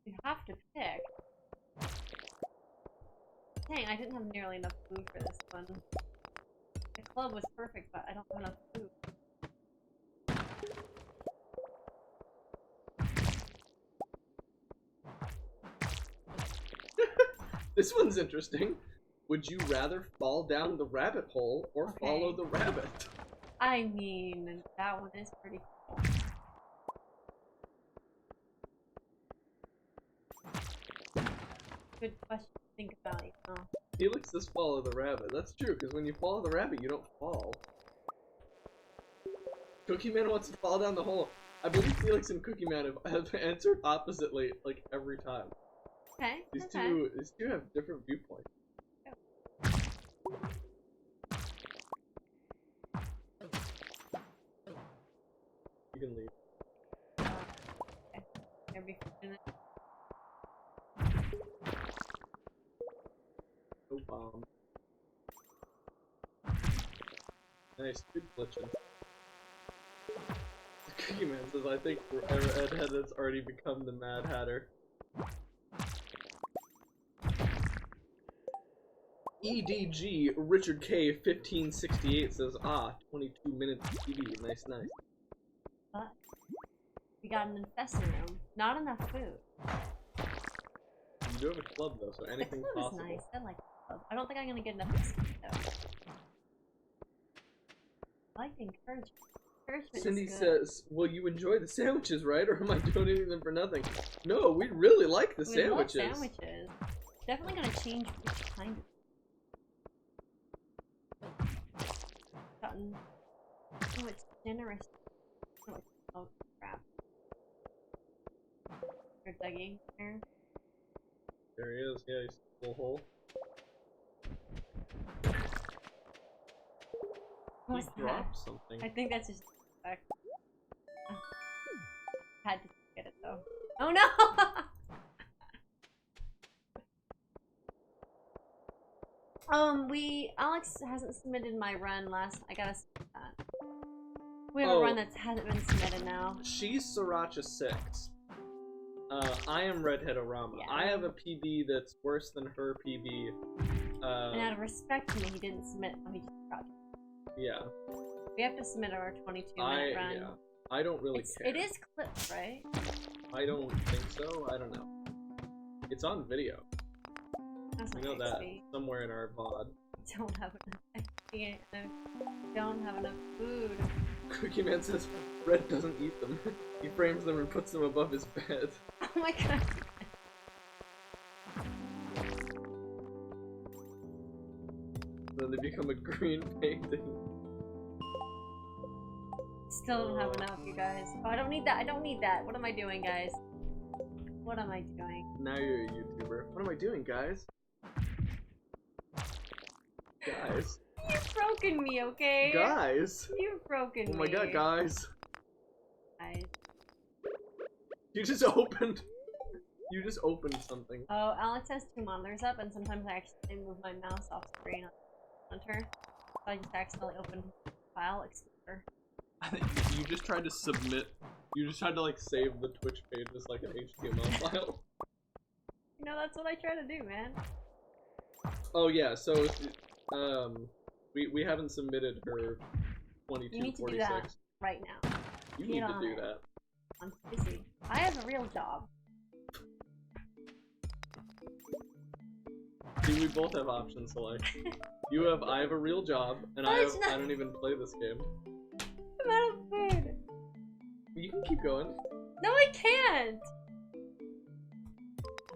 you have to pick. Dang, I didn't have nearly enough food for this one. The club was perfect, but I don't have enough food. This one's interesting. Would you rather fall down the rabbit hole or Okay. follow the rabbit? I mean, that one is pretty cool. Good question to think about, you know. Felix says follow the rabbit. That's true, because when you follow the rabbit, you don't fall. Cookie Man wants to fall down the hole. I believe Felix and Cookie Man have answered oppositely, like, every time. Okay, These okay. two have different viewpoints. You can leave. Okay. There be food in it. No bomb. Nice, good glitching. Cookie Man says, I think Redhead has already become the Mad Hatter. EDG Richard K 1568 says, 22 minutes of TV. Nice, nice. But we got an infested room. Not enough food. You do have a club though, so anything's the club possible. is nice. I like the club. I don't think I'm gonna get enough biscuits though. I like the encouragement. Encouragement Cindy is good. says, well, you enjoy the sandwiches, right? Or am I donating them for nothing? No, we really like the We sandwiches. love sandwiches. Definitely gonna change which kind of. Gotten so much generous. So much, oh crap. There's Dougie here. There he is, yeah, he's full hole. What's He dropped something. I think that's just back. Had to get it though. Oh no! Alex hasn't submitted my run last. I gotta submit that. We have a run that hasn't been submitted now. She's Sriracha 6. I am Redhead-O-Rama. Yeah. I have a PB that's worse than her PB. And out of respect to me, he didn't submit. Oh, he just forgot. Yeah. We have to submit our 22-minute run. Yeah. I don't really care. It is clipped, right? I don't think so. I don't know. It's on video. That's We not know that XP. somewhere in our VOD. Don't have enough XP. Don't have enough food. Cookie Man says Red doesn't eat them. He frames them and puts them above his bed. Oh my god. Then they become a green painting. Still don't have enough, you guys. Oh, I don't need that. I don't need that. What am I doing, guys? What am I doing? Now you're a YouTuber. What am I doing, guys? Guys. You've broken me, okay? Guys! You've broken me. Oh my god, guys. Guys. You just opened. You just opened something. Oh, Alex has 2 monitors up, and sometimes I actually move my mouse off screen on the monitor. So I just accidentally opened File Explorer. You just tried to submit. You just tried to like save the Twitch page as like an HTML file. You know, that's what I try to do, man. Oh yeah, so we haven't submitted her You need to do that 2246. right now. You Get need to on do it. that. I'm busy. I have a real job. See, we both have options select. I have a real job, and I don't even play this game. I'm out of food. You can keep going. No, I can't!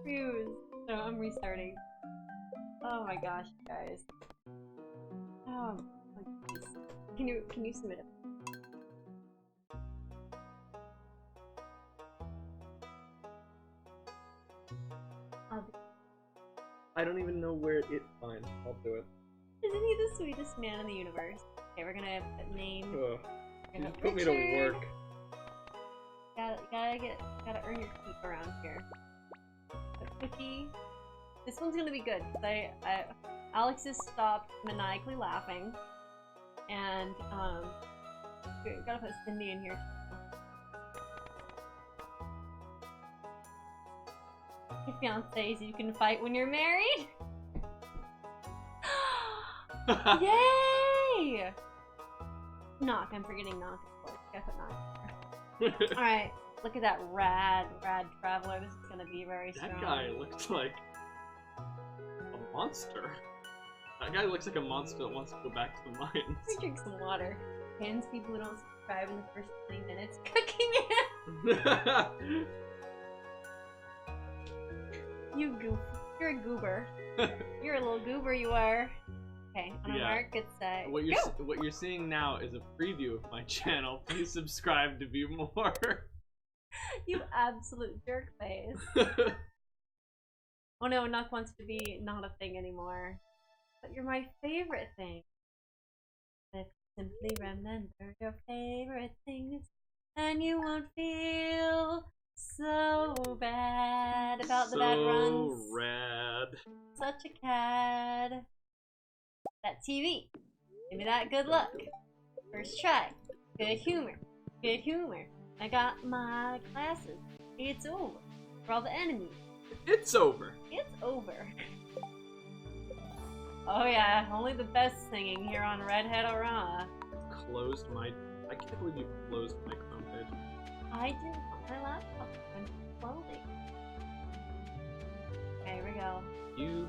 Fuse. No, I'm restarting. Oh my gosh, guys. Oh my goodness. Can you submit it? I don't even know where it's fine. I'll do it. Isn't he the sweetest man in the universe? Okay, we're gonna put name. Ugh. We're You gonna just put me to Richard. work. Gotta earn your keep around here. A cookie. This one's gonna be good because Alex has stopped maniacally laughing, and gotta put Cindy in here. Your fiance, so you can fight when you're married. Yay! Knock. I'm forgetting knock. Of course, gotta put knock. All right. Look at that rad traveler. This is gonna be very strong. That guy looks like a monster. That guy looks like a monster that wants to go back to the mines. Let me drink some water. Hands people who don't subscribe in the first 20 minutes. Cooking it! You goof. You're a goober. You're a little goober, you are. Okay, on a mark, get set. What you're seeing now is a preview of my channel. Please subscribe to view more. You absolute jerk face. Oh no, Nuck wants to be not a thing anymore. But you're my favorite thing. Let's simply remember your favorite things, and you won't feel so bad about the bad runs. So rad. Such a cad. That TV. Give me that good luck. First try. Good humor. Good humor. I got my glasses. It's over. For all the enemies. It's over. It's over. Oh yeah, only the best singing here on Redhead-O-Rama. Closed my... I can't believe you closed my Chrome page. I did on my laptop when slowly. Okay, here we go. You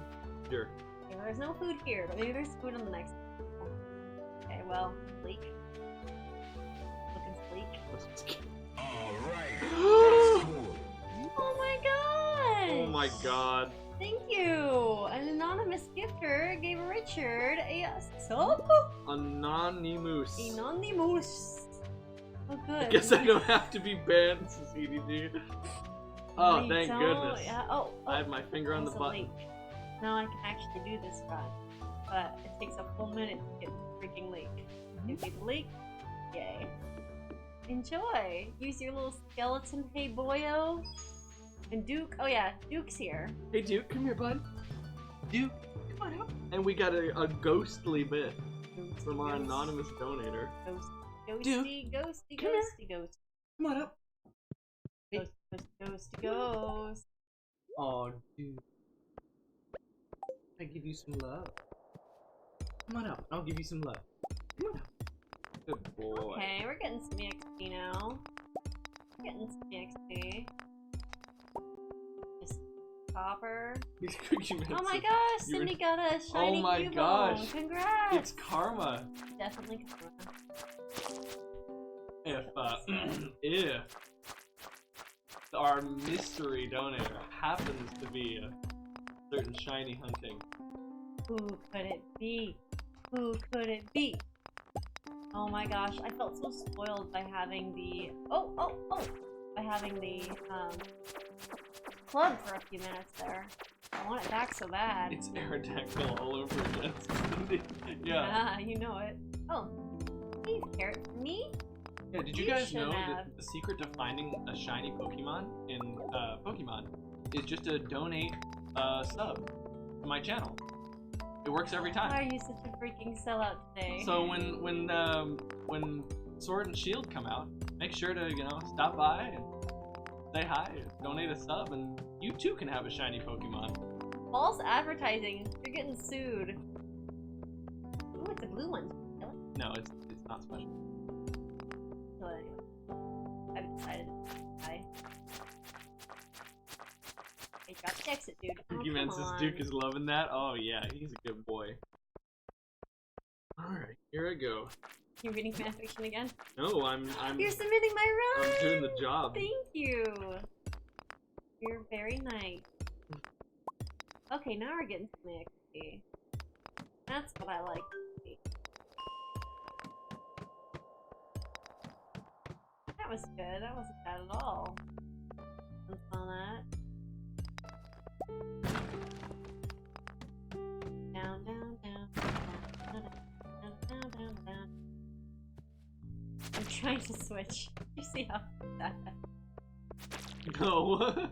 jerk. Okay, there's no food here, but maybe there's food on the next one. Okay, well, sleek. Looking sleek. Alright. Oh my god! Oh my god. Thank you! An anonymous gifter gave Richard a sub? Anonymous. Anonymous. Oh good. I guess I don't have to be banned since EDG. Oh, thank goodness. Yeah. Oh, I have my finger on the there's a button. leak. Now I can actually do this run. But it takes a full minute to get the freaking leak. Give me the leak. Yay. Enjoy! Use your little skeleton, hey boyo. And Duke, oh yeah, Duke's here. Hey Duke, come here, bud. Duke, come on up. And we got a ghostly bit from our anonymous donator. Ghosty, ghosty, come here. ghosty, ghosty. Come on up. Ghost, ghost, ghosty, ghost. Oh, dude. I give you some love. Come on up. I'll give you some love. Come on up. Good boy. Okay, we're getting some EXP now. Getting some EXP. Just copper. Oh my gosh, Cindy got a shiny my cubone. gosh. Congrats! It's karma. Definitely karma. If our mystery donator happens to be a certain shiny hunting. Who could it be? Who could it be? Oh my gosh, I felt so spoiled by having the by having the club for a few minutes there. I want it back so bad. It's Aerodactyl all over again. Yeah, you know it. Oh, please carrot for me. Yeah, did you You guys should know have. that the secret to finding a shiny Pokemon in Pokemon is just to donate a sub to my channel? It works every Why are time. you such a freaking sellout today? So when Sword and Shield come out, make sure to stop by and say hi, donate a sub, and you too can have a shiny Pokemon. False advertising. You're getting sued. Ooh, it's a blue one. Kill it? No, it's not special. Kill it anyway. I've decided to die. Hey, drop the exit, dude. Oh, Cookie Man come says on. Duke is loving that. Oh yeah, he's a good boy. Alright, here I go. You're reading fanfiction again? No, I'm You're submitting my run! I'm doing the job. Thank you! You're very nice. Okay, now we're getting some XP. That's what I like to see. That was good. That wasn't bad at all. I saw that. Down, down, down, down, down, down, down, down. I'm trying to switch. You see how that? No.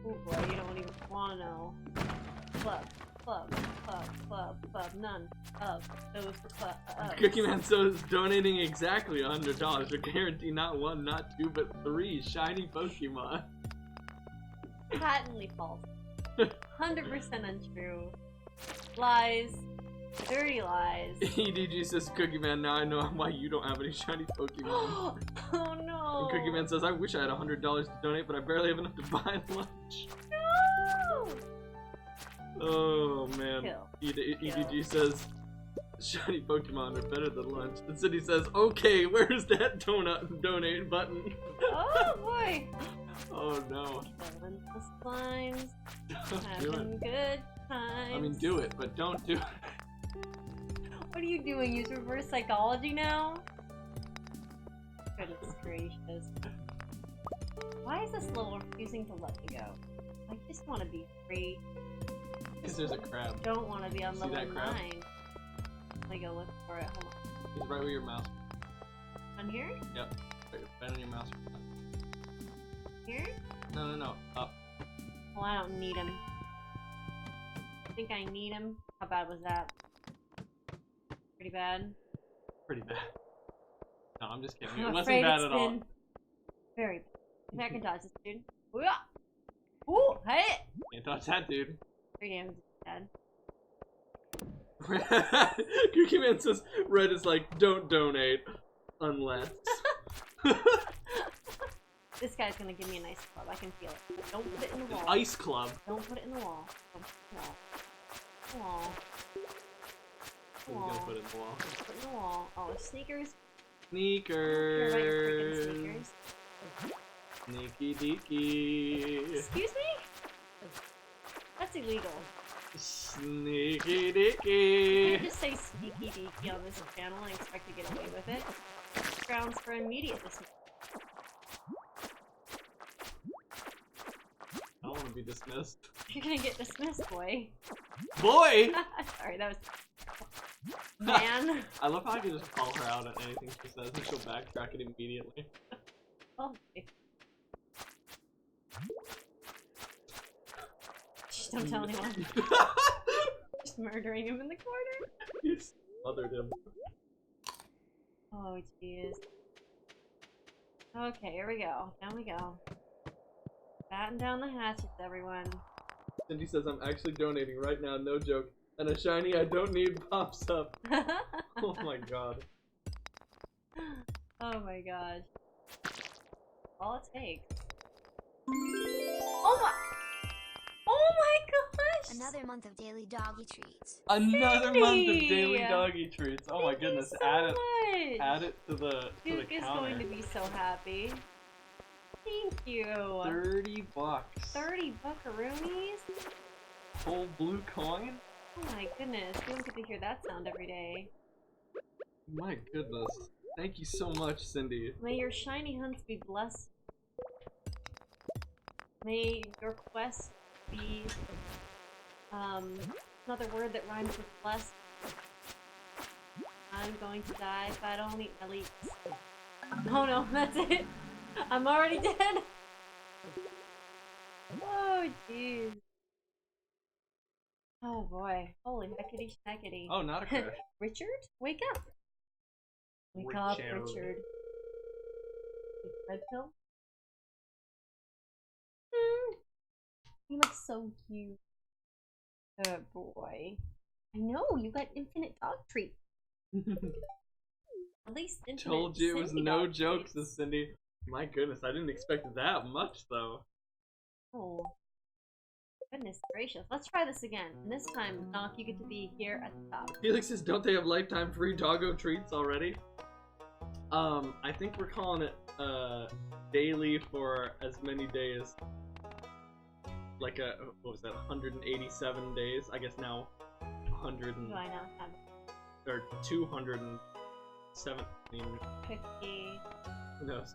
Oh boy, you don't even want to know. Club, club, club, club, club. None of those clubs. Cookie Man says donating exactly $100 will guarantee not one, not two, but 3 shiny Pokemon. Patently false. 100% untrue. Lies. Dirty lies. EDG says Cookie Man, now I know why you don't have any shiny Pokemon. Oh no. And Cookie Man says, I wish I had $100 to donate, but I barely have enough to buy lunch. No. Oh man. Kill. EDG says, shiny Pokemon are better than lunch. And Cindy says, okay, where's that donate button? Oh boy. Oh no. Killing the slimes. Don't do Having it. good times. I mean, do it, but don't do it. What are you doing? Use reverse psychology now? Goodness gracious. Why is this level refusing to let me go? I just want to be free. Because there's a crab. Don't want to be on See level that crab? 9. Let me go look for it. Hold He's right where your mouse. on. On here? Yep. Right on your mouse. Here? No. Up. Well, I don't need him. I think I need him. How bad was that? Pretty bad. Pretty bad. No, I'm just kidding. I'm It wasn't afraid bad it's at all. been very bad. I can dodge this, dude. Ooh-yah! Ooh, hit it! Can't touch that, dude. 3 damage is dead. Cookie Man says Red is like, don't donate unless. This guy's gonna give me a nice club. I can feel it. Don't put it in the wall. Ice Club. Don't put it in the wall. Don't put it in the wall. He's gonna put it in the wall. Put it in the wall. Oh, sneakers. Sneakers. You're right, freaking sneakers. Sneaky deaky. Excuse me? That's illegal. Sneaky You deaky. can't just say sneaky deaky on this channel and expect to get away with it. Grounds for immediate dismissal. I don't want to be dismissed. You're gonna get dismissed, boy. Boy! Sorry, that was... Man. I love how I can just call her out at anything she says and she'll backtrack it immediately. Oh, just don't tell anyone. Just murdering him in the corner. You smothered him. Oh, jeez. Okay, here we go. Down we go. Batten down the hatches, everyone. Cindy says I'm actually donating right now, no joke. And a shiny I don't need pops up. Oh my god. Oh my gosh. All it takes. Oh my! Oh my gosh! Another month of daily doggy treats. Another month of Cindy! daily doggy treats. Oh my Thank you goodness, so add it much. add it to the Duke is counter. going to be so happy. Thank you. 30 bucks. 30 buckaroonies? Full blue coin? Oh my goodness, we don't get to hear that sound every day. My goodness. Thank you so much, Cindy. May your shiny hunts be blessed. May your quest be, another word that rhymes with blessed. I'm going to die if I don't eat my leeks. Oh no, that's it! I'm already dead! Oh jeez. Oh boy. Holy heckity schneckity. Oh, not a crash. Richard? Wake up! Wake up, Richard. Richard. Red pill? He looks so cute. Good boy. I know, you got infinite dog treats. At least infinite Told you it was Cindy no dog jokes, treats. Cindy. My goodness, I didn't expect that much though. Oh. Goodness gracious. Let's try this again. And this time, Knock, you get to be here at the top. Felix says, don't they have lifetime free doggo treats already? I think we're calling it daily for as many days. Like what was that, 187 days? I guess now 100 and, Do I not have or 217. cookie? Who knows?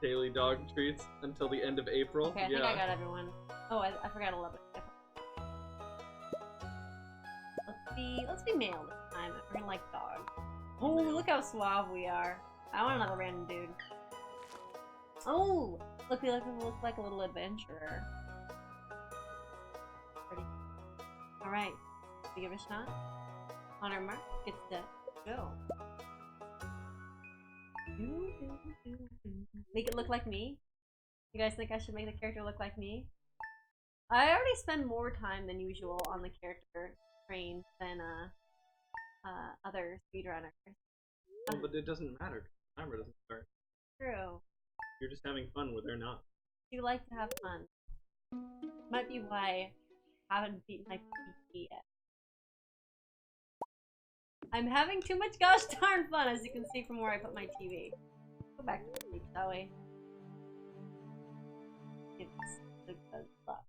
Daily dog treats until the end of April. Okay, I think I got everyone. Oh, I forgot a little bit. Let's be male this time. We're gonna like dogs. Oh, look how suave we are. I want another random dude. Oh, look, we look like a little adventurer. Pretty. All right, we give it a shot. On our mark, get set, go. Make it look like me. You guys think I should make the character look like me? I already spend more time than usual on the character train than other speedrunners. Oh, but it doesn't matter. The timer doesn't start. True. You're just having fun where they're not. You like to have fun. Might be why I haven't beaten my PvP yet. I'm having too much gosh darn fun, as you can see from where I put my TV. Go back to sleep, shall we? Give us the good luck.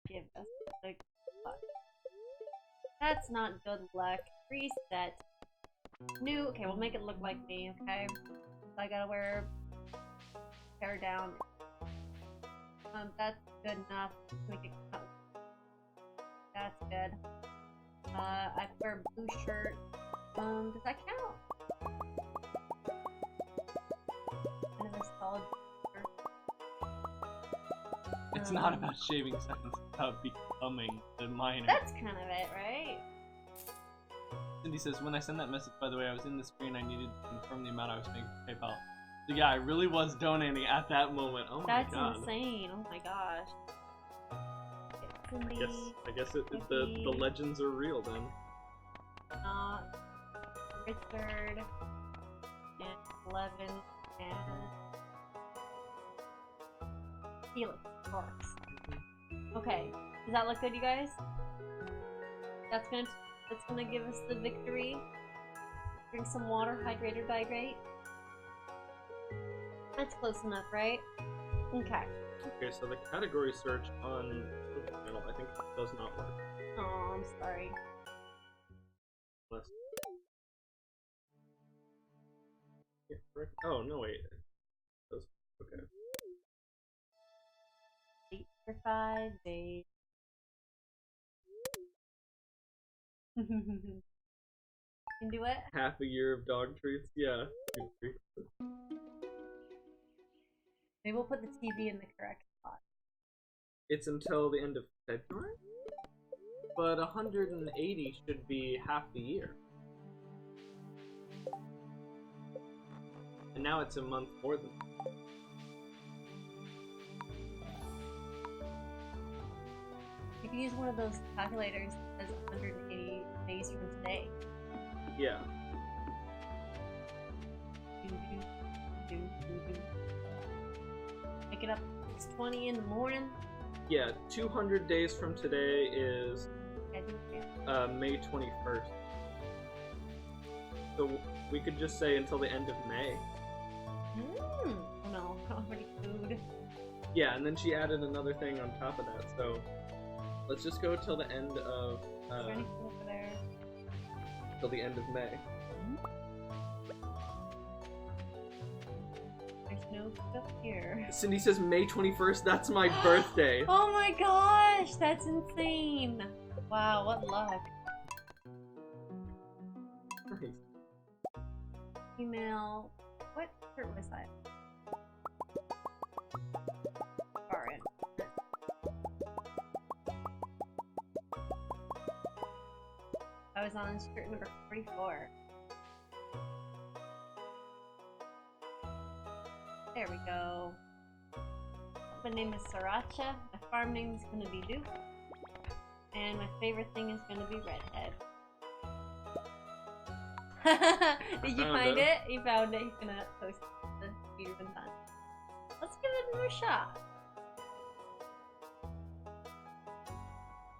Give us the good luck. That's not good luck. Reset. New. Okay, we'll make it look like me, okay? So I gotta wear hair down. That's good enough. Make it cut. That's good. I wear a blue shirt. Does that count? And a solid shirt. It's not about shaving seconds, it's about becoming the miner. That's kind of it, right? Cindy says, when I sent that message, by the way, I was in the screen, I needed to confirm the amount I was paying for PayPal. So yeah, I really was donating at that moment. Oh my god. That's insane. Oh my gosh. Cindy, I guess the legends are real then. Richard, and 11, and Felix, of course. Okay, does that look good, you guys? That's gonna give us the victory. Drink some water, hydrate or dihydrate. That's close enough, right? Okay. Okay, so the category search on the channel I think does not work. Oh, I'm sorry. Unless... Yeah, correct. Oh no, wait. Okay. 8 for 5 days. Can do it? Half a year of dog treats. Yeah. Maybe we'll put the TV in the correct spot. It's until the end of February? But 180 should be half the year. And now it's a month more than that. You can use one of those calculators that says 180 days from today. Yeah. Pick it up 6:20 in the morning. Yeah, 200 days from today is I think May 21st. So we could just say until the end of May. Oh no, already food. Yeah, and then she added another thing on top of that, so let's just go till the end of Is there anything over there? till the end of May. There's no stuff here. Cindy says May 21st, that's my birthday. Oh my gosh, that's insane. Wow, what luck. Nice. Email. What shirt was that? Far in. I was on shirt number 44. There we go. puppet name is Sriracha. My farm name is gonna be Duke. And my favorite thing is gonna be Redhead. Did you find it? He found it. He's gonna post the speeder when done. Let's give it another shot.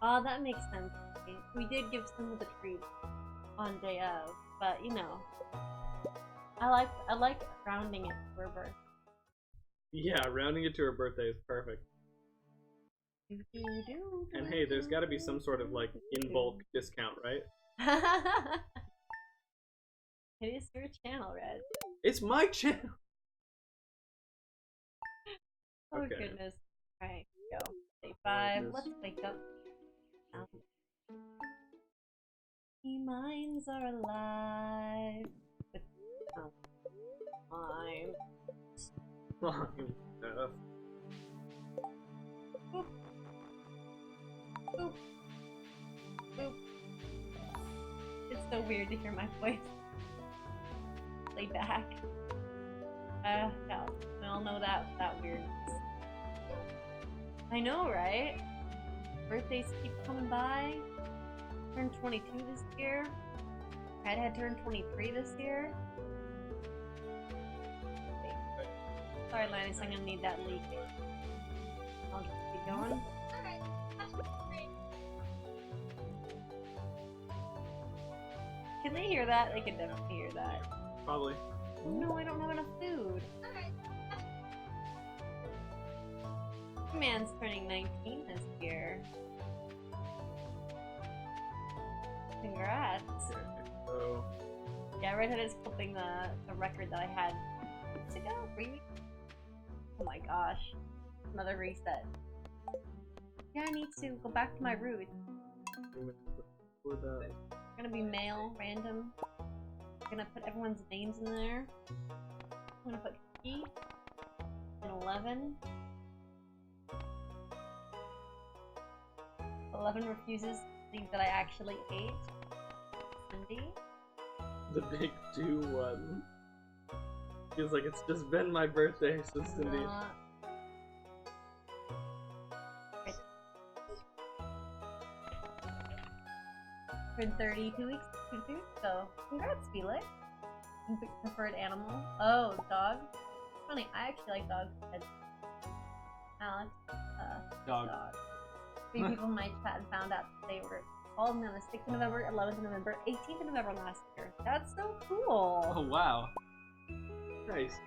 Oh, that makes sense. We did give some of the treats on day of, but you know, I like rounding it for her birthday. Yeah, rounding it to her birthday is perfect. And hey, there's got to be some sort of like in bulk discount, right? It is your channel, Red. It's my channel. Oh Okay. goodness. Alright, go. Day 5. Let's wake up. The minds are alive. With time. Slime stuff. Boop. Boop. Boop. It's so weird to hear my voice. Lay back. Yeah, we all know that weirdness. I know, right? Birthdays keep coming by. Turned 22 this year. Redhead turned 23 this year. Sorry, Linus, I'm gonna need that leak. I'll just keep going. Can they hear that? They can definitely hear that. Probably. Oh no, I don't have enough food. Man's turning 19 this year. Congrats. Okay, so Yeah, Redhead is flipping the record that I had 2 weeks ago? 3 weeks? Oh my gosh. Another reset. Yeah, I need to go back to my roots. with It's gonna be male, random. I'm gonna put everyone's names in there. I'm gonna put Key and 11. 11 refuses to think that I actually ate. Cindy. the big 2-1. Feels like it's just been my birthday, so Cindy. Turned 32 weeks, so congrats, Felix. Preferred animal? Oh, dog? Funny, I actually like dogs. Alex, Dog. 3 people in my chat found out that they were all on the 6th of November, 11th of November, 18th of November last year. That's so cool! Oh wow. Nice.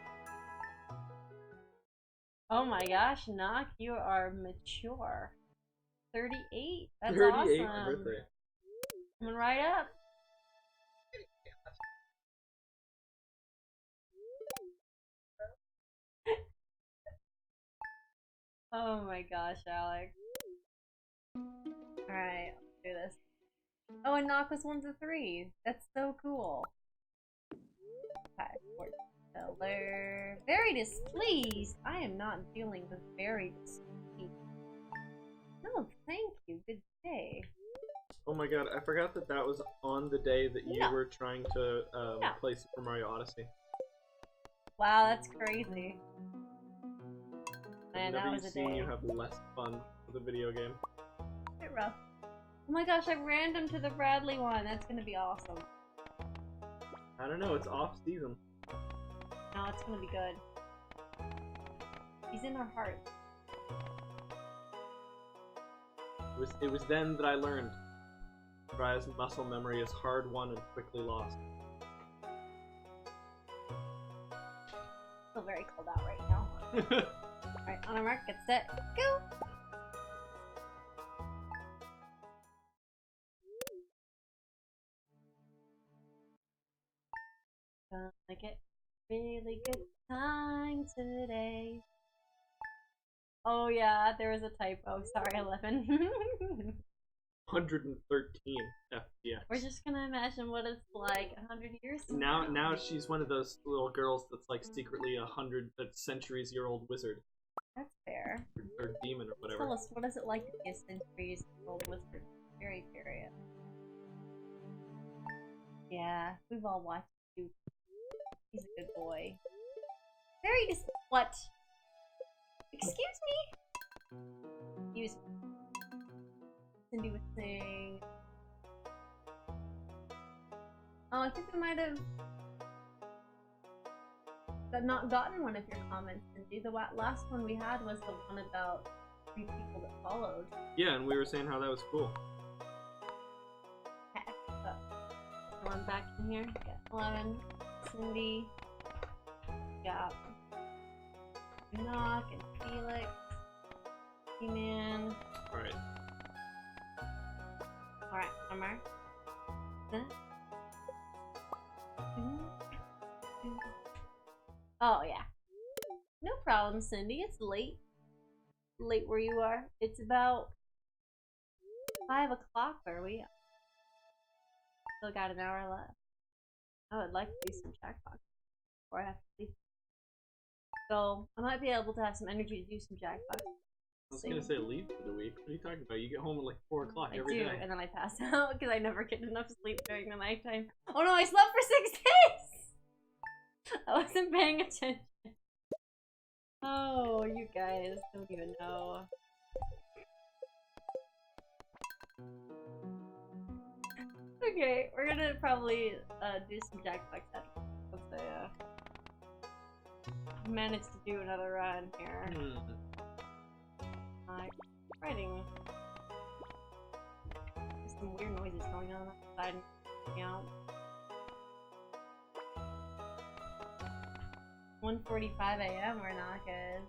Oh my gosh, Nock, you are mature. 38? That's 38 awesome. birthday. Coming right up. Oh my gosh, Alex. Alright, let's do this. Oh, and Nock was 1 to 3. That's so cool. Okay, Fortune. Very displeased. I am not dealing with very displeased. No, thank you. Good day. Oh my god, I forgot that that was on the day that you Yeah. were trying to Yeah. play Super Mario Odyssey. Wow, that's crazy. Man, I've that never was a seen day. you have less fun with a video game. A bit rough. Oh my gosh, I random to the Bradley one. That's gonna be awesome. I don't know, it's off season. No, it's gonna be good. He's in our heart. It was then that I learned Bria's muscle memory is hard won and quickly lost. Still very cold out right now. Alright, on our mark, get set, go! Gonna get really good time today. Oh yeah, there was a typo. Sorry, 11. 113 FPS. We're just gonna imagine what it's like 100 years from now. Now she's one of those little girls that's like secretly a centuries-year-old wizard That's fair. or demon or whatever. Tell us, what is it like to be a centuries-old wizard? Very curious. Yeah, we've all watched Duke. He's a good boy. Very what? Excuse me? Excuse me. Cindy was saying... Oh, I think I might have not gotten one of your comments, Cindy. The last one we had was the one about 3 people that followed. Yeah, and we were saying how that was cool. Okay, so one back in here. Got 11. Cindy. Got Enoch and Felix. E-Man. Alright. Alright, Summer. Oh, yeah. No problem, Cindy. It's late. Late where you are. It's about 5 o'clock where we are. Still got an hour left. I would like to do some jackpot before I have to sleep. So, I might be able to have some energy to do some jackpot. I was gonna say leave for the week. What are you talking about? You get home at like 4 o'clock every day. And then I pass out because I never get enough sleep during the nighttime. Oh no, I slept for 6 days! I wasn't paying attention. Oh, you guys don't even know. Okay, we're gonna probably do some jackpot once I manage to do another run here. Writing. There's some weird noises going on outside. Yeah. 1:45 a.m. We're not good.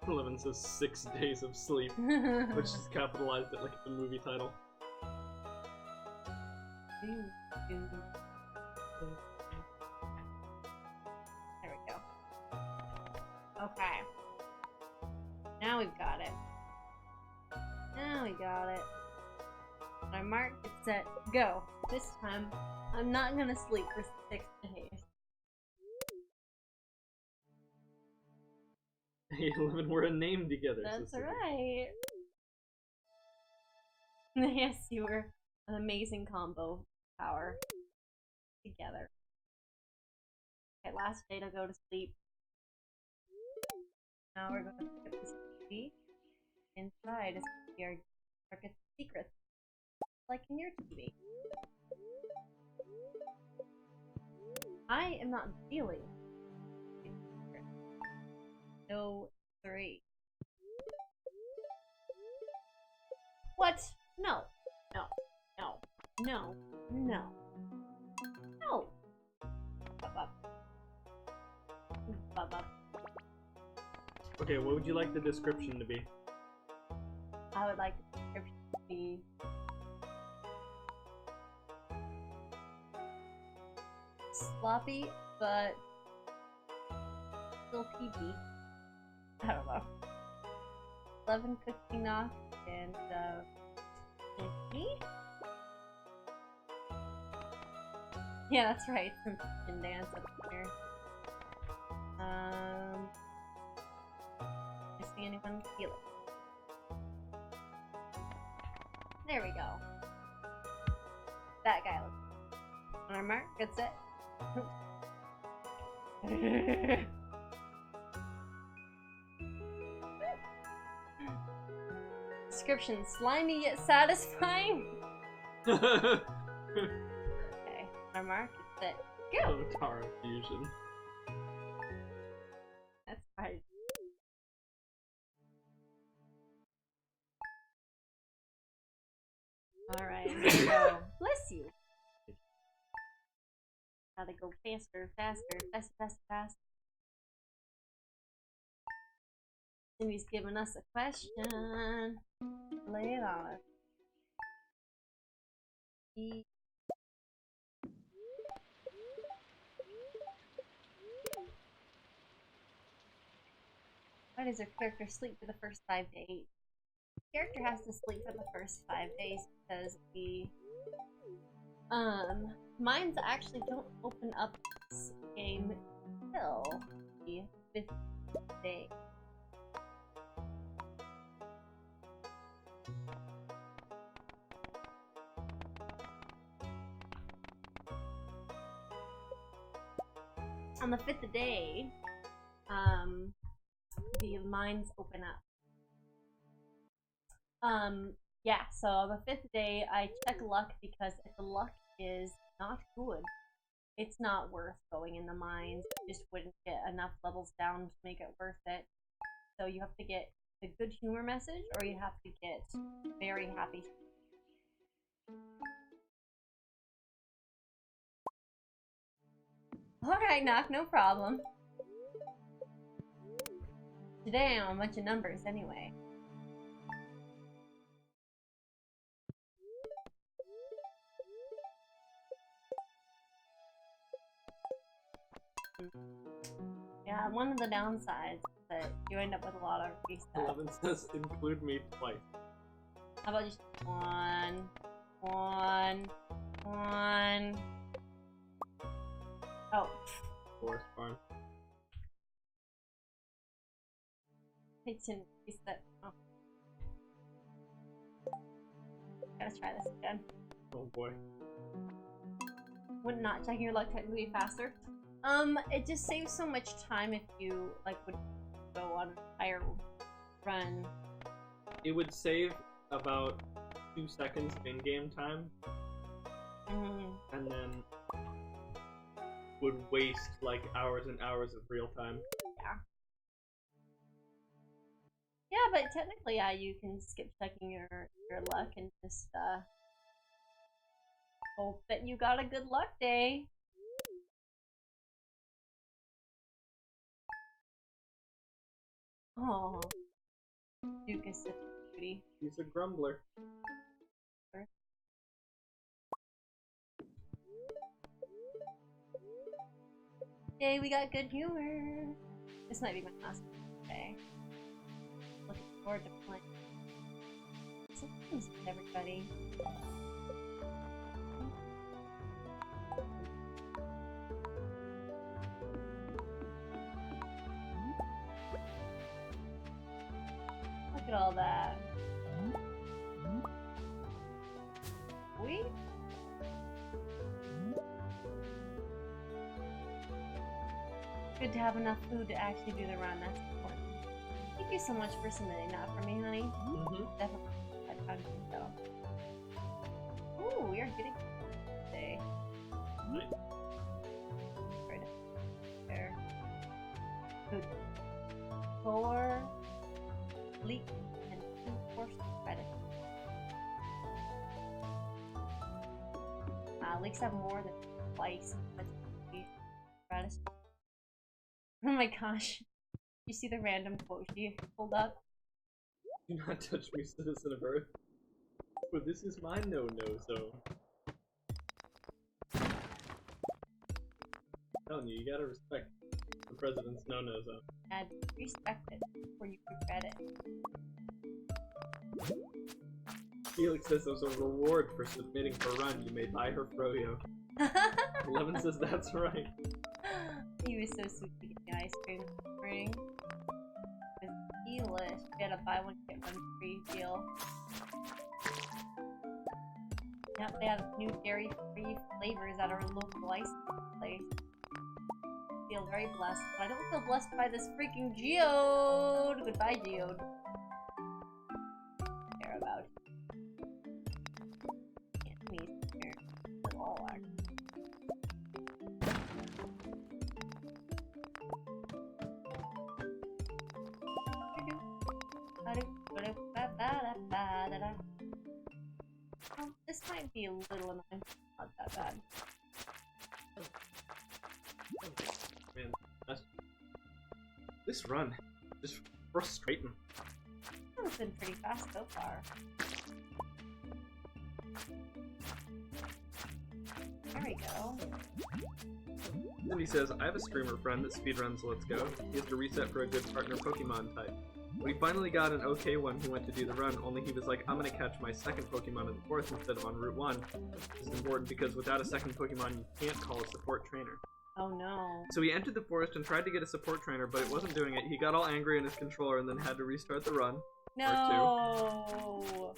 11 says 6 days of sleep, which is capitalized at like the movie title. There we go. Okay. Now we've got it. Now we got it. I mark, get set, go. This time, I'm not gonna sleep for 6 days. Hey, 11, we're a name together. That's sister. right. Yes, you were an amazing combo power together. Okay, last day to go to sleep. Now we're going to pick up this TV. Inside is our darkest secrets, like in your TV. I am not dealing. No, 3. What? No. No. No. No. No. No. Okay, what would you like the description to be? I would like the description to be sloppy, but still PG. I don't know. 11 cookie knock and me? Yeah, that's right. Some chicken dance up here. Missing anyone? Feel it. There we go. That guy looks. On our mark, good set. Description: slimy yet satisfying. Okay, our mark is set. Go. Tara Fusion. That's right. All right. So, bless you. Gotta go faster, faster, faster, faster, faster. Cindy's giving us a question. Lay it on us. Why does our character sleep for the first 5 days? The character has to sleep for the first 5 days because we mines actually don't open up this game till the 5th day. On the 5th day, the mines open up. Yeah, so on the 5th day, I check luck because if the luck is not good, it's not worth going in the mines. You just wouldn't get enough levels down to make it worth it. So you have to get the good humor message, or you have to get very happy. Alright, Knock, no problem. Today I'm a bunch of numbers anyway. Yeah, one of the downsides is that you end up with a lot of resets. 11 says include me twice. How about just one? Oh. Forest farm. I didn't reset. Oh. Gotta try this again. Oh boy. Would not checking your luck technically faster? It just saves so much time if you, like, would go on a higher run. It would save about 2 seconds in-game time. And then would waste, like, hours and hours of real time. Yeah. Yeah, but technically, yeah, you can skip checking your luck and just, hope that you got a good luck day. Oh, Duke is such a cutie. He's a grumbler. Yay, we got good humor. This might be my last day. Looking forward to playing. Sometimes with everybody. Look at all that. Sweet. Good to have enough food to actually do the run. That's important. Thank you so much for submitting that for me, honey. Definitely. I found you though. Ooh, we are getting today. Nice. Right there. Good. 4 leek and 2 horse credit. Leeks have more than twice as much gratis. Oh my gosh. You see the random quote she pulled up? Do not touch me, citizen of Earth. For this is my no-no zone. I'm telling you, you gotta respect the president's no-no zone. And respect it before you regret it. Felix says as a reward for submitting for a run, you may buy her froyo. 11 says that's right. He was so sweet to get the ice cream in the spring. It was delish. We had a buy one get one free deal. Yep, they have new dairy-free flavors at our local ice place. I feel very blessed, but I don't feel blessed by this freaking geode. Goodbye, geode. Care about it. Can't me here at all, actually. Oh, this might be a little annoying. Not that bad. Man, this run is frustrating. It's been pretty fast so far. There we go. Then he says, I have a streamer friend that speedruns Let's Go. He has to reset for a good partner Pokemon type. When he finally got an okay one, he went to do the run, only he was like, I'm gonna catch my second Pokemon in the forest instead of on Route 1. This is important because without a second Pokemon, you can't call a support trainer. Oh no. So he entered the forest and tried to get a support trainer, but it wasn't doing it. He got all angry in his controller and then had to restart the run. No.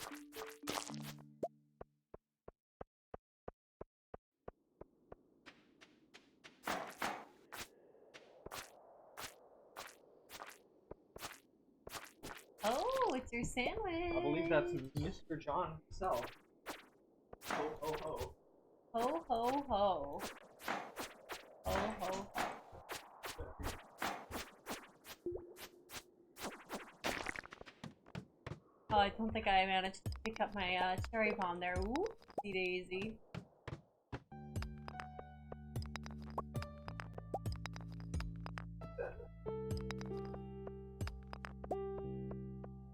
What's your sandwich? I believe that's Mr. John himself. Ho ho ho. Ho ho ho. Ho ho ho. Oh, I don't think I managed to pick up my cherry bomb there. Oopsie daisy.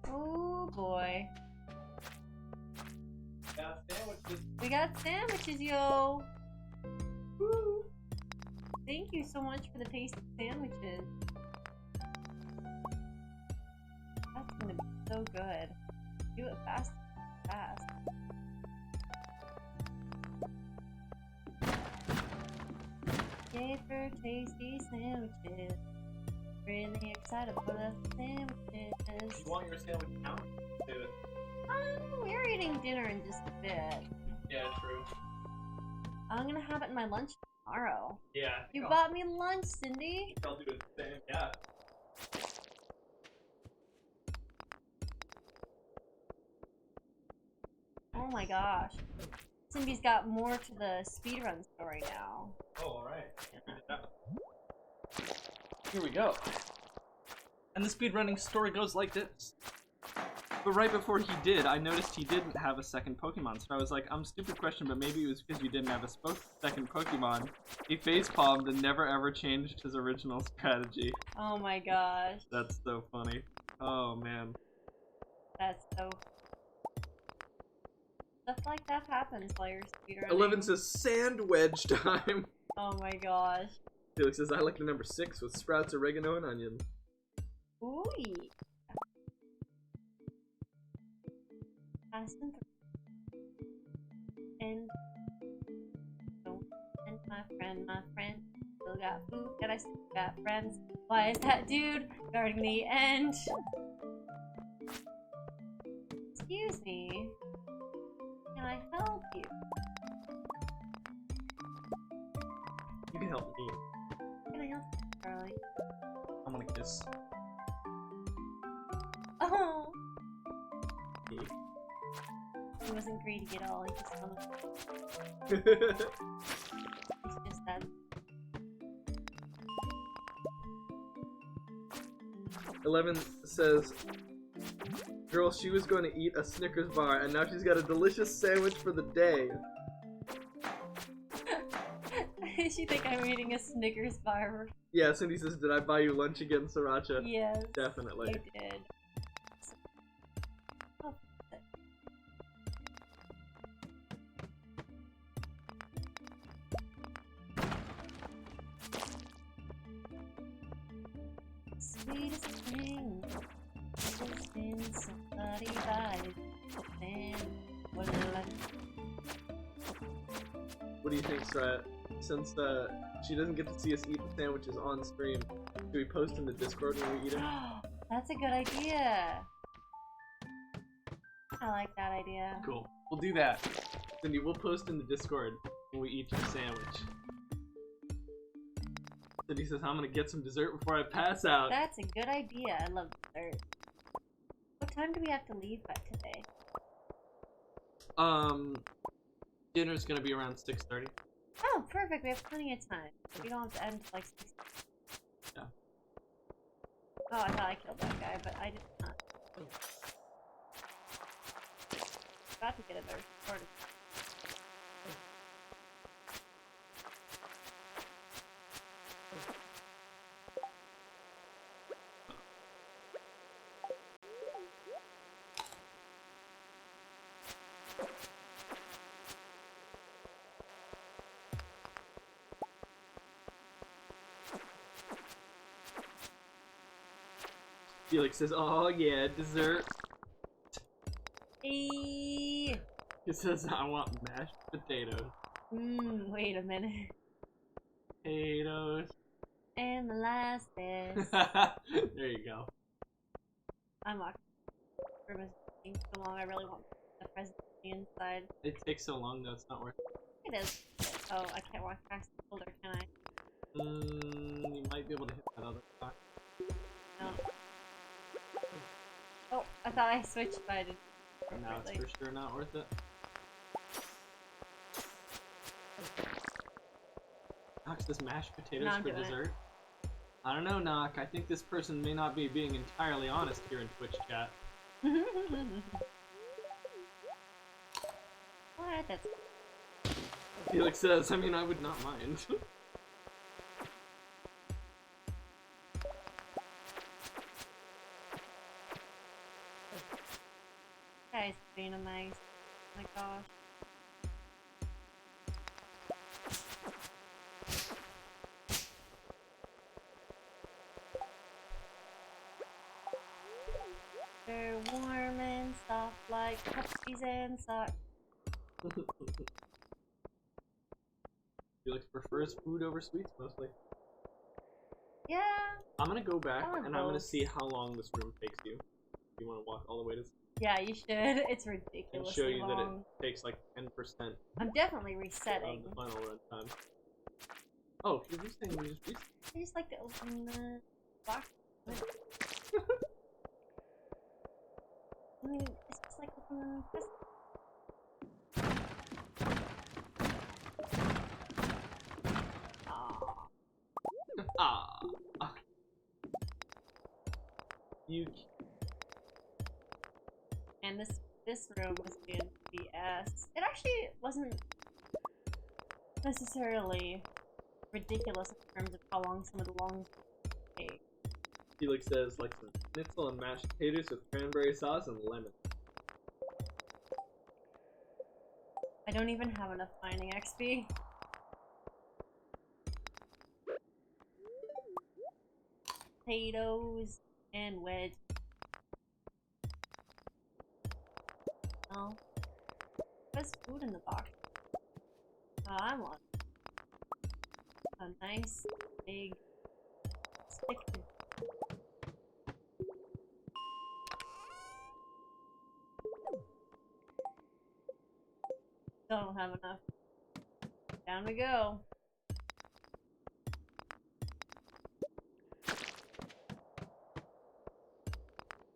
Oh boy. Got sandwiches. We got sandwiches, yo! Woo. Thank you so much for the tasty sandwiches. That's gonna be so good. Do it fast. Fast. Yay for tasty sandwiches. Really excited for the sandwiches. You want your sandwich now? Do it. We're eating dinner in just a bit. Yeah, true. I'm gonna have it in my lunch tomorrow. Yeah. You bought me lunch, Cindy. I'll do it the same. Yeah. Oh my gosh. Cindy's got more to the speedrun story now. Oh, alright. Here we go. And the speedrunning story goes like this. But right before he did, I noticed he didn't have a second Pokemon, so I was like, stupid question, but maybe it was because you didn't have a second Pokemon. He facepalmed and never ever changed his original strategy. Oh my gosh. That's so funny. Oh man. That's so... Stuff like that happens while you're speedrunning. 11 says sand wedge time. Oh my gosh. Felix says I like the number 6 with sprouts, oregano, and onion. Ooh. Fast and and don't and my friend still got food and I still got friends. Why is that dude guarding the end? Excuse me. Can I help you? You can help me. Can I help you, Charlie? I'm gonna kiss. Oh. Me. He wasn't greedy at all. He just wanted. He's just that. Eleven says, girl, she was going to eat a Snickers bar, and now she's got a delicious sandwich for the day. She think I'm eating a Snickers bar. Yeah, Cindy says, did I buy you lunch again, Sriracha? Yes. Definitely. You did. Oh, sweetest thing is when somebody buys and what What do you think, Srat? Since she doesn't get to see us eat the sandwiches on stream, do we post in the Discord when we eat them? That's a good idea. I like that idea. Cool. We'll do that. Cindy, we'll post in the Discord when we eat your sandwich. Cindy says, I'm gonna get some dessert before I pass out. That's a good idea. I love dessert. What time do we have to leave by today? Dinner's gonna be around 6:30. Oh, perfect. We have plenty of time. We don't have to end till like 6. Yeah. Oh, I thought I killed that guy, but I did not. Got to get it there. Sort of. Felix says, oh yeah, dessert. Eee. He says, I want mashed potatoes. Wait a minute. Potatoes. And the last is... There you go. I'm locked. For taking so long, I really want the present inside. It takes so long though, it's not worth it. It is. Oh, I can't walk past the folder, can I? You might be able to hit that other box. No. Oh, I thought I switched, but I didn't. Now it's for sure not worth it. Knox does mashed potatoes No, I'm for doing it. dessert. I don't know, Knock. I think this person may not be being entirely honest here in Twitch chat. What? That's Felix says, I mean, I would not mind. guy's being a nice. Oh my gosh. They're warm and soft like puppies and socks. Felix prefers food over sweets mostly. Yeah. I'm gonna go back I want and I'm gonna both. see how long this room takes you. You want to walk all the way to Yeah, you should. It's and ridiculously show you that it long. takes like 10% I'm definitely of resetting. the final run time. Oh, you're resetting, you just reset. I just like to open the box. I mean, it's just like opening the present. Aw. Ah. You. And this room was being BS. It actually wasn't necessarily ridiculous in terms of how long some of the long take. Felix says like some schnitzel and mashed potatoes with cranberry sauce and lemon. I don't even have enough mining XP. Potatoes and wedge. Oh. There's food in the box. Oh, I want a nice big stick. Don't have enough. Down we go.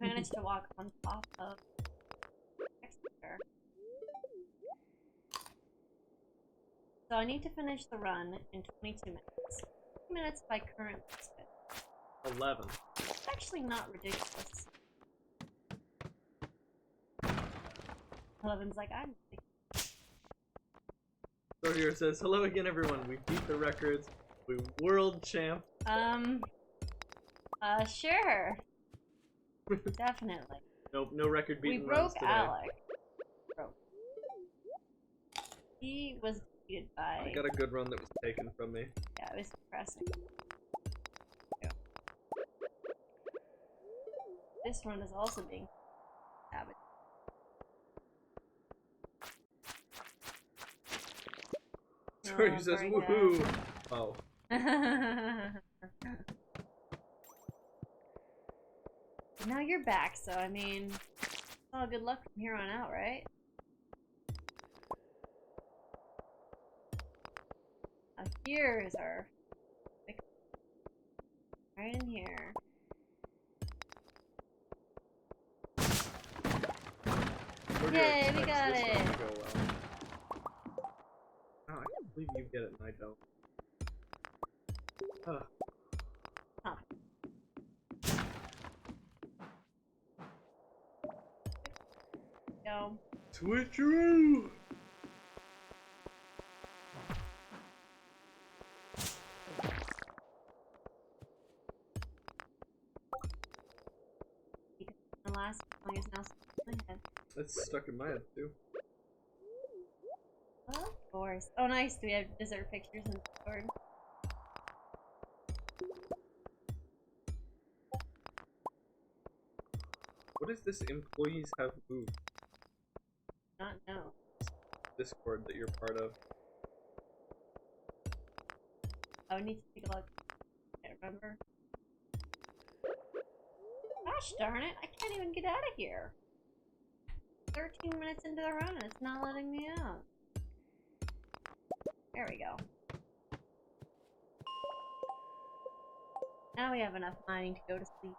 Managed to walk on top of Exeter. So I need to finish the run in 22 minutes. 2 minutes by current speed. 11. It's actually not ridiculous. 11's like, I'm Sordier says, hello again everyone, we beat the records, we world champ. Sure. Definitely. Nope, no record We beaten runs broke today. Alec. He was defeated by... I got a good run that was taken from me. Yeah, it was depressing. This one is also being sabotaged. Sordier says, very woohoo! Oh. Now you're back, so I mean, it's all good luck from here on out, right? Now here is our right in here. Sordier Yay, we expects got this one it. to go well. Oh, I can't believe you get it and I don't. Ugh. Huh. Go. Switcheroo! The last song is now stuck in my head. That's stuck in my head too. Of course. Oh, nice. Do we have dessert pictures in Discord? What is this employees have moved? Not know. Discord that you're part of. I would need to take a look. Can't remember. Gosh darn it! I can't even get out of here. 13 minutes into the run and it's not letting me out. There we go. Now we have enough mining to go to sleep.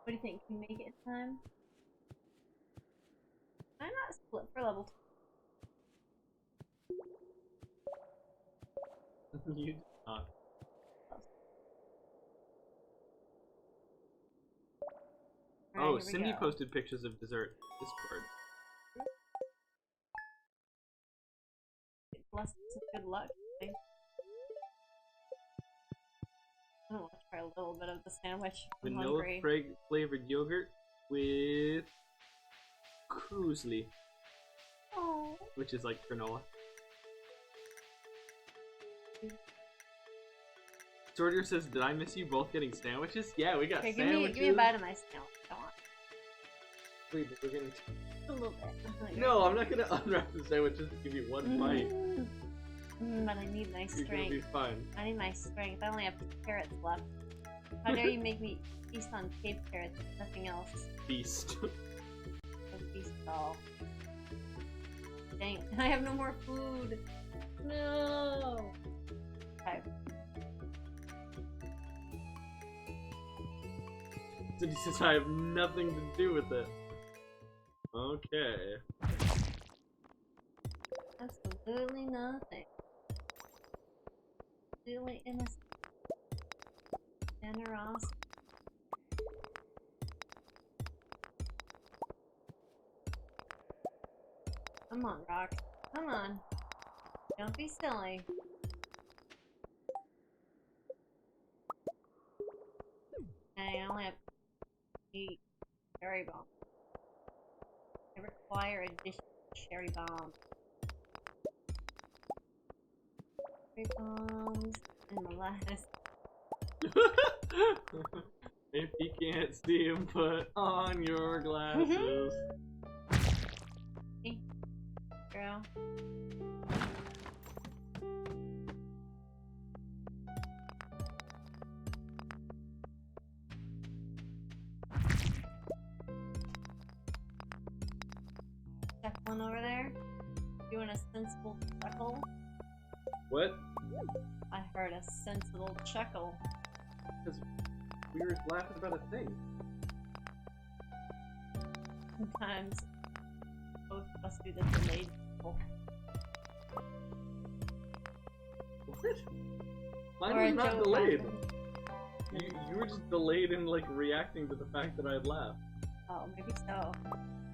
What do you think? Can we make it in time? Why not split for level 2? You did not. Alright, Oh, here we Cindy go. posted pictures of dessert. Discord. Bless some good luck. I don't want to try a little bit of the sandwich. I'm Vanilla hungry. flavored yogurt with krusli, Oh. which is like granola. Sortier says, "Did I miss you both getting sandwiches?" Yeah, we got Okay, sandwiches. give me a bite of my sandwich. Come on. Wait, but we're getting. Just a little bit. No, I'm not gonna unwrap the sandwiches to give you one bite. But I need my You're gonna strength. be fine. I need my strength. I only have 2 carrots left. How dare you make me feast on cave carrots and nothing else? Feast. Just feast it all. Dang, I have no more food. No. Okay. Cindy says, "I have nothing to do with it." Okay. Absolutely nothing. Absolutely innocent. Generosity. Come on, Rock. Come on. Don't be silly. Dang, I only have 8 cherry bombs. I require additional cherry bombs. Cherry bombs and molasses. If you can't see him, put on your glasses. Hey, girl. Check one over there. Doing a sensible chuckle. What? I heard a sensible chuckle. Because we were laughing about a thing. Sometimes both of us do the delayed chuckle. What? Mine Or a was not joke delayed. happened. You were just delayed in like reacting to the fact that I had laughed. Oh, maybe so.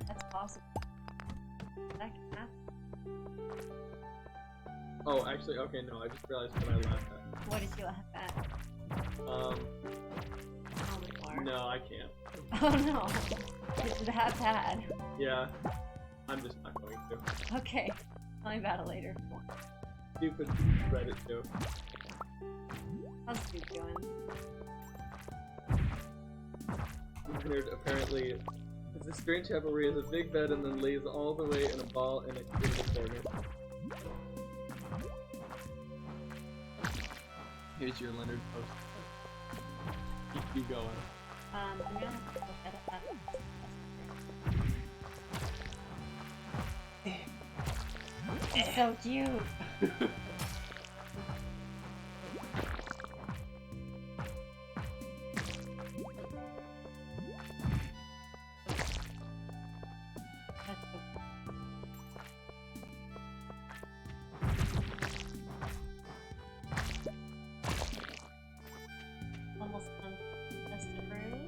That's possible. That can happen. Oh, actually, okay, no, I just realized what I laughed at. What did you laugh at? Um, Oh, Lord. no, I can't. Oh no. It's that bad. Yeah, I'm just not going to. Okay. Tell me about it later. Stupid Reddit joke. How's Duke doing? Leonard apparently has a strange habit where he has a big bed and then lays all the way in a ball in the corner. Here's your Leonard post. Keep you going. I'm gonna have to look at that. It's so cute. That's so almost done. Just a room.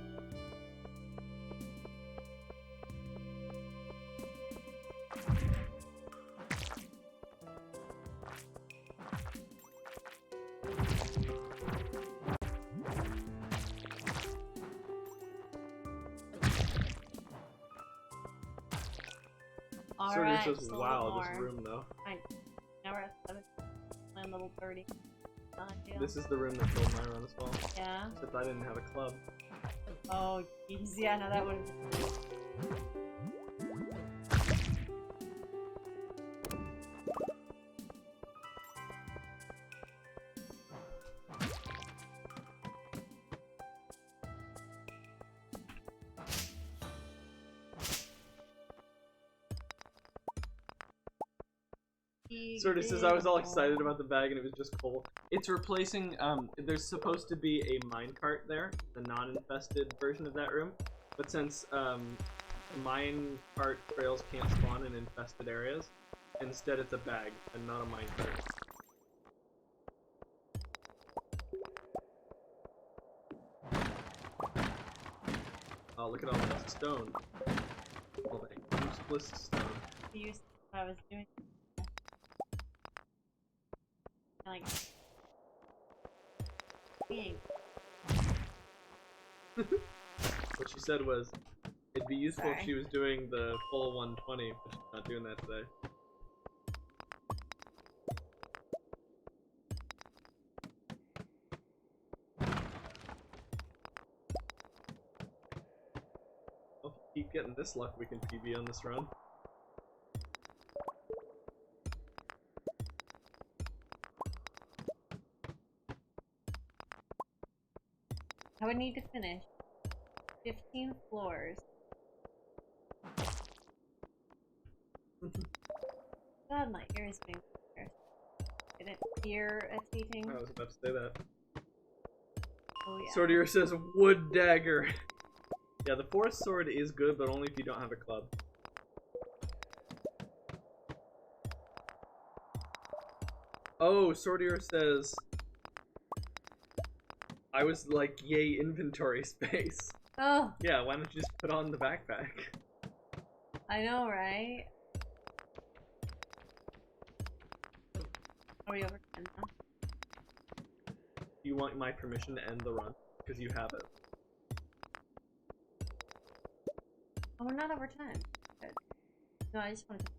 Sorta Alright, says, just a little wow, more. this room though. Now we're at 7. I'm level 30. Yeah. This is the room that killed Myra on as well. Yeah. Except I didn't have a club. Oh, jeez. Yeah, no, that would have. Sorta says I was all excited about the bag and it was just coal. It's replacing, there's supposed to be a minecart there, the non-infested version of that room. But since, mine cart trails can't spawn in infested areas. Instead, it's a bag and not a mine cart. Oh, look at all that stone. All that useless stone. You used what I was doing. Like, being. What she said was, it'd be useful Sorry. if she was doing the full 120, but she's not doing that today. Well, if we keep getting this luck, we can PB on this run. I would need to finish 15 floors. God, my ears being pierced. Get it? Irritating. I was about to say that. Oh yeah. Swordier says wood dagger. Yeah, the forest sword is good, but only if you don't have a club. Oh, Swordier says I was like, yay, inventory space. Oh, Yeah, why don't you just put on the backpack? I know, right? Are we over 10 now? You want my permission to end the run? Because you have it. Oh, we're not over time. Good. No, I just wanted to.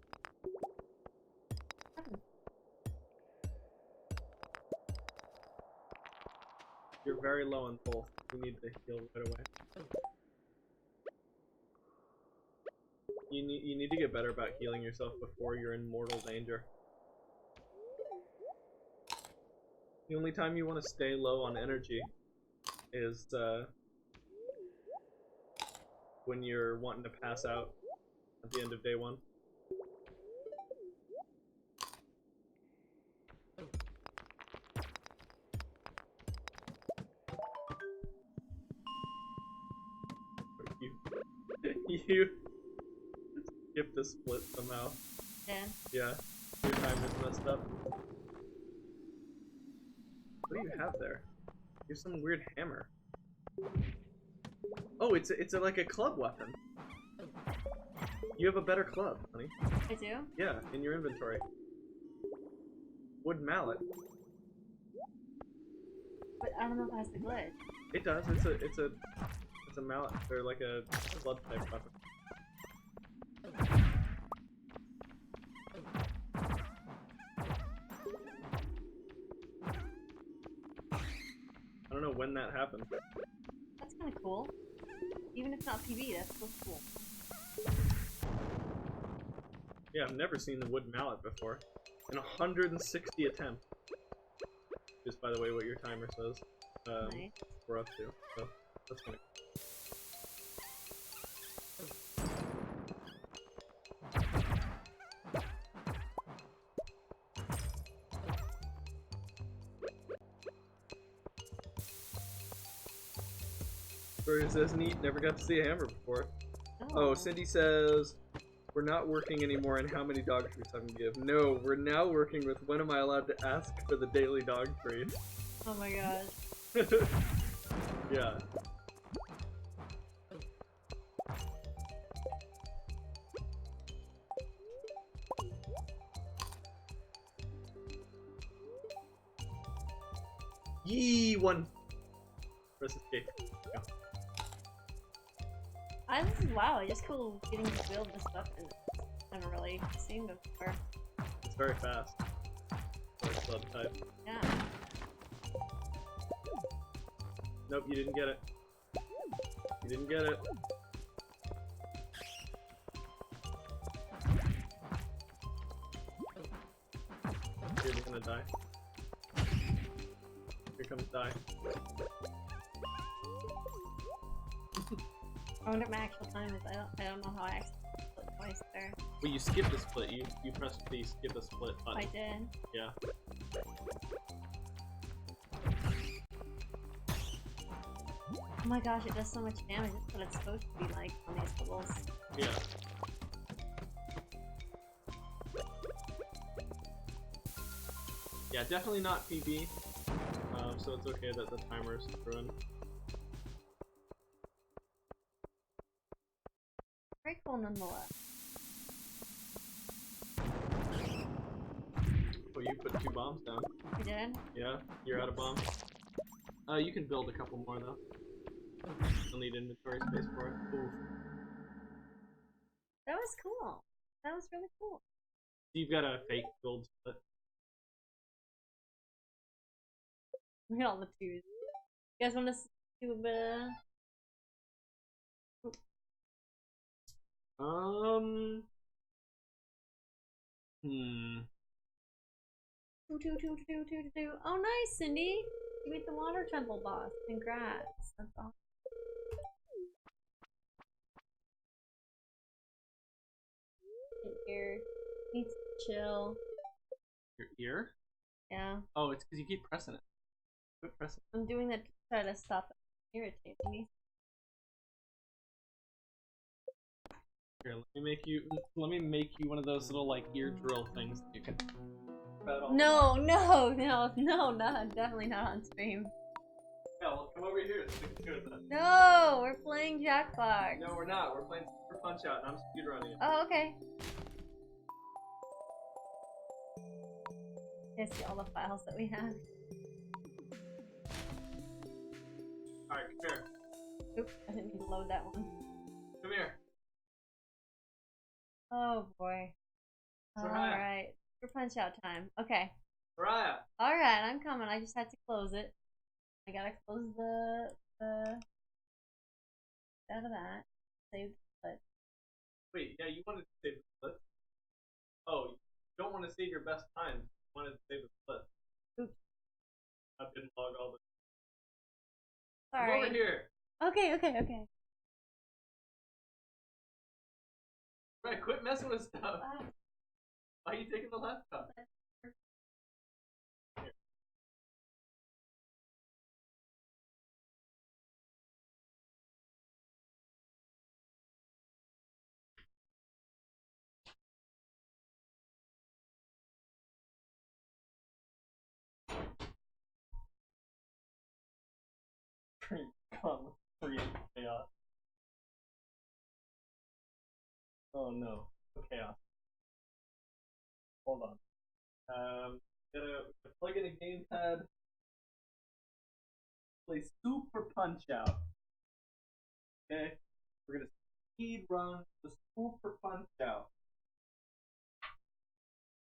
You're very low on pulse. You need to heal right away. You need to get better about healing yourself before you're in mortal danger. The only time you want to stay low on energy is when you're wanting to pass out at the end of day 1. You skipped a split somehow. Dan? Yeah, your timer's messed up. What do you have there? You have some weird hammer. Oh, it's like a club weapon. You have a better club, honey. I do? Yeah, in your inventory. Wood mallet. But I don't know if it has the glitch. It does. It's a mallet. They're like a club type weapon. I don't know when that happened. That's kind of cool. Even if it's not PB, that's still cool. Yeah, I've never seen the wood mallet before. In 160 attempts. Just by the way, what your timer says. Nice. We're up to. So that's gonna. Bird says neat, never got to see a hammer before. Oh, Cindy says we're not working anymore in how many dog treats I can give. No, we're now working with when am I allowed to ask for the daily dog treat. Oh my gosh. Yeah. Yee! One! Press escape. Yeah. Wow, it's just cool getting to build this stuff and I've never really seen before. It's very fast. Very club type. Yeah. Nope, you didn't get it. You didn't get it. You're gonna die. Here comes die. I wonder what my actual time is. I don't know how I actually split twice there. Well, you skipped a split. You pressed the skip a split button. I did. Yeah. Oh my gosh, it does so much damage. That's what it's supposed to be like on these levels. Yeah. Yeah, definitely not PB. So it's okay that the timer's ruined. Very cool nonetheless. Well, you put 2 bombs down. You did? Yeah, you're out of bombs. You can build a couple more though. You'll need inventory space for it. Oof. That was cool. That was really cool. You've got a fake gold split. Look at all the twos. You guys want to do a bit of... Two. Oh, nice, Cindy! You beat the water temple boss. Congrats. That's awesome. Your ear needs to chill. Your ear? Yeah. Oh, it's because you keep pressing it. Quit pressing it. I'm doing that to try to stop it irritating me. Here, let me make you one of those little like ear drill things that you can. No, definitely not on stream. Yeah, well, come over here. No, we're playing Jackbox. No, we're not. We're playing Super Punch Out, and I'm speedrunning it. Oh, okay. I see all the files that we have. Alright, come here. Oops, I didn't mean to load that one. Come here. Oh boy. Alright. For punch out time. Okay. Mariah! Alright, I'm coming. I just had to close it. I gotta close the out of that. Save the split. Wait, yeah, you wanted to save the split. Oh, you don't want to save your best time. You wanted to save the split. Oops. I didn't log all the. Sorry. Come over here. Okay. Right, quit messing with stuff. Why are you taking the laptop? Create chaos. Oh no, chaos. Hold on. Gotta plug in a gamepad. Play Super Punch Out. Okay, we're gonna speed run the Super Punch Out.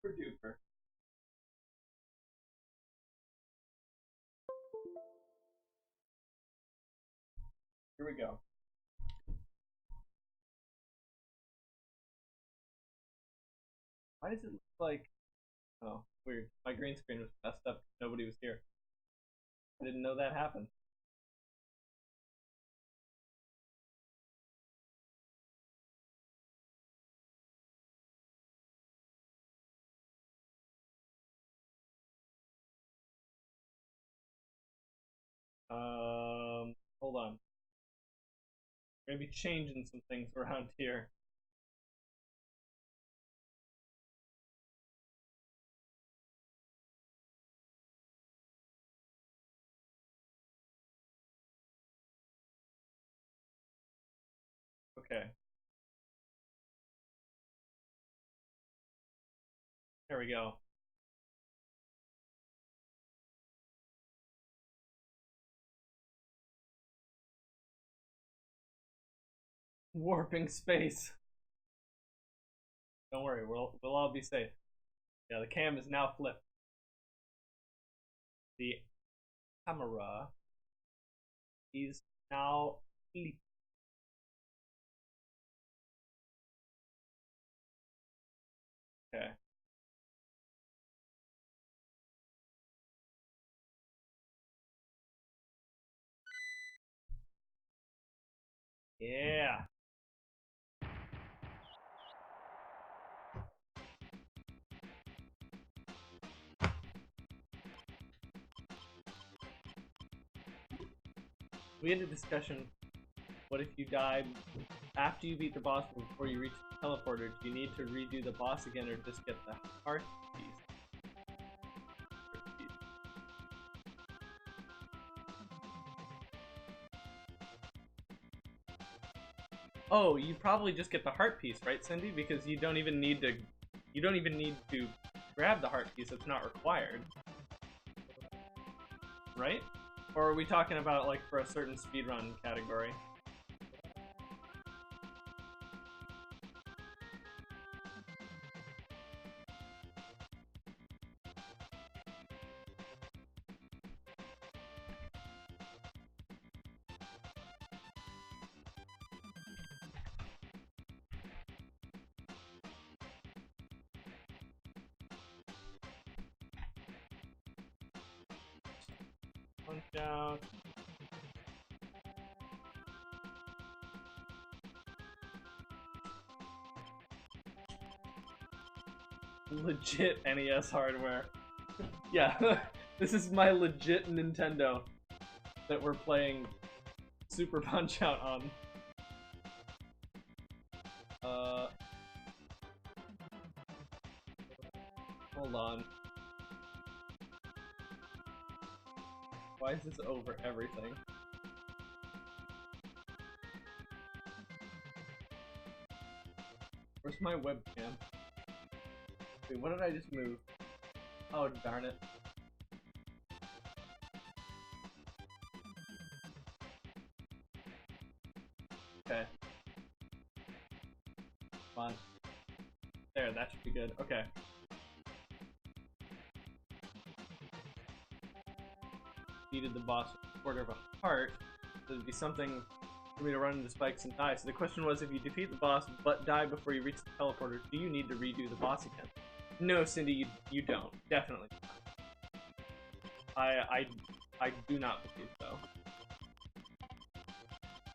Super duper. Here we go. Why does it look like... Oh, weird. My green screen was messed up. Nobody was here. I didn't know that happened. Hold on. We're gonna be changing some things around here. Okay. There we go. Warping space. Don't worry, we'll all be safe. Yeah, the cam is now flipped. The camera is now flipped. Okay. Yeah. We had a discussion. What if you died after you beat the boss but before you reach the teleporter? Do you need to redo the boss again or just get the heart piece? Oh, you probably just get the heart piece, right, Cindy? Because you don't even need to grab the heart piece. It's not required. Right? Or are we talking about like for a certain speedrun category? Punch out. Legit NES hardware. Yeah, this is my legit Nintendo that we're playing Super Punch Out on. Hold on. Why is this over everything? Where's my webcam? Wait, what did I just move? Oh, darn it. Okay. Come on. There, that should be good. Okay. Defeated the boss with a quarter of a heart. There'd be something for me to run into spikes and die. So the question was, if you defeat the boss but die before you reach the teleporter, do you need to redo the boss again? No, Cindy, you don't. Definitely not. I do not believe so.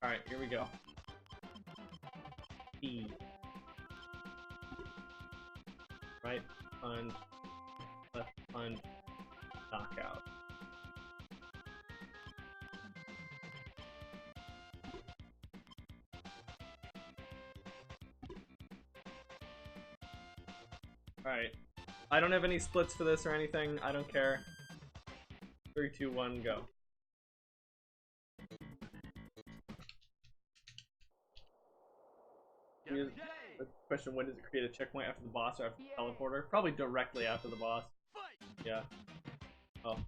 Alright, here we go. E. Right punch, left punch, knockout. Alright. I don't have any splits for this or anything. I don't care. 3, 2, 1, go. Here's the question, when does it create a checkpoint after the boss or after the teleporter? Probably directly after the boss. Yeah. Oh.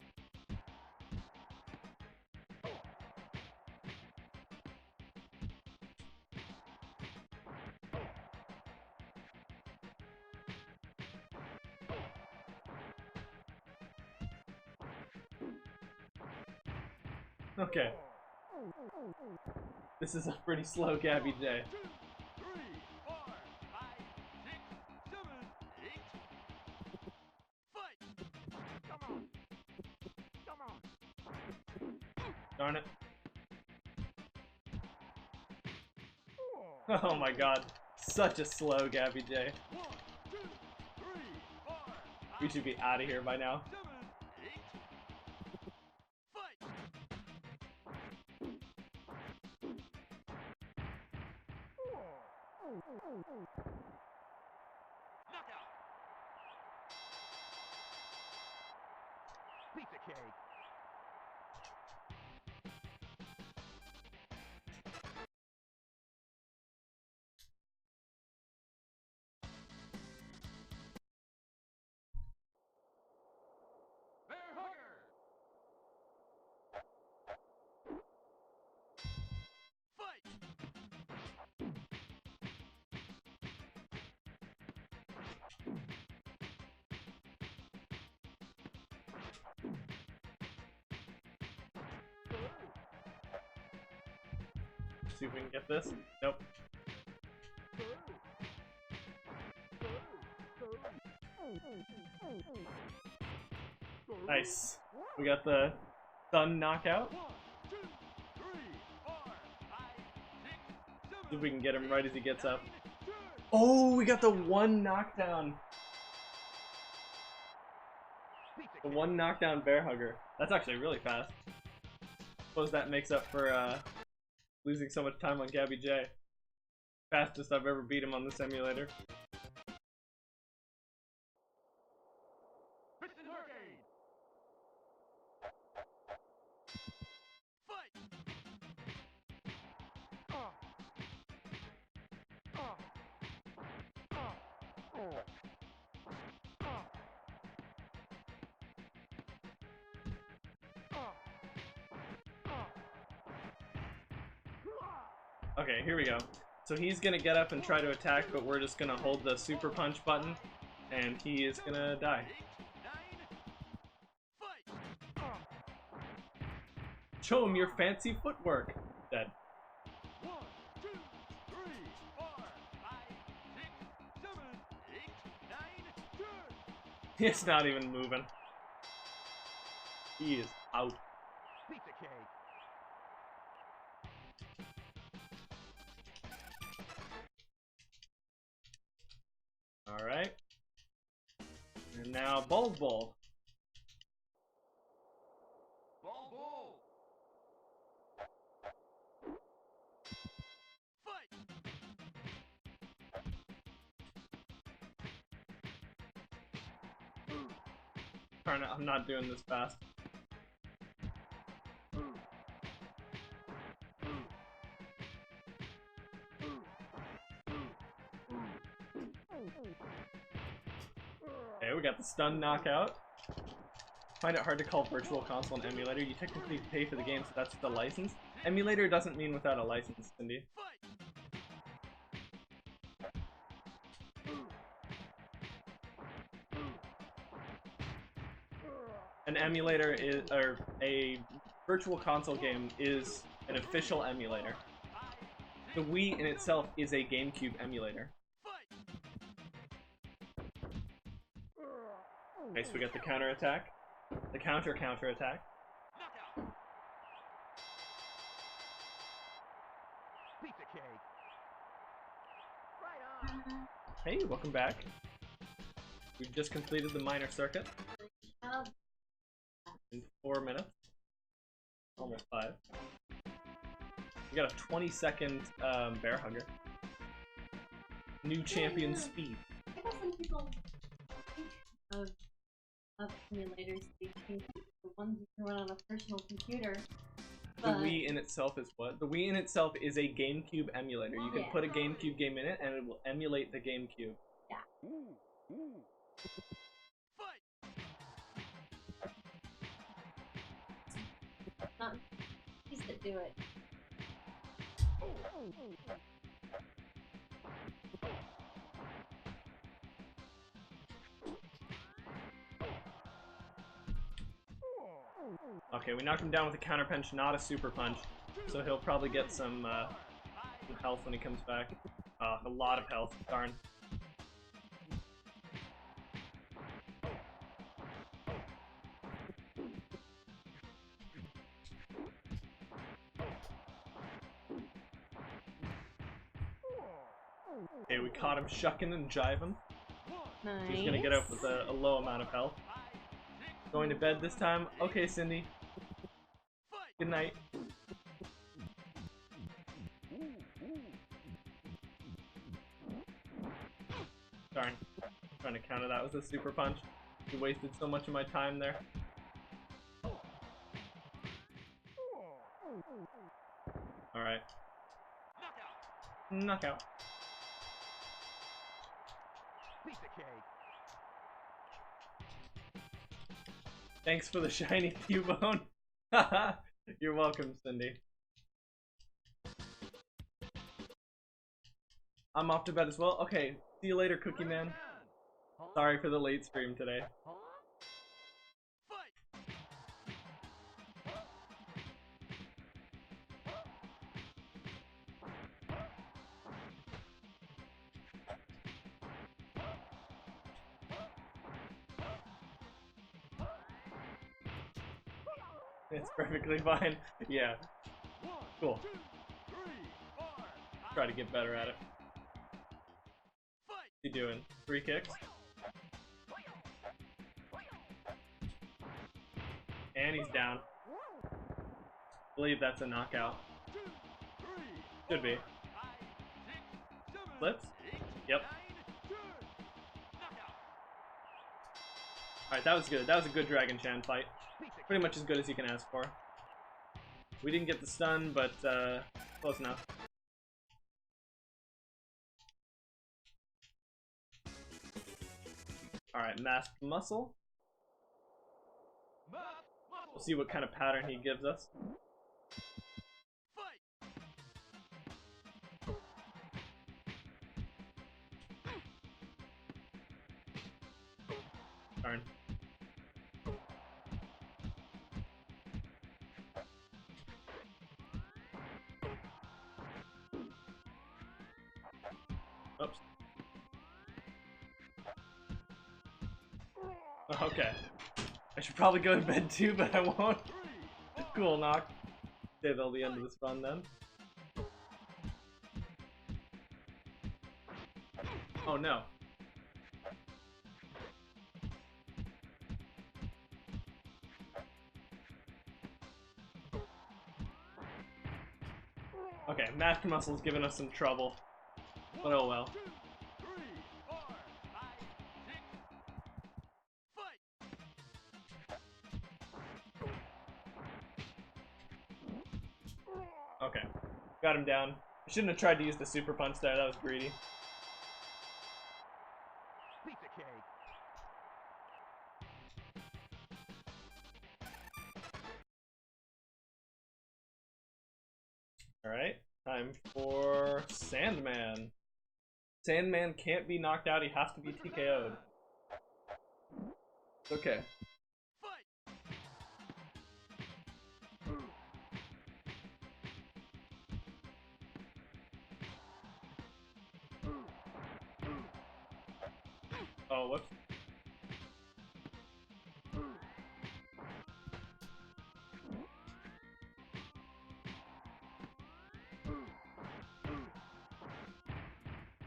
Okay. This is a pretty slow Gabby J. 2, 3, 4, 5, 6, 7, 8. Fight! Come on! Come on! Darn it. Oh my god. Such a slow Gabby J. 1, 2, 3, 4, 5, We should be out of here by now. 7, 8. Fight! Knockout! Pizza cake! Bear hugger! Fight! See if we can get this. Nope. Nice. We got the stun knockout. 1, 2, 3, 4, 5, 6, 7. See if we can get him right as he gets up. Turn! Oh, we got the one knockdown. Pizza The cake! one knockdown bear hugger. That's actually really fast. Suppose that makes up for losing so much time on Gabby J. Fastest I've ever beat him on this emulator. Piston Hurricane. Okay, here we go. So he's gonna get up and try to attack, but we're just gonna hold the super punch button, and he is gonna die. Show him your fancy footwork. Dead. 1, 2, 3, 4, 5, 6, 7, 8, 9, 10. He's not even moving. He is out. Pizza cake. Alright. And now Bulb Bowl. Ball bull. Fight. Darn it, I'm not doing this fast. Okay, we got the stun knockout. Find it hard to call virtual console an emulator. You technically pay for the game, so that's the license. Emulator doesn't mean without a license, Cindy. An emulator is, or a virtual console game is an official emulator. The Wii in itself is a GameCube emulator. Okay, so we got the counter attack, the counter attack. Knockout. Pizza cake. Right on. Hey, welcome back. We've just completed the minor circuit in 4 minutes. Almost 5. We got a 20-second bear hugger. New champion speed. I guess some people think of emulators being the ones you can run on a personal computer. The But Wii in itself is what? The Wii in itself is a GameCube emulator. You can Yeah. put a GameCube game in it and it will emulate the GameCube. Fight. not these that do it. Okay, we knocked him down with a counter punch, not a super punch. So he'll probably get some health when he comes back. A lot of health, darn. Okay, we caught him shucking and jiving. Nice. He's gonna get up with a low amount of health. Going to bed this time? Okay, Cindy. Good night. Darn. Trying to counter that with a super punch. You wasted so much of my time there. Alright. Knockout. Pizza cake. Thanks for the shiny Cubone. Haha. You're welcome, Cindy. I'm off to bed as well. Okay, see you later, Cookie Man. Sorry for the late stream today. It's perfectly fine. Yeah. Cool. Try to get better at it. What's he doing? 3 kicks? And he's down. believe that's a knockout. Should be. Flips? Yep. Alright, that was good. That was a good Dragon Chan fight. Pretty much as good as you can ask for. We didn't get the stun, but close enough. Alright, Masked Muscle. We'll see what kind of pattern he gives us. Darn. Oops. Okay. I should probably go to bed too, but I won't. Cool knock. Save till the end of this run then. Oh no. Okay, Master Muscle's giving us some trouble. But oh well. Okay, got him down. I shouldn't have tried to use the super punch there, that was greedy. Alright, time for Sandman. Sandman can't be knocked out, he has to be TKO'd. Okay. Oh, whoops.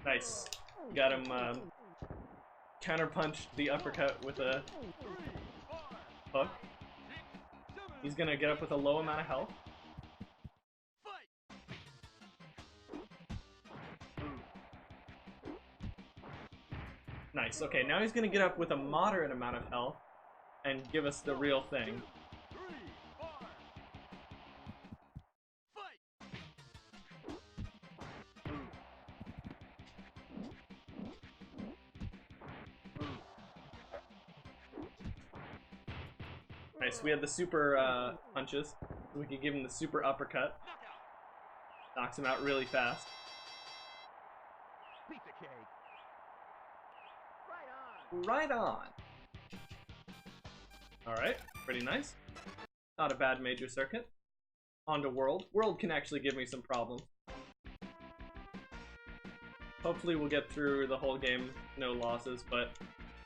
Nice. Got him counterpunched the uppercut with a hook. He's gonna get up with a low amount of health. Nice. Okay, now he's gonna get up with a moderate amount of health and give us the real thing. Nice, we had the super punches, so we could give him the super uppercut. Knocks him out really fast. Right on! Alright, pretty nice. Not a bad major circuit. On to World. World can actually give me some problems. Hopefully we'll get through the whole game, no losses, but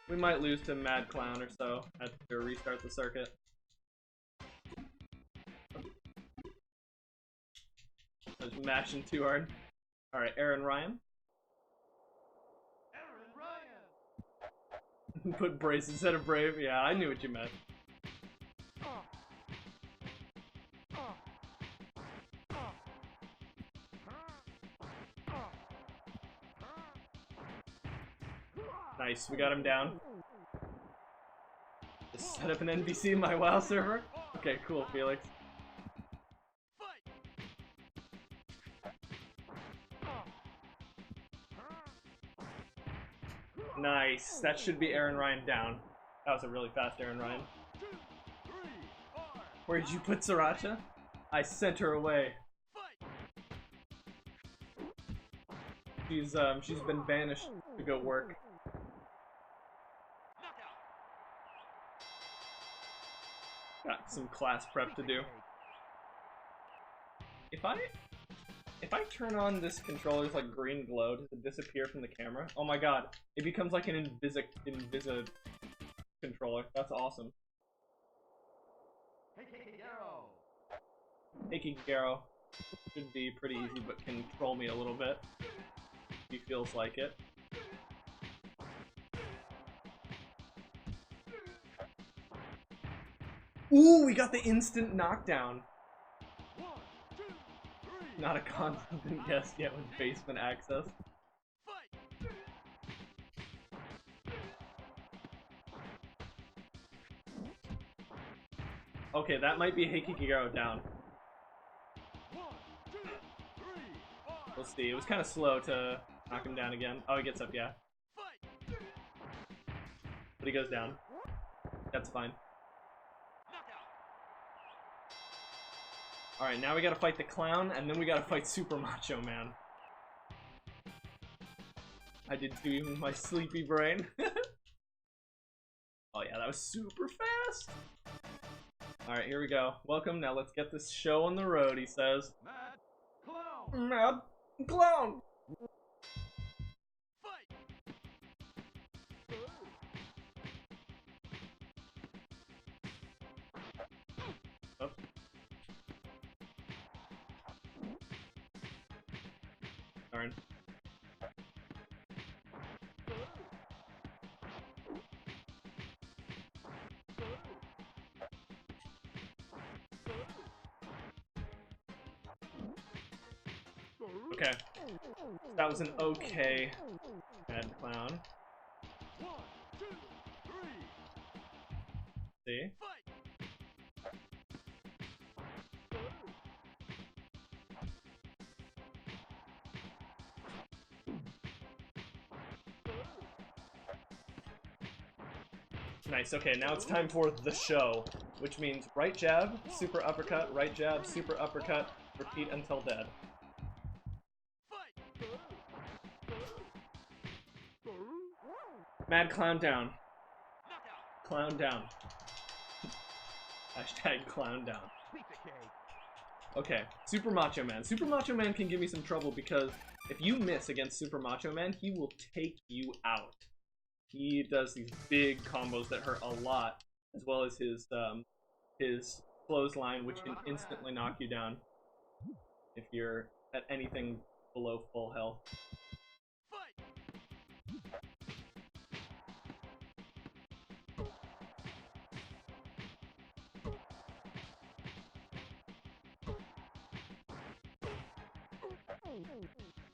we might lose to Mad Clown or so. Have to restart the circuit. I was mashing too hard. Alright, Aaron Ryan. Put Brace instead of Brave. Yeah, I knew what you meant. Nice, we got him down. Just set up an NPC in my WoW server. Okay, cool, Felix. Nice. That should be Aaron Ryan down. That was a really fast Aaron Ryan. Where did you put Sriracha? I sent her away. She's been banished to go work. Got some class prep to do. If I turn on this controller's like green glow, does it disappear from the camera? Oh my god, it becomes like an invisa controller. That's awesome. Hey Kikigaro. Should be pretty easy, but can troll me a little bit. He feels like it. Ooh, we got the instant knockdown. Not a constant guest yet with basement access. Okay, that might be Heikigaro down. We'll see. It was kind of slow to knock him down again. Oh, he gets up, yeah. But he goes down. That's fine. Alright, now we gotta fight the clown, and then we gotta fight Super Macho Man. I did too, even with my sleepy brain. Oh yeah, that was super fast! Alright, here we go. Welcome, now let's get this show on the road, he says. Mad Clown. Mad Clown! Oops. Darn. Okay. That was an okay Mad Clown. 1, 2, 3. See? Nice, okay, now it's time for the show, which means right jab, super uppercut, right jab, super uppercut, repeat until dead. Mad Clown down. Clown down. Hashtag clown down. Okay, Super Macho Man. Super Macho Man can give me some trouble because if you miss against Super Macho Man, he will take you out. He does these big combos that hurt a lot, as well as his clothesline, which can instantly knock you down if you're at anything below full health.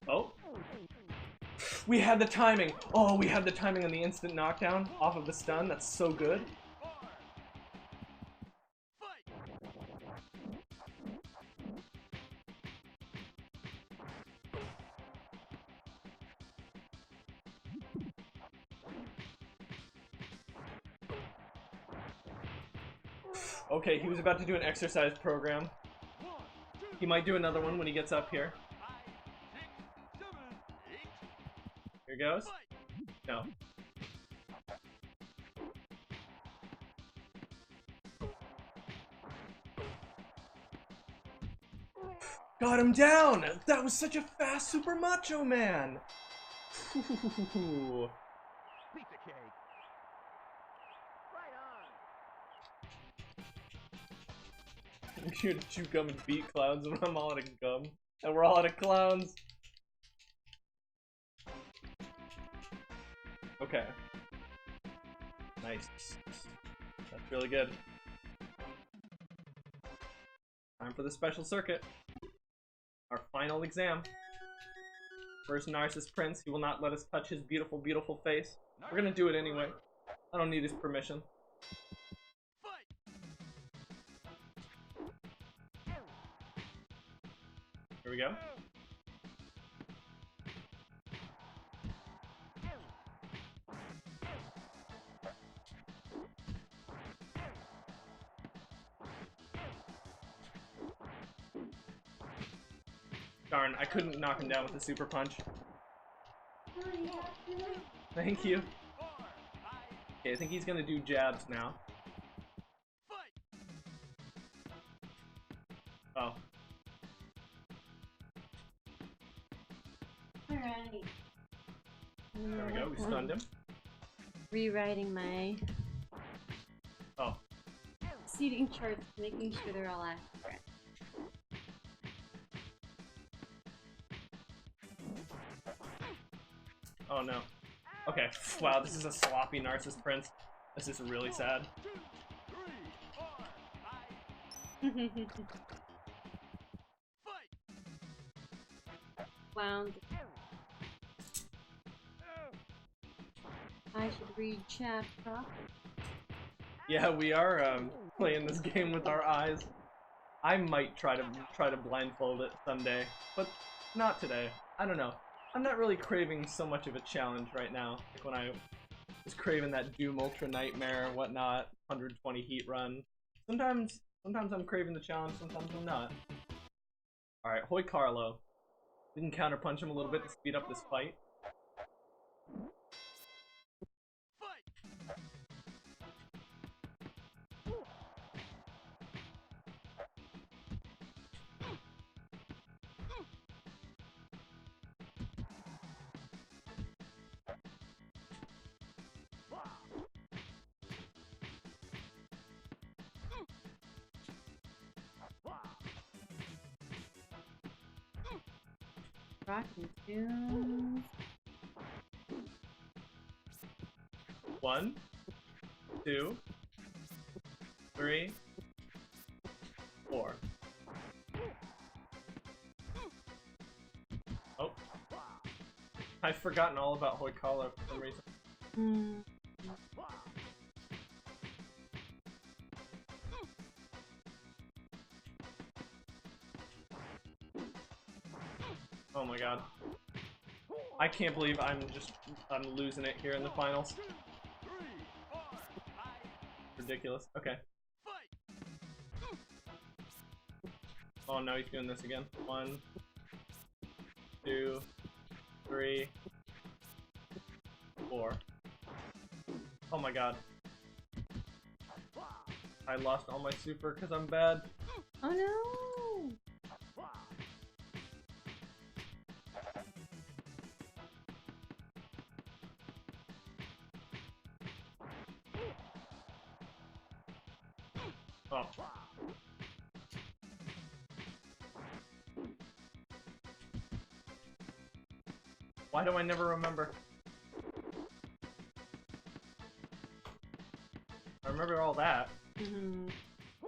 Oh. We had the timing! Oh, we had the timing on the instant knockdown off of the stun. That's so good. Okay, he was about to do an exercise program. He might do another one when he gets up here. Here goes. No. Got him down! That was such a fast Super Macho Man! Ooh. Pizza cake. Right on. I'm here to chew gum and beat clowns, and I'm all out of gum. And we're all out of clowns. Okay. Nice. That's really good. Time for the special circuit. Our final exam. First Narcissus Prince, he will not let us touch his beautiful, beautiful face. We're gonna do it anyway. I don't need his permission. Here we go. Darn, I couldn't knock him down with a super punch. Thank you. Okay, I think he's gonna do jabs now. Oh. Alright. There we go, we stunned him. Rewriting my Oh. seating charts, making sure they're all accurate. Oh no. Okay, wow, this is a sloppy Narcissus Prince. This is really sad. 2, 3, 4, 5. wound. I should read chat properly. Yeah, we are playing this game with our eyes. I might try to blindfold it someday, but not today. I don't know. I'm not really craving so much of a challenge right now. Like when I was craving that Doom Ultra Nightmare and whatnot, 120 heat run. Sometimes I'm craving the challenge, sometimes I'm not. Alright, Hoi Carlo. We can counterpunch him a little bit to speed up this fight. Rockin' tunes. 1, 2, 3, 4. Oh. I've forgotten all about Hoi Carlo for some reason. Oh my god. I can't believe I'm losing it here in the finals. Ridiculous. Okay. Oh no, he's doing this again. 1, 2, 3, 4. Oh my god. I lost all my super because I'm bad. Oh no! Oh. Why do I never remember? I remember all that.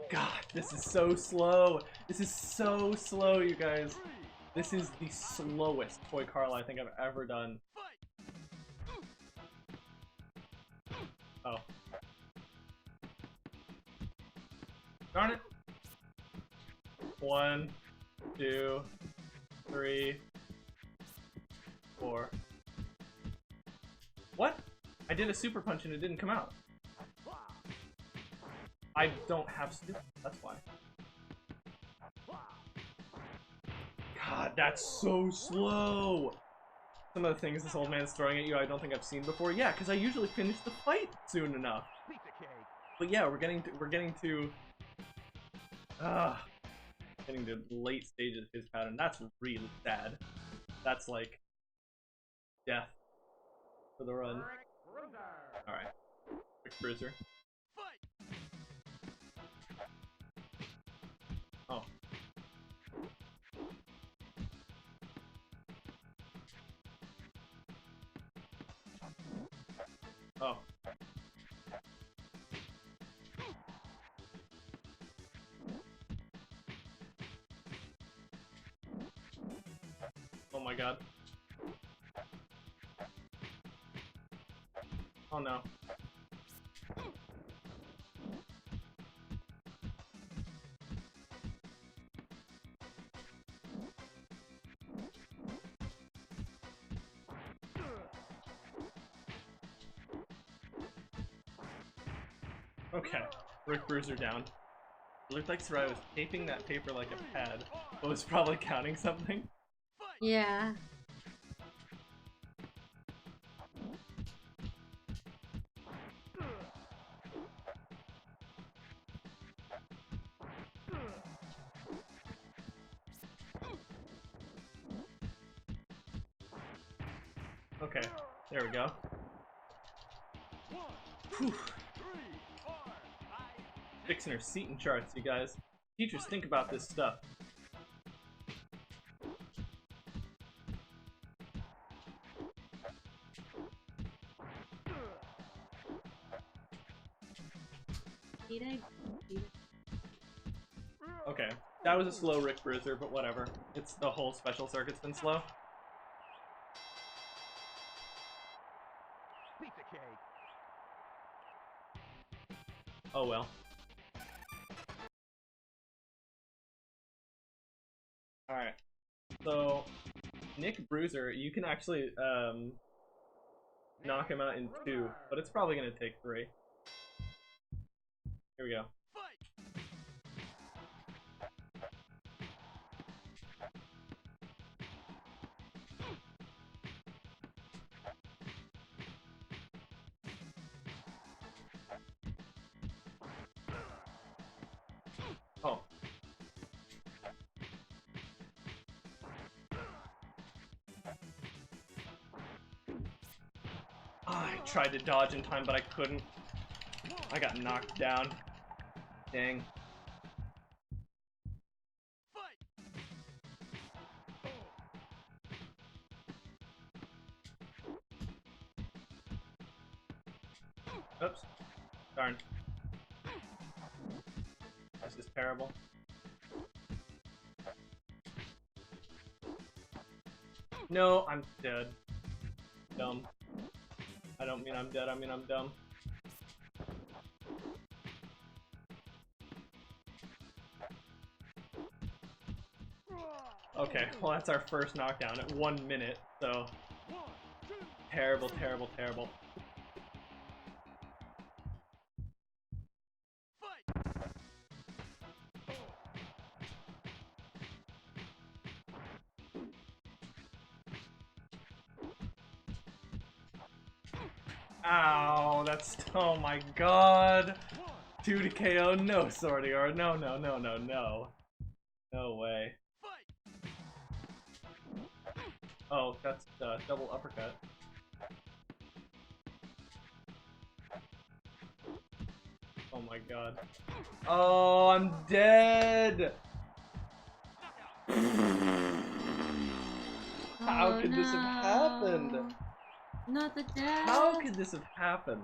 God, this is so slow. This is so slow, you guys. This is the slowest Hoi Carlo I think I've ever done. Oh. Darn it. 1, 2, 3, 4. What? I did a super punch and it didn't come out. I don't have super, that's why. God, that's so slow! Some of the things this old man's throwing at you I don't think I've seen before. Yeah, because I usually finish the fight soon enough. But yeah, we're getting to late stages of his pattern. That's really sad. That's like death for the run. Alright. Quick bruiser. Oh. Oh. Oh my god. Oh no. Okay, Rick Bruiser down. It looked like Sarai was taping that paper like a pad, but was probably counting something. Yeah. Okay, there we go. Whew. Fixing her seat and charts, you guys. Teachers think about this stuff. Okay, that was a slow Rick Bruiser, but whatever. It's the whole special circuit's been slow. Oh well. Alright. So, Nick Bruiser, you can actually knock him out in 2, but it's probably gonna take 3. Here we go. Oh. I tried to dodge in time, but I couldn't. I got knocked down. Dang. Oops. Darn. This is terrible. No, I'm dead. Dumb. I don't mean I'm dead, I mean I'm dumb. Okay, well that's our first knockdown at 1 minute, so... Terrible, terrible, terrible. Ow, that's... Oh my god! 2 to KO, no sortie, or no, no, no, no, no. No way. Oh, that's double uppercut. Oh my god. Oh, I'm dead! How could this have happened? Not the death. How could this have happened?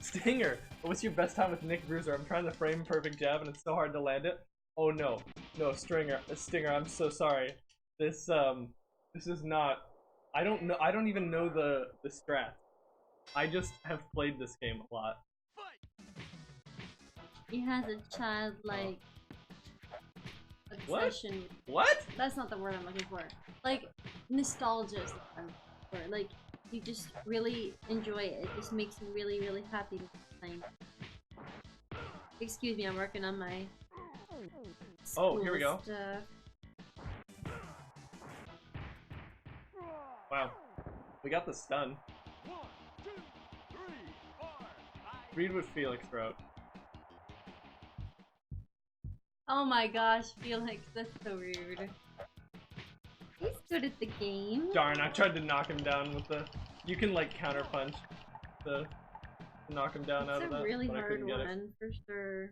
Stinger, what's your best time with Nick Bruiser? I'm trying to frame a perfect jab and it's so hard to land it. Oh no, no, Stinger, I'm so sorry. This is not. I don't even know the strat. I just have played this game a lot. He has a childlike obsession. What? That's not the word I'm looking for. Like, nostalgia is the word I'm looking for. Like, you just really enjoy it. It just makes you really, really happy to play. Excuse me, I'm working on my Oh, here we go. Stuff. Wow. We got the stun. 1, 2, 3, 4, 5. Read what Felix wrote. Oh my gosh, Felix, that's so rude. He's good at the game. Darn, I tried to knock him down with the... You can, like, counter punch to knock him down out of that, It's a really but I hard couldn't get it. one, for sure.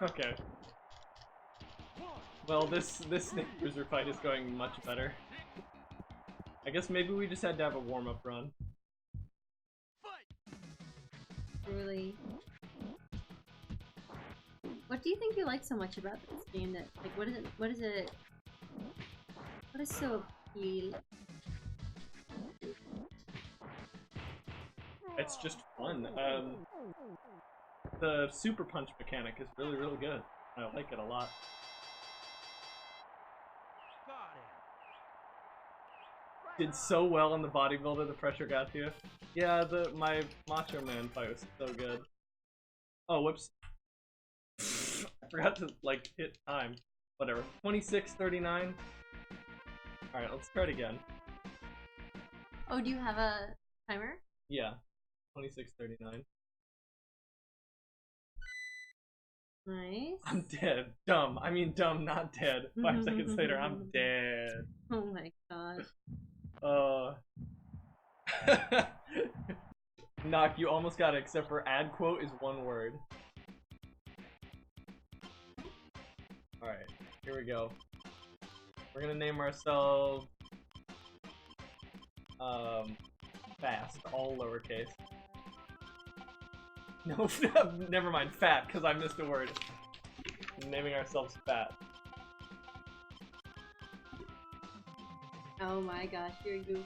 Okay. Well, this Nick Bruiser fight is going much better. I guess maybe we just had to have a warm-up run. Really. What do you think you like so much about this game? That, like, what is so appealing? It's just fun. The super punch mechanic is really, really good. I like it a lot. Did so well on the bodybuilder, the pressure got to you. Yeah, my Macho Man fight was so good. Oh, whoops. I forgot to, like, hit time. Whatever. 26:39. Alright, let's try it again. Oh, do you have a timer? Yeah. 26:39. Nice. I'm dead. Dumb. I mean dumb, not dead. 5 seconds later, I'm dead. Oh my god. Knock, you almost got it, except for add quote is 1 word. Alright, here we go. We're gonna name ourselves Fast, all lowercase. No, never mind, Fat, because I missed a word. naming ourselves fat. Oh my gosh, here you.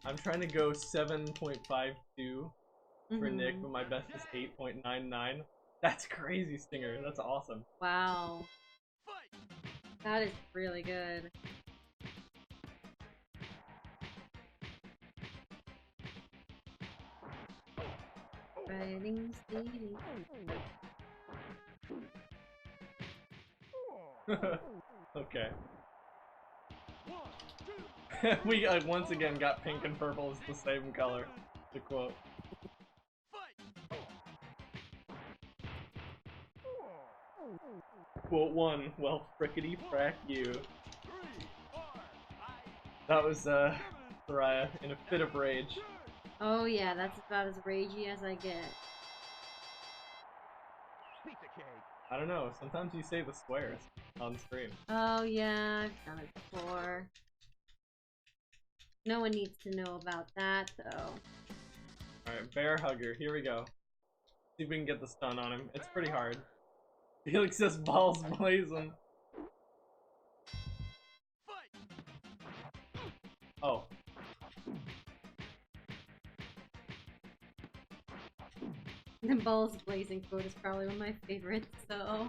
I'm trying to go 7.52 for Nick, but my best is 8.99. That's crazy, Stinger. That's awesome. Wow. That is really good. Riding steady. Okay. We once again got pink and purple as the same color, to quote. Quote 1, well frickety frack you. That was, Soraya in a fit of rage. Oh yeah, that's about as ragey as I get. I don't know, sometimes you say the swears on stream. Oh yeah, I've done it before. No one needs to know about that though. Alright, bear hugger, here we go. See if we can get the stun on him. It's pretty hard. Felix says balls blazing. Oh. The balls blazing quote is probably one of my favorites, so.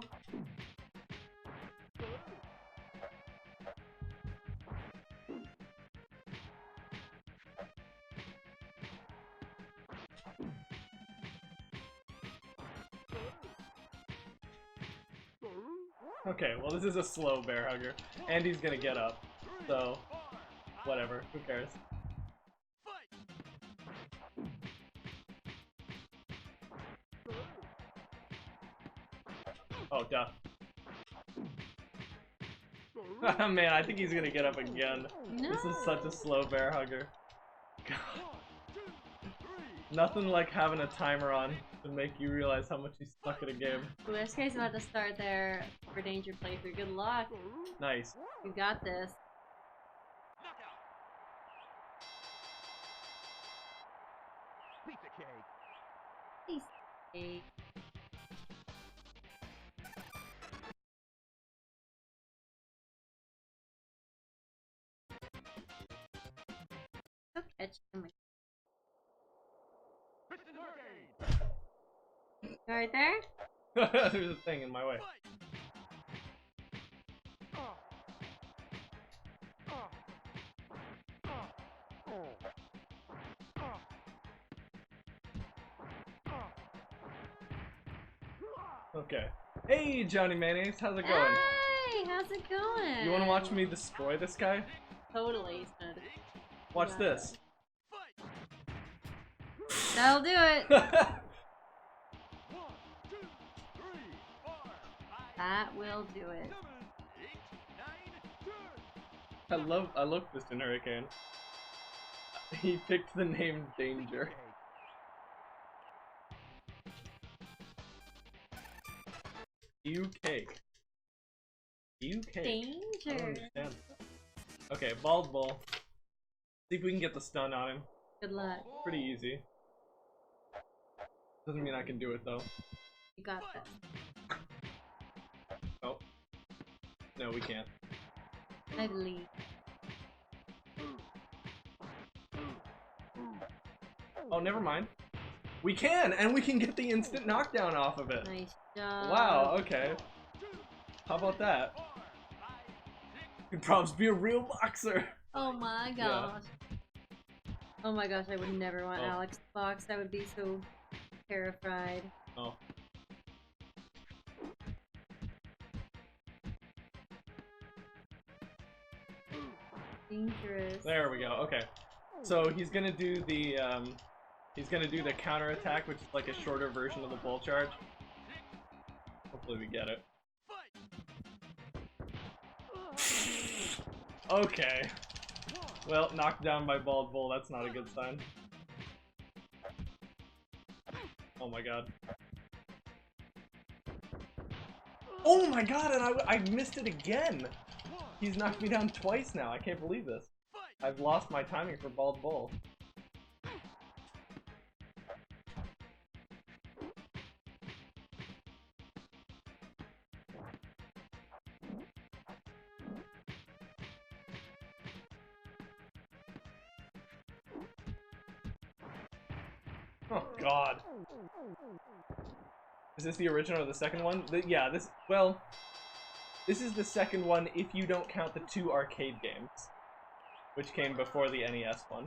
Okay, well this is a slow bear hugger. And he's gonna get up. So, whatever, who cares? Oh, duh. Man, I think he's gonna get up again. No. This is such a slow bear hugger. God. Nothing like having a timer on to make you realize how much you suck at a game. Well, this guy's about to start their for danger playthrough. Good luck. Nice. You got this. Piece of cake. So catchy. Oh my. Right there? There's a thing in my way. Okay. Hey, Johnny Mayonnaise, how's it going? Hey, how's it going? You want to watch me destroy this guy? Totally. Watch this. That'll do it. That will do it. I love Piston Hurricane. He picked the name Danger. You cake. You cake. I don't Danger. understand. Okay, bald bull. See if we can get the stun on him. Good luck. Pretty easy. Doesn't mean I can do it though. You got this. Oh. No, we can't. I believe. Oh, never mind. We can! And we can get the instant knockdown off of it! Nice job. Wow, okay. How about that? Could probs be a real boxer! Oh my gosh. Oh my gosh, I would never want Oh. Alex to box. I would be so terrified. Oh. Dangerous. There we go, okay. So he's gonna do the counter attack, which is like a shorter version of the bull charge. Hopefully we get it. Okay. Well, knocked down by bald bull, that's not a good sign. Oh my god. Oh my god, and I missed it again! He's knocked me down twice now, I can't believe this. I've lost my timing for bald bull. Oh god. Is this the original or the second one? Yeah, this is the second one if you don't count the 2 arcade games, which came before the NES one.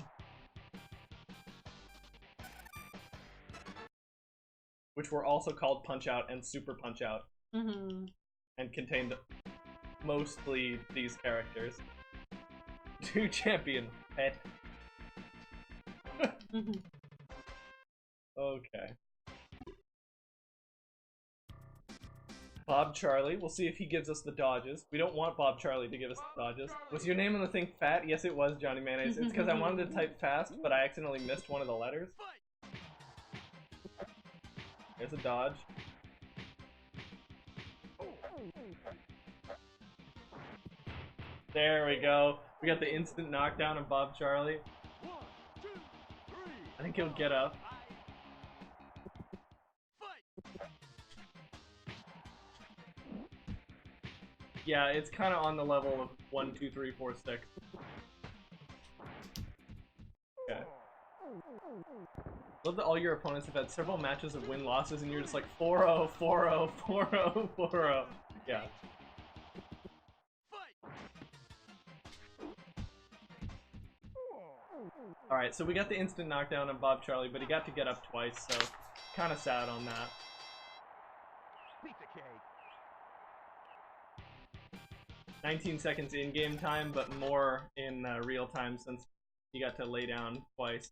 Which were also called Punch-Out and Super Punch-Out. Mm-hmm. And contained mostly these characters. 2 champion pet. Mm-hmm. Okay. Bob Charlie. We'll see if he gives us the dodges. We don't want Bob Charlie to give us the dodges. Was your name on the thing Fat? Yes, it was, Johnny Mayonnaise. It's because I wanted to type fast, but I accidentally missed one of the letters. There's a dodge. There we go. We got the instant knockdown of Bob Charlie. I think he'll get up. Yeah, it's kind of on the level of 1, 2, 3, 4, 6. Okay. Love that all your opponents have had several matches of win-losses and you're just like 4-0, 4-0, 4-0, 4-0. Yeah. Alright, so we got the instant knockdown on Bob Charlie, but he got to get up twice, so kind of sad on that. Pizza cake. 19 seconds in-game time, but more in real time since he got to lay down twice.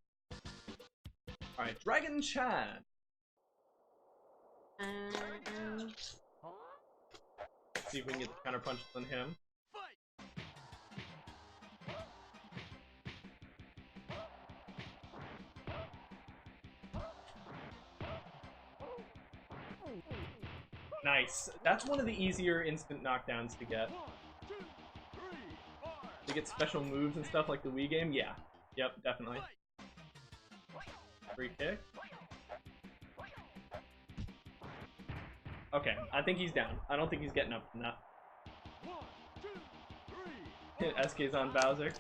Alright, Dragon Chan! See if we can get the counter punches on him. Nice. That's one of the easier instant knockdowns to get. To get special moves and stuff like the Wii game? Yeah. Yep, definitely. Free kick. Okay, I think he's down. I don't think he's getting up from that. SK's on Bowser.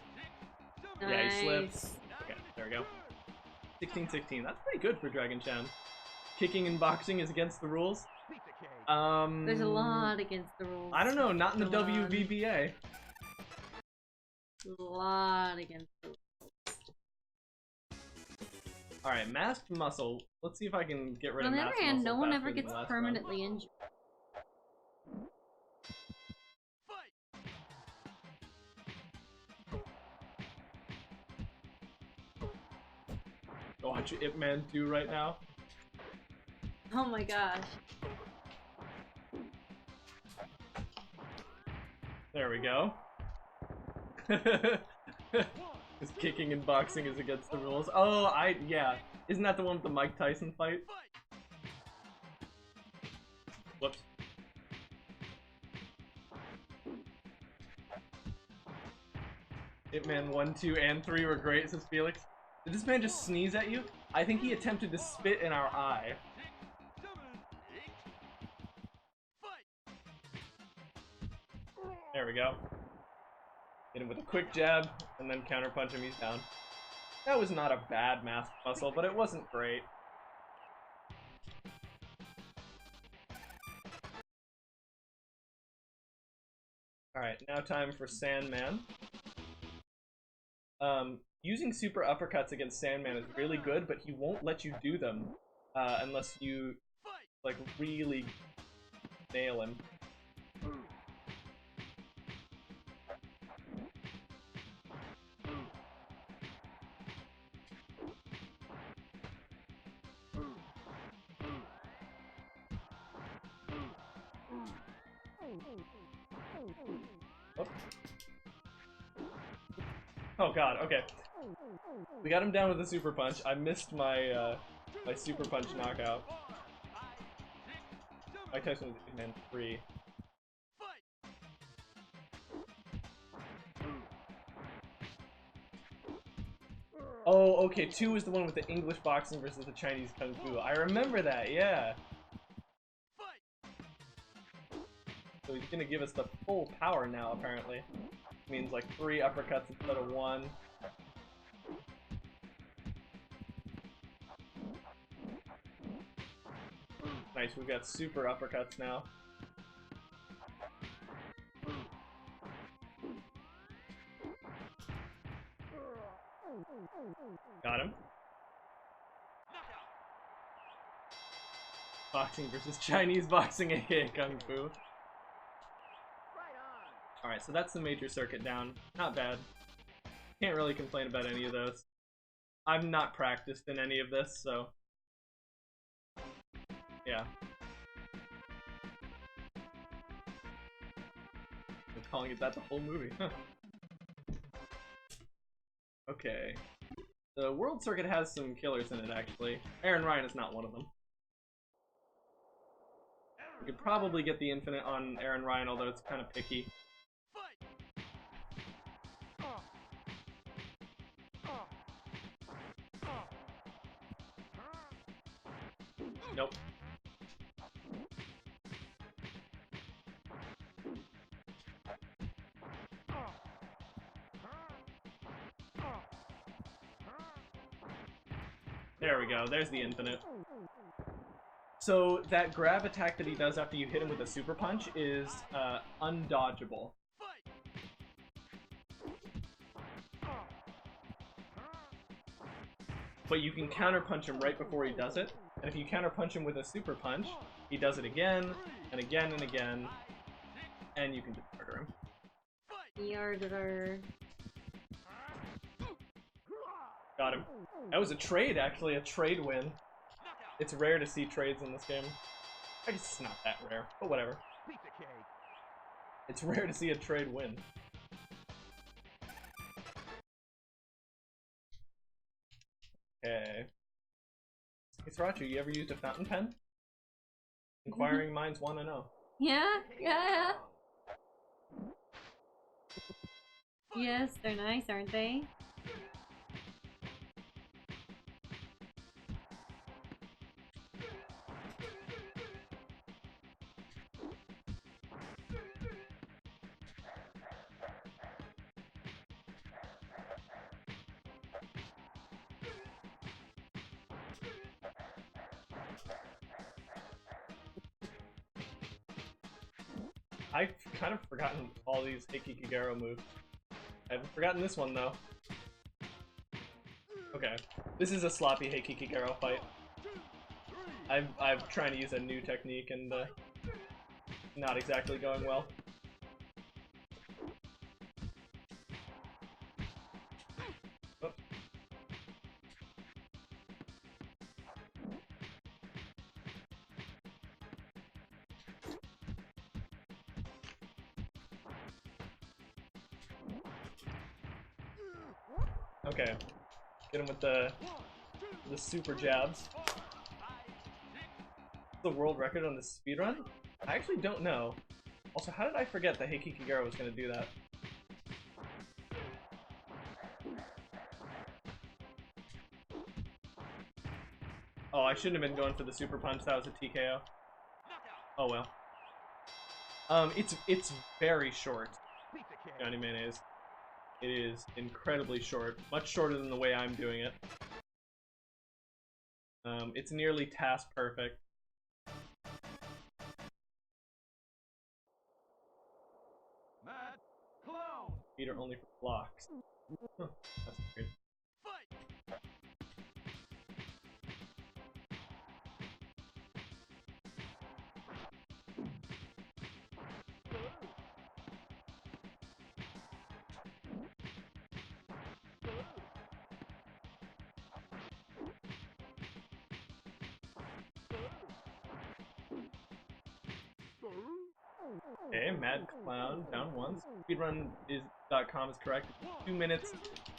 Nice. Yeah, he slips. Okay, there we go. 16-16. That's pretty good for Dragon Chan. Kicking and boxing is against the rules. There's a lot against the rules. I don't know, not in the Go on. WVBA. A lot against the rules. Alright, Masked Muscle. Let's see if I can get rid On of the other Masked hand, Muscle no one faster ever than gets the last permanently injured. Go watch Ip Man 2 right now. Oh my gosh. There we go. His kicking and boxing is against the rules. Oh, yeah. Isn't that the one with the Mike Tyson fight? Whoops. Hitman 1, 2, and 3 were great, says Felix. Did this man just sneeze at you? I think he attempted to spit in our eye. There we go. Hit him with a quick jab, and then counterpunch him, he's down. That was not a bad Masked Muscle, but it wasn't great. Alright, now time for Sandman. Using super uppercuts against Sandman is really good, but he won't let you do them unless you, like, really nail him. Oh god, okay. We got him down with a super punch. I missed my my super punch knockout. Mike Tyson was Hitman 3. Oh, okay, 2 is the one with the English boxing versus the Chinese kung fu. I remember that, yeah. So he's gonna give us the full power now, apparently. Means like 3 uppercuts instead of 1. Nice, we've got super uppercuts now. Got him. Boxing versus Chinese boxing, aka Kung Fu. Alright, so that's the major circuit down. Not bad. Can't really complain about any of those. I'm not practiced in any of this, so... yeah. I'm calling it that the whole movie, huh? Okay. The World Circuit has some killers in it, actually. Aaron Ryan is not one of them. We could probably get the infinite on Aaron Ryan, although it's kind of picky. Nope. There we go, there's the infinite. So that grab attack that he does after you hit him with a super punch is undodgeable. But you can counter punch him right before he does it, and if you counter punch him with a super punch, he does it again, and again, and again, and you can just murder him. Yarder. Got him. That was a trade, actually, a trade win. It's rare to see trades in this game. I guess it's not that rare, but whatever. It's rare to see a trade win. Okay. Hey, Sriracha, you ever used a fountain pen? Inquiring minds want to know. Yeah, yeah. Yes, they're nice, aren't they? I've kind of forgotten all these Heikikigaro moves. I haven't forgotten this one, though. Okay. This is a sloppy Heikikigaro fight. I'm trying to use a new technique and not exactly going well. Oh. Okay, get him with the super jabs. The world record on the speedrun? I actually don't know. Also, how did I forget that Heikikigaro was going to do that? Oh, I shouldn't have been going for the super punch. That was a TKO. Oh well. It's very short. Johnny Mayonnaise. It is incredibly short, much shorter than the way I'm doing it. It's nearly task perfect. Feet are only for blocks. Huh, that's weird. Okay, Mad Clown down once. Speedrun.com is correct. 2 minutes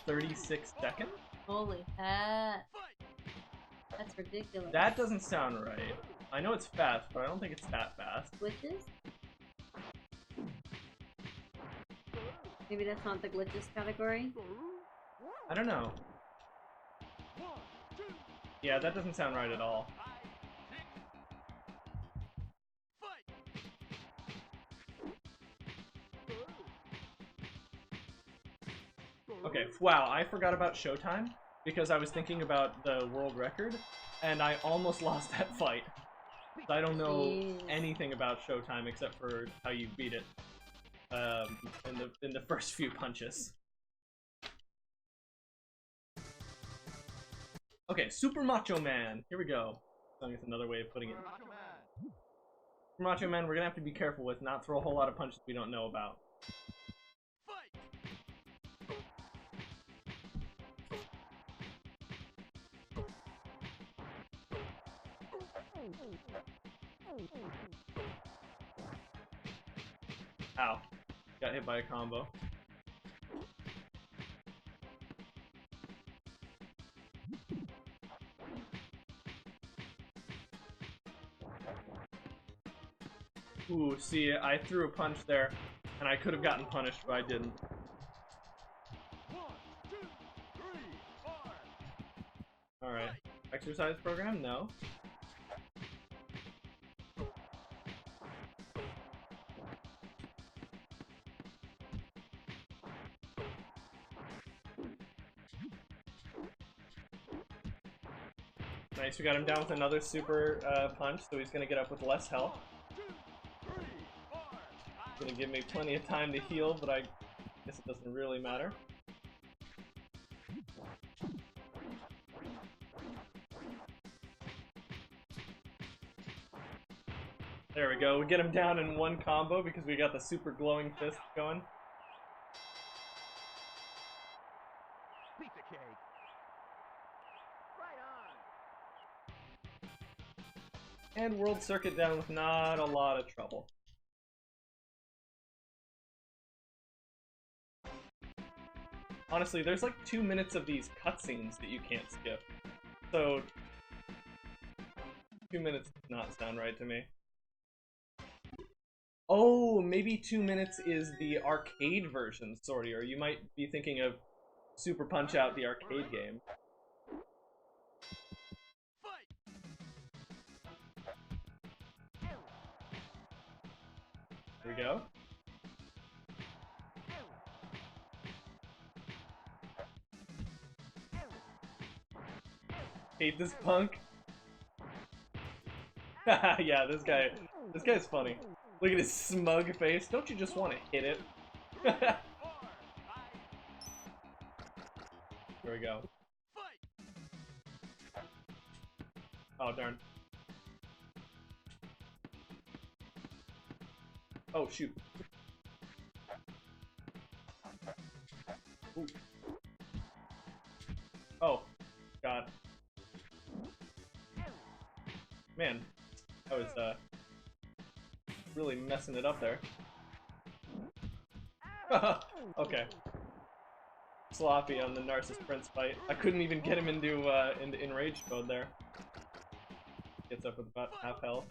36 seconds. Holy hat. That's ridiculous. That doesn't sound right. I know it's fast, but I don't think it's that fast. Glitches? Maybe that's not the glitches category? I don't know. Yeah, that doesn't sound right at all. Okay, wow, I forgot about Showtime because I was thinking about the world record, and I almost lost that fight. I don't know Jeez. anything about Showtime except for how you beat it in the first few punches. Okay, Super Macho Man. Here we go. I think it's another way of putting it. Macho Man. Super Macho Man, we're gonna have to be careful with, not throw a whole lot of punches we don't know about. Fight. Ow. Got hit by a combo. Ooh, see, I threw a punch there, and I could have gotten punished, but I didn't. 1, 2, 3, 4. Alright. Exercise program? No. Nice, we got him down with another super punch, so he's gonna get up with less health. 2, 3, 4. Gonna give me plenty of time to heal, but I guess it doesn't really matter. There we go, we get him down in one combo because we got the super glowing fist going. Piece of cake. Right on. And World Circuit down with not a lot of trouble. Honestly, there's like 2 minutes of these cutscenes that you can't skip. So, 2 minutes does not sound right to me. Oh, maybe 2 minutes is the arcade version, sorry, or you might be thinking of Super Punch-Out, the arcade game. Fight. Here we go. Hate this punk. Yeah, this guy's funny. Look at his smug face. Don't you just want to hit it? There we go. Fight. Oh, darn. Oh, shoot. Ooh. Oh, God. Man, I was, really messing it up there. Okay. Sloppy on the Narcissus Prince fight. I couldn't even get him into enraged mode there. Gets up with about half health.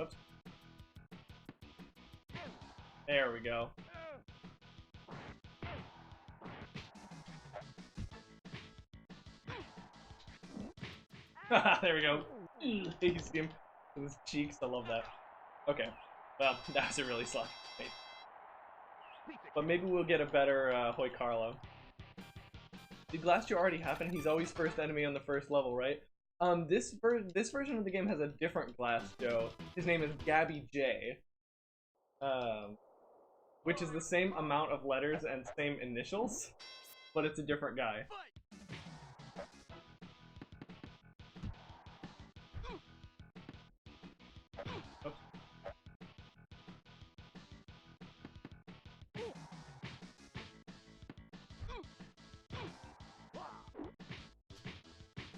Oops. There we go. There we go. You see him with his cheeks. I love that. Okay. Well, that was a really sloppy fight. But maybe we'll get a better Hoi Carlo. Did Glass Joe already happen? He's always first enemy on the first level, right? This version of the game has a different Glass Joe. His name is Gabby J. Which is the same amount of letters and same initials, but it's a different guy. Oops.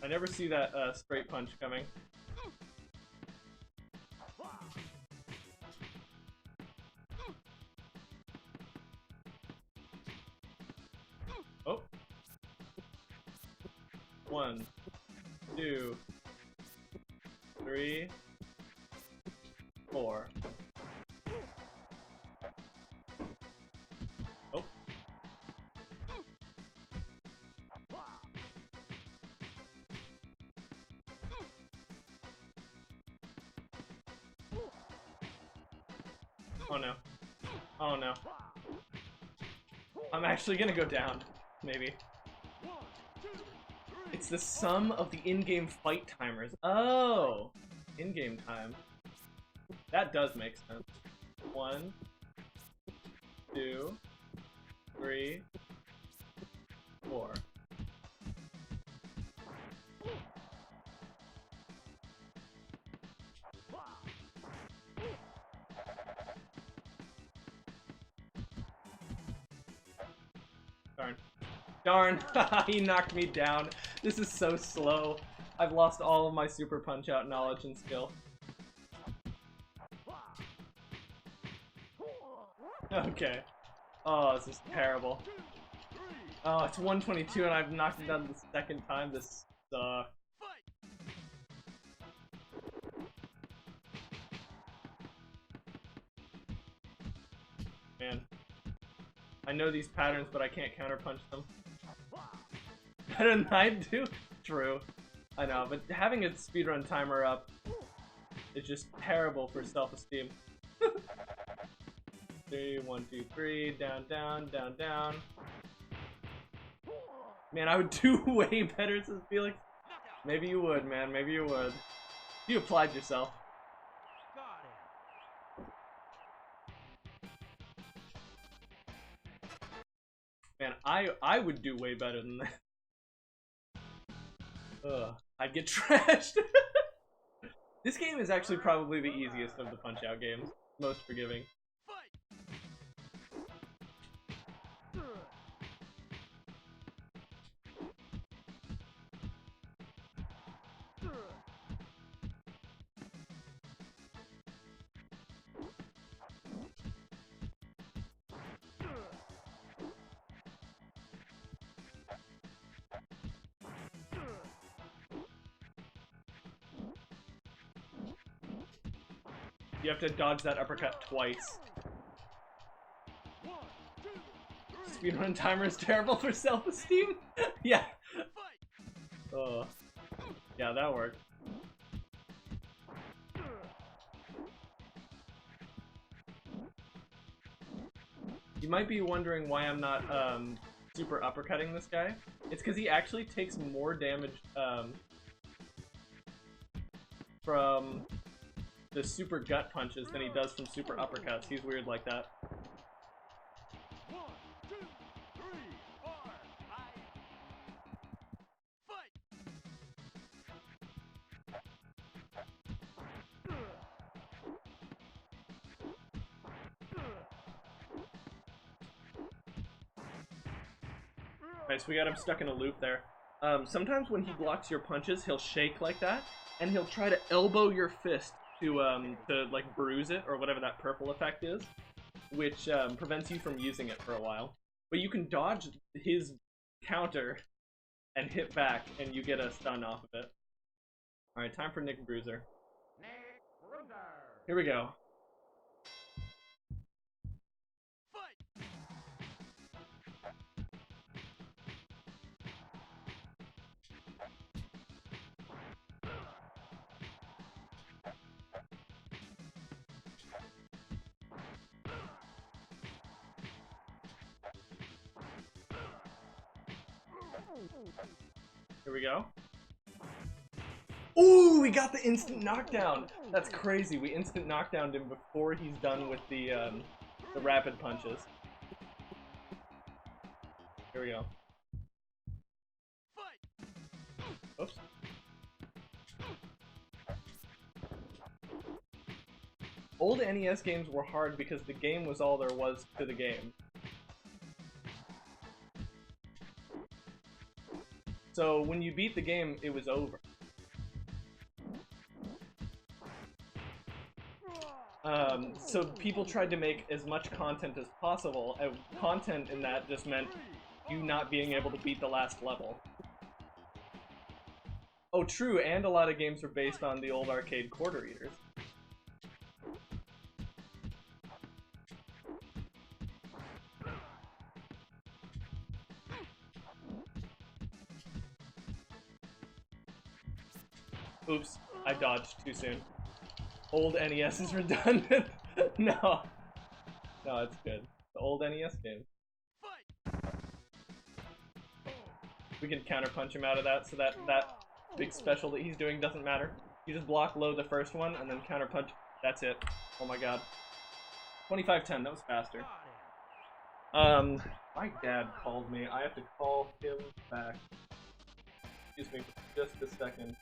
I never see that straight punch coming. Oh. 1, 2, 3, 4. Oh. Oh no. Oh no. I'm actually gonna go down. Maybe. It's the sum of the in-game fight timers. Oh! In-game time. That does make sense. 1, 2, 3, 4. Darn. Darn! He knocked me down. This is so slow. I've lost all of my Super Punch-Out knowledge and skill. Okay. Oh, this is terrible. Oh, it's 122 and I've knocked it down the second time. This sucks. Man. I know these patterns, but I can't counterpunch them. Better than I do? True. I know, but having a speedrun timer up is just terrible for self-esteem. 3, 1, 2, 3, down, down, down, down. Man, I would do way better, says Felix. Maybe you would, man. Maybe you would. You applied yourself. Man, I would do way better than that. Ugh, I'd get trashed. This game is actually probably the easiest of the Punch-Out games. Most forgiving. You have to dodge that uppercut twice. Speedrun timer is terrible for self-esteem? Yeah. Oh. Yeah, that worked. You might be wondering why I'm not super uppercutting this guy. It's because he actually takes more damage from the super gut punches than he does from super uppercuts. He's weird like that. 1, 2, 3, 4, 5. Fight! Alright, so we got him stuck in a loop there. Sometimes when he blocks your punches, he'll shake like that, and he'll try to elbow your fist to like bruise it, or whatever that purple effect is, which prevents you from using it for a while. But you can dodge his counter and hit back, and you get a stun off of it. Alright, time for Nick Bruiser. Here we go. Here we go. Ooh, we got the instant knockdown! That's crazy. We instant knockdowned him before he's done with the rapid punches. Here we go. Oops. Old NES games were hard because the game was all there was to the game. So when you beat the game, it was over. So people tried to make as much content as possible, and content in that just meant you not being able to beat the last level. Oh, true, and a lot of games are based on the old arcade quarter eaters. Oops, I dodged too soon. Old NES is redundant. No. No, it's good. The old NES game. We can counterpunch him out of that, so that big special that he's doing doesn't matter. You just block low the first one, and then counterpunch. That's it. Oh my god. 25-10, that was faster. My dad called me. I have to call him back. Excuse me for just a second.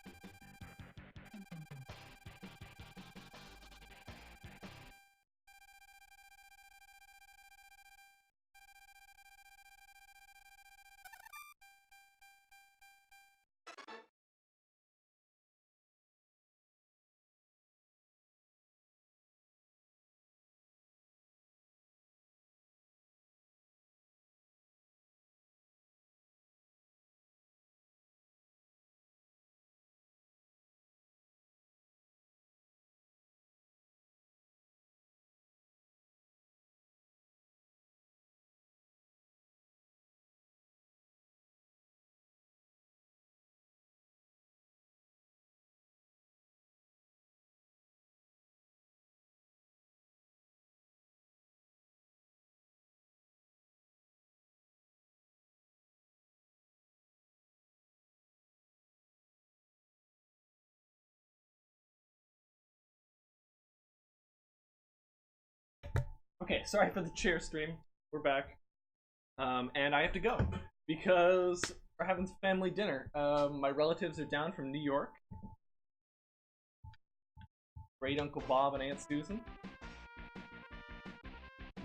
Okay, sorry for the chair stream. We're back. And I have to go because we're having family dinner. My relatives are down from New York. Great Uncle Bob and Aunt Susan.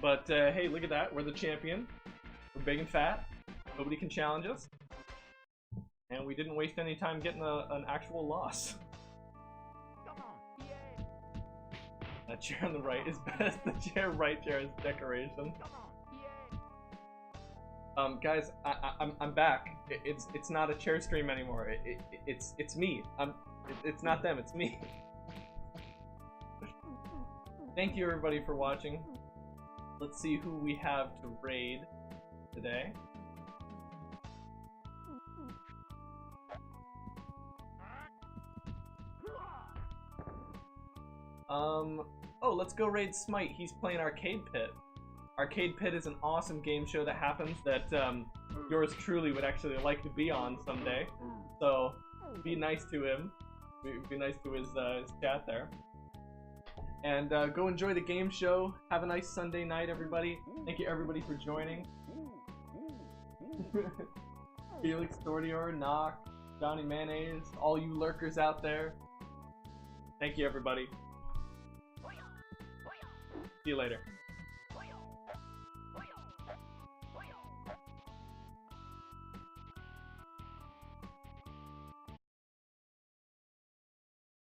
But hey, look at that. We're the champion. We're big and fat. Nobody can challenge us. And we didn't waste any time getting an actual loss. That chair on the right is best. The right chair is decoration. Guys, I'm back. It's not a chair stream anymore. It's me. It's not them. It's me. Thank you everybody for watching. Let's see who we have to raid today. Oh, let's go raid Smite. He's playing Arcade Pit. Arcade Pit is an awesome game show that happens that yours truly would actually like to be on someday. So be nice to him. Be nice to his chat there. And go enjoy the game show. Have a nice Sunday night, everybody. Thank you everybody for joining. Felix Tortior, Knock, Johnny Mayonnaise, all you lurkers out there. Thank you everybody. See you later.